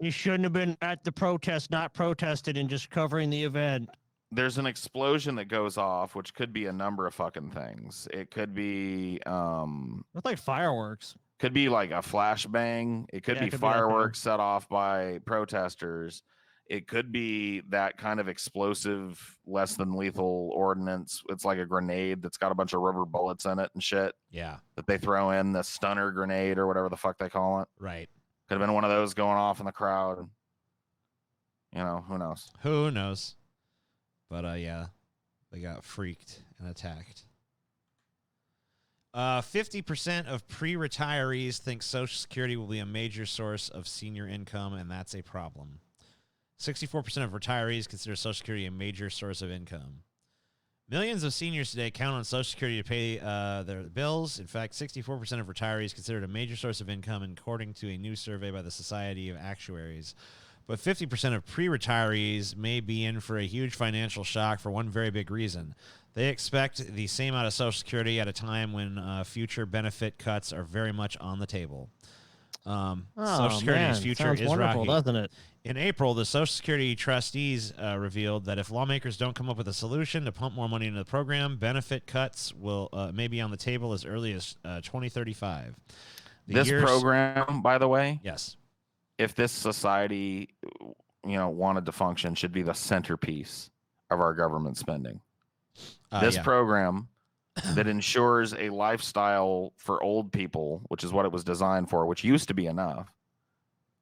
He shouldn't have been at the protest, not protested and just covering the event. There's an explosion that goes off, which could be a number of fucking things. It could be It's like fireworks. could be like a flashbang. It could be fireworks set off by protesters. It could be that kind of explosive, less than lethal ordinance. It's like a grenade that's got a bunch of rubber bullets in it and shit. Yeah. That they throw in, the stunner grenade or whatever the fuck they call it. Right. Could have been one of those going off in the crowd. Who knows? Who knows? But yeah, they got freaked and attacked. 50% of pre-retirees think Social Security will be a major source of senior income, and that's a problem. 64% of retirees consider Social Security a major source of income. Millions of seniors today count on Social Security to pay their bills. In fact, 64% of retirees consider it a major source of income, according to a new survey by the Society of Actuaries. But 50% of pre-retirees may be in for a huge financial shock for one very big reason. They expect the same out of Social Security at a time when future benefit cuts are very much on the table. Social Security's future sounds is wonderful, rocky. doesn't it? In April, the Social Security trustees revealed that if lawmakers don't come up with a solution to pump more money into the program, benefit cuts will may be on the table as early as 2035. This program, by the way, yes, if this society, wanted to function, should be the centerpiece of our government spending. This program that ensures a lifestyle for old people, which is what it was designed for, which used to be enough,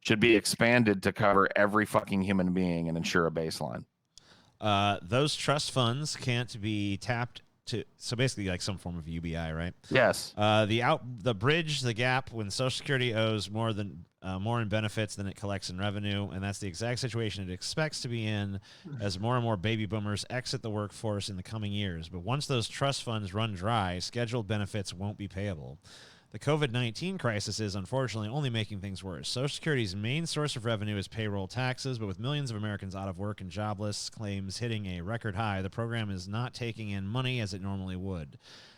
should be expanded to cover every fucking human being and ensure a baseline. Those trust funds can't be tapped to, so basically like some form of UBI, right? Yes. The bridge the gap when Social Security owes more in benefits than it collects in revenue, and that's the exact situation it expects to be in as more and more baby boomers exit the workforce in the coming years. But once those trust funds run dry, scheduled benefits won't be payable. The COVID-19 crisis is, unfortunately, only making things worse. Social Security's main source of revenue is payroll taxes, but with millions of Americans out of work and jobless claims hitting a record high, the program is not taking in money as it normally would.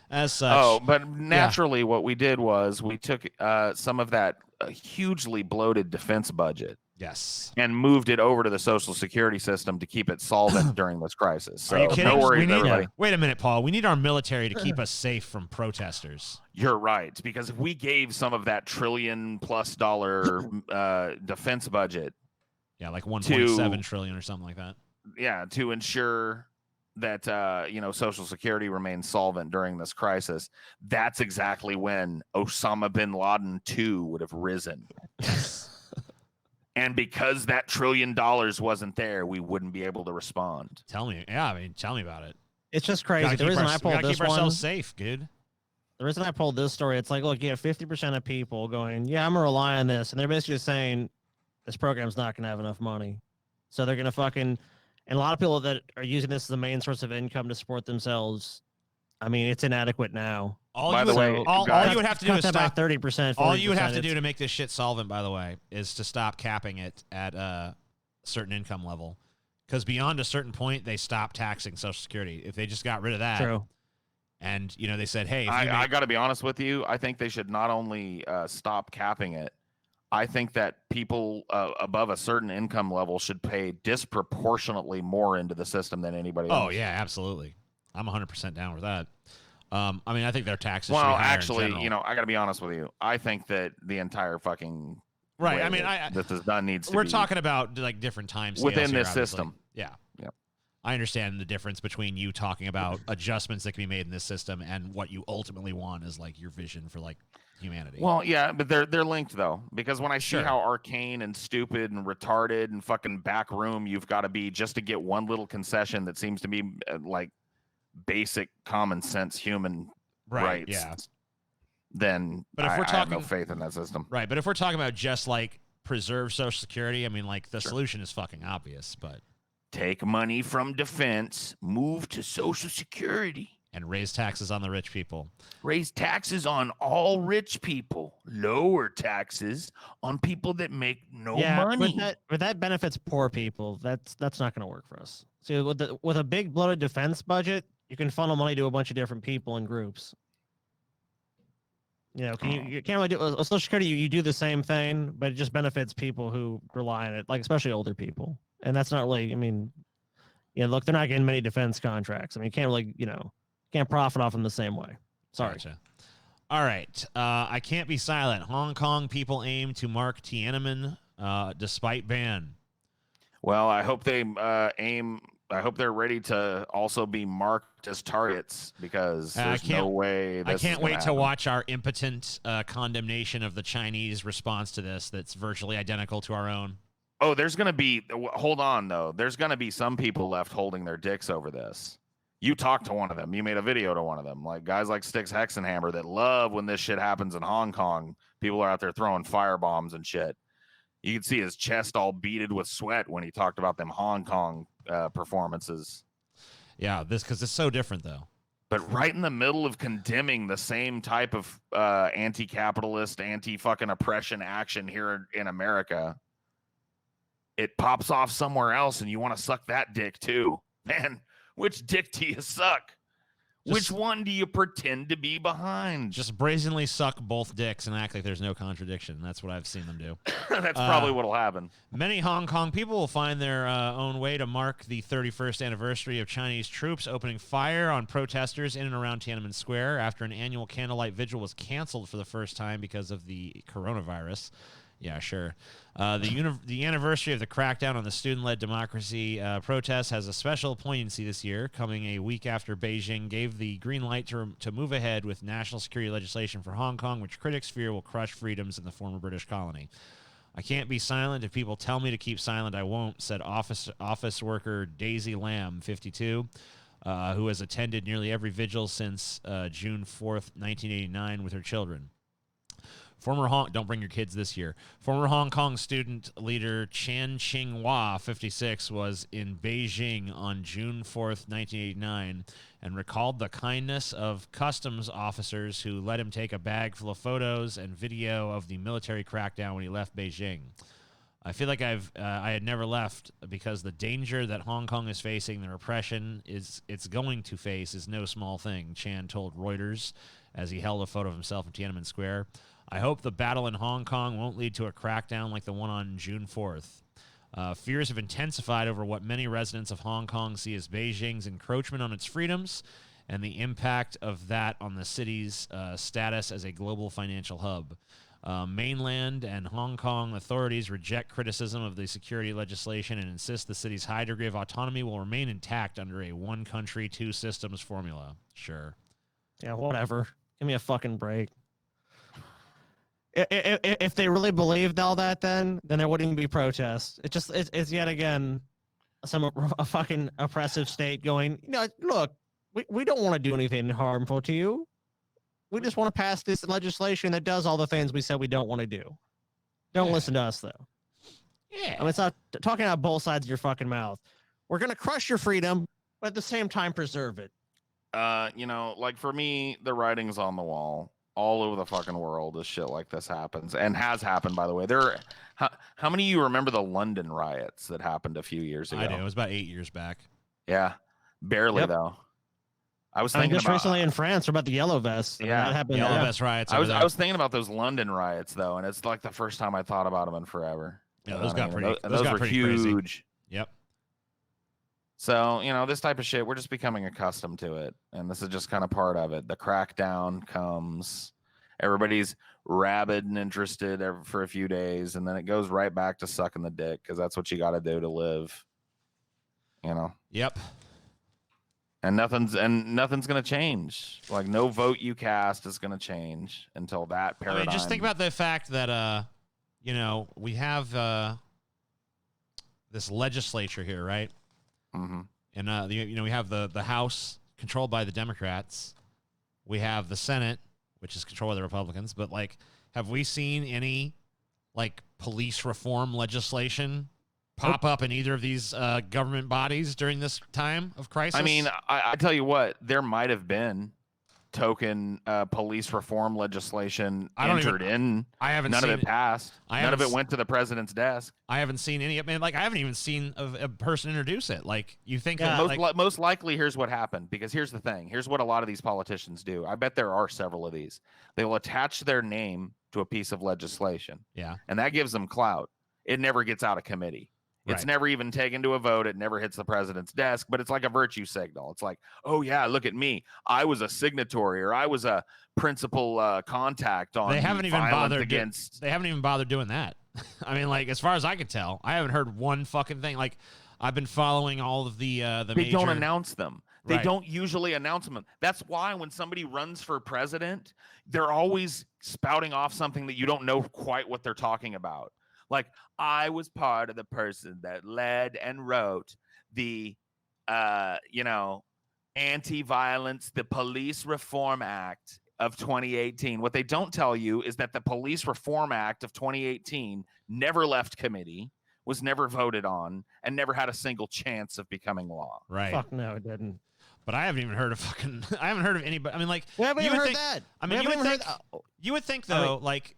As such... but naturally what we did was we took some of that hugely bloated defense budget. Yes. And moved it over to the Social Security system to keep it solvent during this crisis. So are you kidding? No worries, everybody. Wait a minute, Paul. We need our military to keep us safe from protesters. You're right, because if we gave some of that $1 trillion+ defense budget, like 1.7 trillion or something like that. Yeah, to ensure that Social Security remains solvent during this crisis, that's exactly when Osama bin Laden 2 would have risen. And because that $1 trillion wasn't there, we wouldn't be able to respond. Tell me about it. It's just crazy. The reason I pulled this keep ourselves safe, dude. The reason I pulled this story, it's like, look, you have 50% of people going, yeah, I'm gonna rely on this, and they're basically saying this program's not gonna have enough money, so they're gonna and a lot of people that are using this as the main source of income to support themselves. I mean, it's inadequate now. All you would have to do is stop 30%. All you would have to do to make this shit solvent, by the way, is to stop capping it at a certain income level. Because beyond a certain point, they stop taxing Social Security. If they just got rid of that, true. And they said, hey, I got to be honest with you. I think they should not only stop capping it. I think that people above a certain income level should pay disproportionately more into the system than anybody else. Oh yeah, absolutely. I'm 100% down with that. I think their taxes should be Well, higher actually, in general. I got to be honest with you. I think that the entire fucking Right. way I mean, that this is done needs to we're be talking about like different time scales within here, this obviously. system. Yeah. Yep. I understand the difference between you talking about adjustments that can be made in this system and what you ultimately want is like your vision for like humanity. Well, yeah, but they're linked though, because when I see Sure. how arcane and stupid and retarded and fucking back room you've got to be just to get one little concession that seems to be like basic common sense human rights, yeah. then But if we're I have no talking- faith in that system. Right, but if we're talking about just like preserve Social Security, I mean, like the Sure. solution is fucking obvious, but Take money from defense, move to Social Security, and raise taxes on the rich people. raise taxes on all rich people, lower taxes on people that make no money. But that benefits poor people. That's not going to work for us. See, with a big bloated defense budget, you can funnel money to a bunch of different people and groups. You know, you can't really do with Social Security. You do the same thing, but it just benefits people who rely on it, like especially older people. And that's not really. I mean, look, they're not getting many defense contracts. I mean, you can't really, can't profit off them the same way. Sorry. Gotcha. All right. I can't be silent. Hong Kong people aim to mark Tiananmen despite ban. Well, I hope they I hope they're ready to also be marked as targets, because there's no way. I can't wait to happen. watch our impotent condemnation of the Chinese response to this. That's virtually identical to our own. Oh, there's going to be. Hold on, though. There's going to be some people left holding their dicks over this. You talked to one of them. You made a video to one of them. Like guys like Styx Hexenhammer that love when this shit happens in Hong Kong. People are out there throwing firebombs and shit. You could see his chest all beaded with sweat when he talked about them Hong Kong performances. Yeah, because it's so different, though. But right in the middle of condemning the same type of anti-capitalist, anti-fucking oppression action here in America, it pops off somewhere else and you want to suck that dick too. Man, which dick do you suck? Which one do you pretend to be behind? Just brazenly suck both dicks and act like there's no contradiction. That's what I've seen them do. That's probably what'll happen. Many Hong Kong people will find their own way to mark the 31st anniversary of Chinese troops opening fire on protesters in and around Tiananmen Square after an annual candlelight vigil was canceled for the first time because of the coronavirus. Yeah, sure. The anniversary of the crackdown on the student-led democracy protest has a special poignancy this year, coming a week after Beijing gave the green light to move ahead with national security legislation for Hong Kong, which critics fear will crush freedoms in the former British colony. I can't be silent. If people tell me to keep silent, I won't, said office worker Daisy Lamb, 52, who has attended nearly every vigil since June 4th, 1989 with her children. Don't bring your kids this year. Former Hong Kong student leader Chan Ching-hua, 56, was in Beijing on June 4th, 1989, and recalled the kindness of customs officers who let him take a bag full of photos and video of the military crackdown when he left Beijing. I feel like I had never left because the danger that Hong Kong is facing, the repression it's going to face, is no small thing, Chan told Reuters as he held a photo of himself in Tiananmen Square. I hope the battle in Hong Kong won't lead to a crackdown like the one on June 4th. Fears have intensified over what many residents of Hong Kong see as Beijing's encroachment on its freedoms and the impact of that on the city's status as a global financial hub. Mainland and Hong Kong authorities reject criticism of the security legislation and insist the city's high degree of autonomy will remain intact under a one country, two systems formula. Sure. Yeah, whatever. Give me a fucking break. If they really believed all that, then there wouldn't be protests. It's yet again a fucking oppressive state going, look, we don't want to do anything harmful to you. We just want to pass this legislation that does all the things we said we don't want to do. Don't listen to us, though. Yeah. I mean, it's not talking out both sides of your fucking mouth. We're going to crush your freedom, but at the same time, preserve it. Like for me, the writing's on the wall. All over the fucking world, this shit like this happens, and has happened, by the way. How many of you remember the London riots that happened a few years ago? I do. It was about 8 years back. Yeah, barely though. I was thinking just recently in France about the yellow vests. Yeah, that happened. Yellow vest riots. I was thinking about those London riots though, and it's like the first time I thought about them in forever. Yeah, those got pretty. Those were huge. Crazy. Yep. So, this type of shit, we're just becoming accustomed to it. And this is just kind of part of it. The crackdown comes. Everybody's rabid and interested for a few days, and then it goes right back to sucking the dick because that's what you got to do to live. You know. Yep. And nothing's gonna change. Like no vote you cast is gonna change until that paradigm. I mean, just think about the fact that you know, we have this legislature here, right? Mm-hmm. And you know, we have the House controlled by the Democrats. We have the Senate, which is controlled by the Republicans. But like, have we seen any like police reform legislation pop up in either of these government bodies during this time of crisis? I mean, I tell you what, there might have been token police reform legislation entered in. I haven't none seen of it passed. None of it seen- went to the president's desk. I haven't seen any. I mean, like, I haven't even seen a person introduce it. Like, you think that, Most likely, here's what happened. Because here's the thing. Here's what a lot of these politicians do. I bet there are several of these. They will attach their name to a piece of legislation. Yeah. And that gives them clout. It never gets out of committee. It's Right. never even taken to a vote. It never hits the president's desk, but it's like a virtue signal. It's like, oh yeah, look at me. I was a signatory, or I was a principal contact on. They haven't even violence bothered against. They haven't even bothered doing that. I mean, like, as far as I can tell, I haven't heard one fucking thing. Like, I've been following all of the They major... don't announce them. They Right. don't usually announce them. That's why when somebody runs for president, they're always spouting off something that you don't know quite what they're talking about. Like, I was part of the person that led and wrote the, anti-violence, the Police Reform Act of 2018. What they don't tell you is that the Police Reform Act of 2018 never left committee, was never voted on, and never had a single chance of becoming law. Right. Fuck no, it didn't. But I haven't even heard of fucking... I haven't heard of anybody... I mean, like... We haven't you even would heard think, that. I We mean, you haven't would even think... heard- You would think, though, like...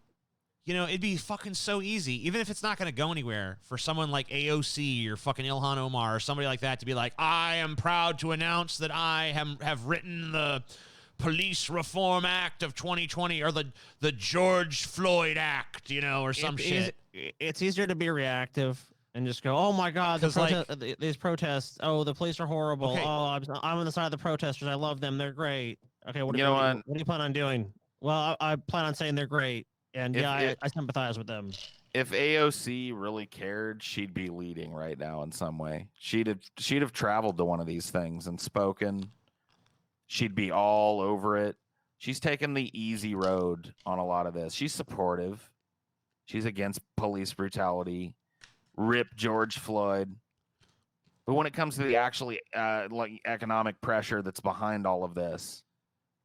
You know, it'd be fucking so easy, even if it's not going to go anywhere, for someone like AOC or fucking Ilhan Omar or somebody like that to be like, I am proud to announce that I have written the Police Reform Act of 2020 or the George Floyd Act, you know, or some shit. It's easier to be reactive and just go, oh my God, these protests. Oh, the police are horrible. Okay. Oh, I'm on the side of the protesters. I love them. They're great. Okay, what do you plan on doing? Well, I plan on saying they're great. And I sympathize with them. If AOC really cared, she'd be leading right now in some way. She'd have traveled to one of these things and spoken. She'd be all over it. She's taken the easy road on a lot of this. She's supportive. She's against police brutality. Rip George Floyd. But when it comes to the actually like economic pressure that's behind all of this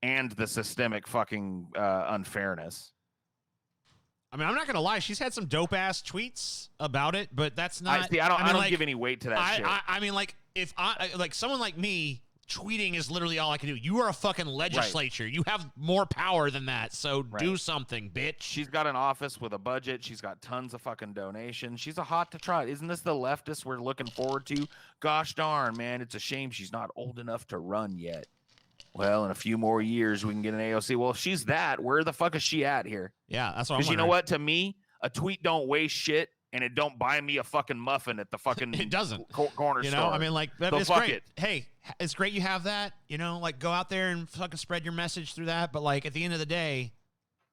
and the systemic fucking unfairness. I mean, I'm not gonna lie. She's had some dope ass tweets about it, but that's not. I don't give any weight to that shit. I mean, like, if like someone like me, tweeting is literally all I can do. You are a fucking legislature. Right. You have more power than that. So do something, bitch. She's got an office with a budget. She's got tons of fucking donations. She's a hot to trot. Isn't this the leftist we're looking forward to? Gosh darn, man, it's a shame she's not old enough to run yet. Well, in a few more years, we can get an AOC. Well, if she's that, where the fuck is she at here? Yeah, that's what I'm Because you know what? To me, a tweet don't weigh shit, and it don't buy me a fucking muffin at the fucking it doesn't corner you store. know, I mean, like, so it's great. Hey, it's great you have that. You know, like, go out there and fucking spread your message through that. But like, at the end of the day,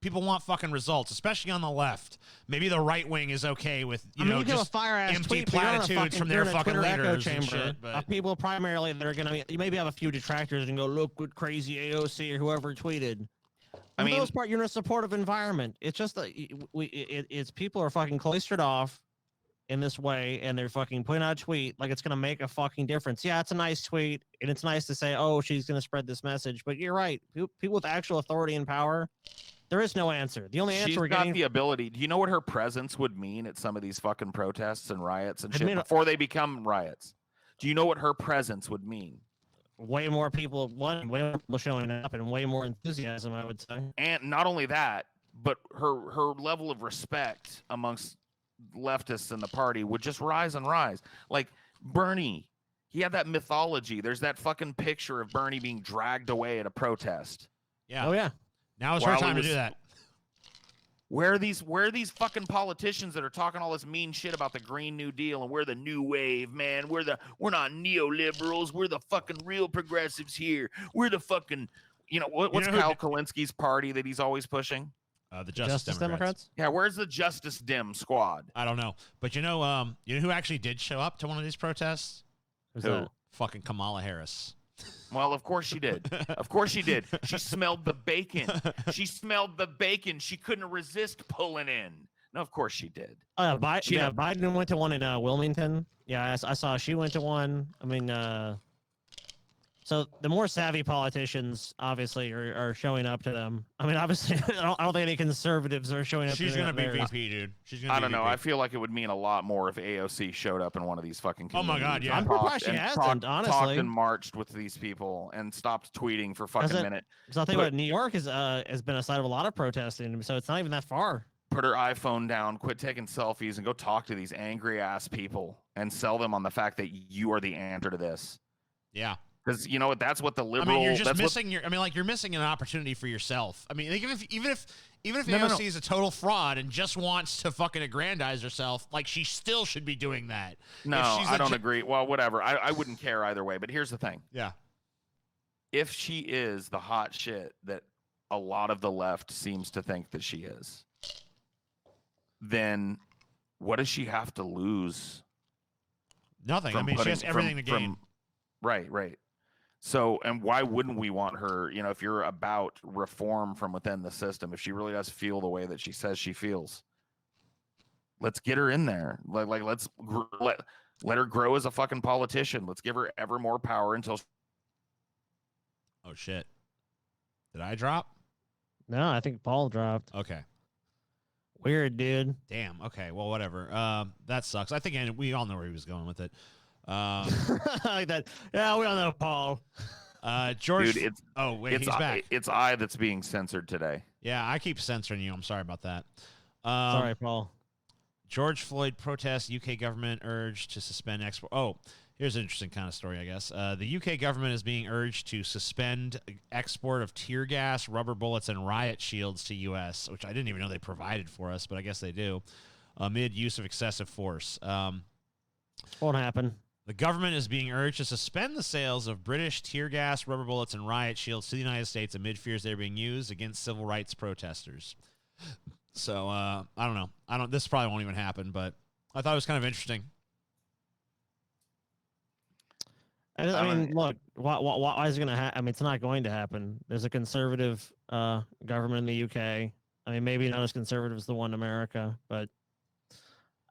people want fucking results, especially on the left. Maybe the right wing is okay with you know just empty platitudes from their fucking leaders and shit. But people primarily that are gonna you maybe have a few detractors and go, look what crazy AOC or whoever tweeted. For the most part, you're in a supportive environment. It's just that it's people are fucking cloistered off in this way, and they're fucking putting out a tweet like it's gonna make a fucking difference. Yeah, it's a nice tweet, and it's nice to say, oh, she's gonna spread this message. But you're right, people with actual authority and power. There is no answer. The only answer we're getting... She's got the ability. Do you know what her presence would mean at some of these fucking protests and riots and shit before they become riots? Do you know what her presence would mean? Way more people, way more people showing up and way more enthusiasm, I would say. And not only that, but her level of respect amongst leftists in the party would just rise and rise. Like Bernie, he had that mythology. There's that fucking picture of Bernie being dragged away at a protest. Yeah. Oh, yeah. Now is her time to do that. Where are these fucking politicians that are talking all this mean shit about the Green New Deal and we're the new wave, man? We're not neoliberals. We're the fucking real progressives here. We're the fucking what's Kyle Kalinski's party that he's always pushing? The Justice Democrats. Yeah, where's the Justice Dem squad? I don't know, but you know who actually did show up to one of these protests? Who? Fucking Kamala Harris. Well, of course she did. Of course she did. She smelled the bacon. She smelled the bacon. She couldn't resist pulling in. No, of course she did. Biden went to one in Wilmington. Yeah, I saw she went to one. I mean, so the more savvy politicians obviously are showing up to them. I mean, obviously, I don't think any conservatives are showing up. She's gonna be VP, dude. She's gonna. I don't know. I feel like it would mean a lot more if AOC showed up in one of these fucking. Oh my god, yeah. I'm surprised she hasn't. Honestly, talked and marched with these people and stopped tweeting for fucking minute. Because I think what New York has been a site of a lot of protesting, so it's not even that far. Put her iPhone down, quit taking selfies, and go talk to these angry ass people and sell them on the fact that you are the answer to this. Yeah. Because you know what? That's what the liberal. I mean, you're just missing you're missing an opportunity for yourself. I mean, even if AOC is a total fraud and just wants to fucking aggrandize herself, like she still should be doing that. No, I don't agree. Well, whatever. I wouldn't care either way. But here's the thing. Yeah. If she is the hot shit that a lot of the left seems to think that she is, then what does she have to lose? Nothing. I mean, she has everything to gain. Right. So, and why wouldn't we want her, if you're about reform from within the system, if she really does feel the way that she says she feels, let's get her in there. Let's let her grow as a fucking politician. Let's give her ever more power until. Oh, shit. Did I drop? No, I think Paul dropped. Okay. Weird, dude. Damn. Okay. Well, whatever. That sucks. I think we all know where he was going with it. Like that. Yeah, we all know Paul. George. Dude, he's back. It's I that's being censored today. Yeah, I keep censoring you. I'm sorry about that. Sorry, Paul. George Floyd protests. UK government urged to suspend export. Oh, here's an interesting kind of story, I guess. The UK government is being urged to suspend export of tear gas, rubber bullets, and riot shields to U.S., which I didn't even know they provided for us, but I guess they do, amid use of excessive force. Won't happen. The government is being urged to suspend the sales of British tear gas, rubber bullets, and riot shields to the United States amid fears they're being used against civil rights protesters. So, I don't know. This probably won't even happen, but I thought it was kind of interesting. I mean, look, why is it going to happen? I mean, it's not going to happen. There's a conservative government in the UK. I mean, maybe not as conservative as the one in America, but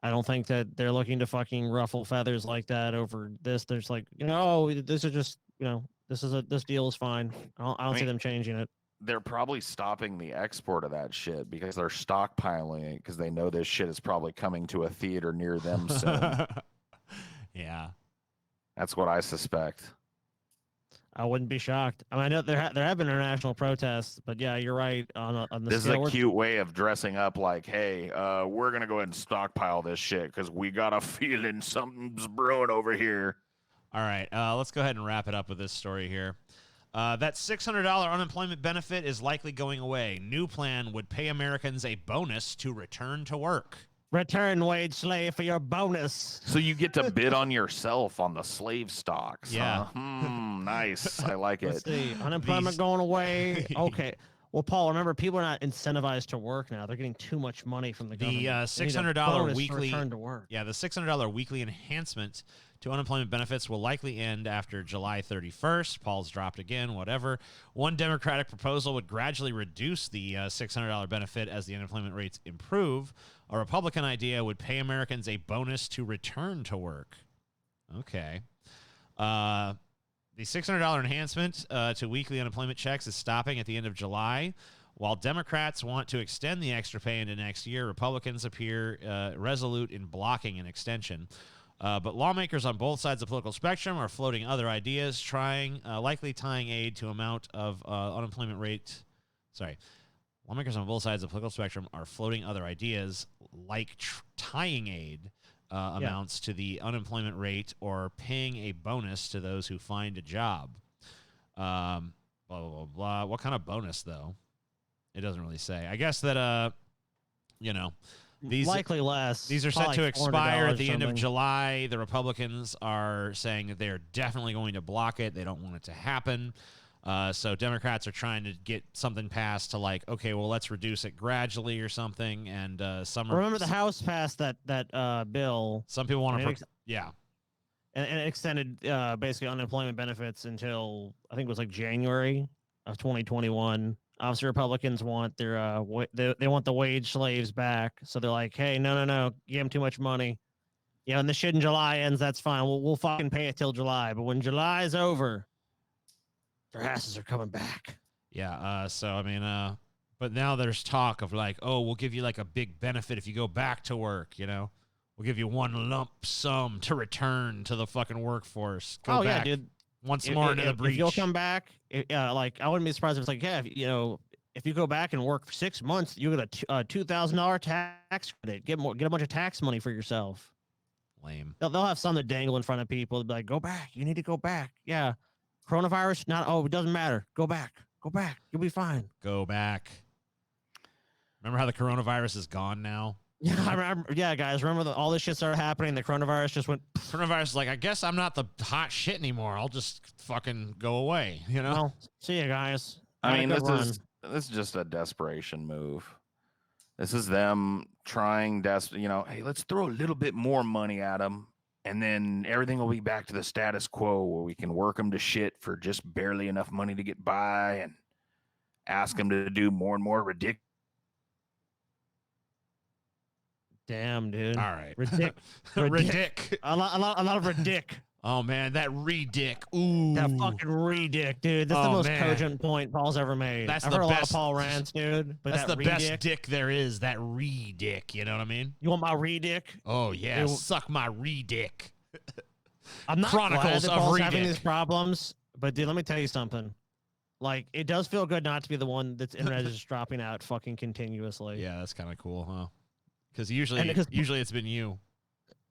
I don't think that they're looking to fucking ruffle feathers like that over this. There's like, this is just, this deal is fine. I don't see them changing it. They're probably stopping the export of that shit because they're stockpiling it because they know this shit is probably coming to a theater near them soon. Yeah. That's what I suspect. I wouldn't be shocked. I mean, I know there have been international protests, but yeah, you're right on the. This is a cute way of dressing up. Like, hey, we're gonna go ahead and stockpile this shit because we got a feeling something's brewing over here. All right, let's go ahead and wrap it up with this story here. That $600 unemployment benefit is likely going away. New plan would pay Americans a bonus to return to work. Return, wage slave, for your bonus. So you get to bid on yourself on the slave stocks. Yeah. Huh? Nice. I like it. Let's see. Unemployment going away. Okay. Well, Paul, remember, people are not incentivized to work now. They're getting too much money from the government. The $600 weekly return to work. Yeah, the $600 weekly enhancement to unemployment benefits will likely end after July 31st. Paul's dropped again, whatever. One Democratic proposal would gradually reduce the $600 benefit as the unemployment rates improve. A Republican idea would pay Americans a bonus to return to work. Okay. The $600 enhancement to weekly unemployment checks is stopping at the end of July. While Democrats want to extend the extra pay into next year, Republicans appear resolute in blocking an extension. But lawmakers on both sides of the political spectrum are floating other ideas, likely tying aid to amount of unemployment rate. Lawmakers on both sides of the political spectrum are floating other ideas, like tying aid amounts to the unemployment rate or paying a bonus to those who find a job. Blah, blah, blah, blah. What kind of bonus, though? It doesn't really say. I guess that, these likely less. These are set to expire at the end of July. The Republicans are saying that they're definitely going to block it. They don't want it to happen. So Democrats are trying to get something passed to like, okay, well, let's reduce it gradually or something. And remember the House passed that bill. Some people want to, and it extended basically unemployment benefits until I think it was like January of 2021. Obviously, Republicans want their they want the wage slaves back, so they're like, hey, no, give them too much money. Yeah, and the shit in July ends. That's fine. We'll fucking pay it till July. But when July is over, their asses are coming back. Yeah. So I mean, but now there's talk of like, oh, we'll give you like a big benefit if you go back to work. You know, we'll give you one lump sum to return to the fucking workforce. Go back. Yeah, dude. Once more into the breach. If you'll come back, like I wouldn't be surprised if it's like, yeah, if you go back and work for 6 months, you get a $2,000 tax credit. Get a bunch of tax money for yourself. Lame. They'll have some that dangle in front of people. They'll be like, go back. You need to go back. Yeah, coronavirus. It doesn't matter. Go back. Go back. You'll be fine. Go back. Remember how the coronavirus is gone now? Yeah, I remember. Yeah, guys, remember all this shit started happening. The coronavirus just went. Coronavirus is like, I guess I'm not the hot shit anymore. I'll just fucking go away. You know. Well, see you guys. I mean, this is just a desperation move. This is them trying hey, let's throw a little bit more money at them, and then everything will be back to the status quo where we can work them to shit for just barely enough money to get by, and ask them to do more and more ridiculous. Damn, dude. All right. Ridic. A lot of ridic. Oh, man, that ridic. Ooh. That fucking ridic, dude. That's the most cogent point Paul's ever made. I've heard a lot of Paul rants, dude. But that's the best dick there is, that ridic. You know what I mean? You want my ridic? Oh, yeah. Suck my ridic. I'm not Chronicles glad that of Paul's ridic. having these problems, but dude, let me tell you something. Like, it does feel good not to be the one that's internet is just dropping out fucking continuously. Yeah, that's kind of cool, huh? Because usually it's been you.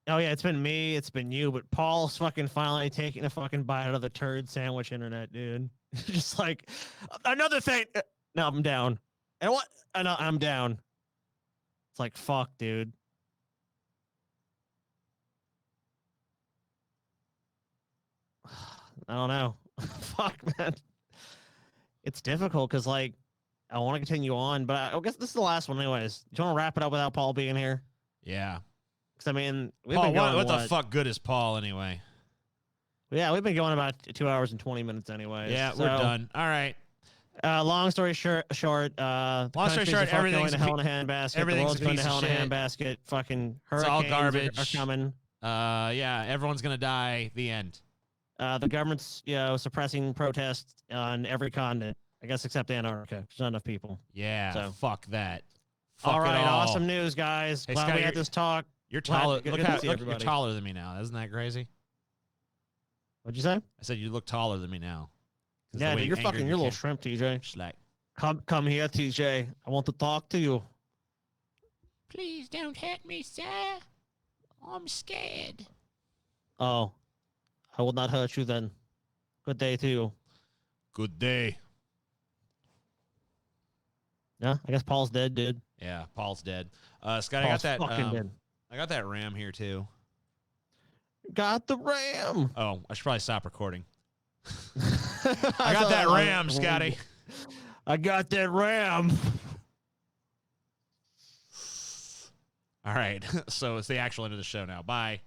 Oh yeah, it's been me, it's been you, but Paul's fucking finally taking a fucking bite out of the turd sandwich internet, dude. Just like another thing. No, I'm down. And what? No, I'm down. It's like fuck, dude. I don't know. Fuck, man. It's difficult because like I want to continue on, but I guess this is the last one anyways. Do you want to wrap it up without Paul being here? Yeah. Because I mean, we've Paul, been going what the fuck good is Paul anyway? Yeah, we've been going about 2 hours and 20 minutes anyways. Yeah, we're done. All right. Long story short, everything's going to hell in a handbasket. The world's going to hell in a handbasket. Fucking hurricanes it's all garbage. Are coming. Yeah, everyone's gonna die. The end. The government's suppressing protests on every continent, I guess, except Antarctica. There's not enough people. Yeah. So fuck that. Fuck all right, it all. awesome news, guys. Hey, Glad Scott, we had this talk. You're taller. Glad, look, good how, to see look you're everybody. taller than me now. Isn't that crazy? What'd you say? I said you look taller than me now. Yeah, dude, you're fucking. You're a little shrimp, TJ. Slack. Come here, TJ. I want to talk to you. Please don't hurt me, sir. I'm scared. Oh, I will not hurt you then. Good day to you. Good day. Yeah, I guess Paul's dead, dude. Yeah, Paul's dead. Scott, Paul's I got that. fucking dead. I got that RAM here too. Got the RAM. Oh, I should probably stop recording. I got that RAM, Scotty. I got that RAM. All right, so it's the actual end of the show now. Bye.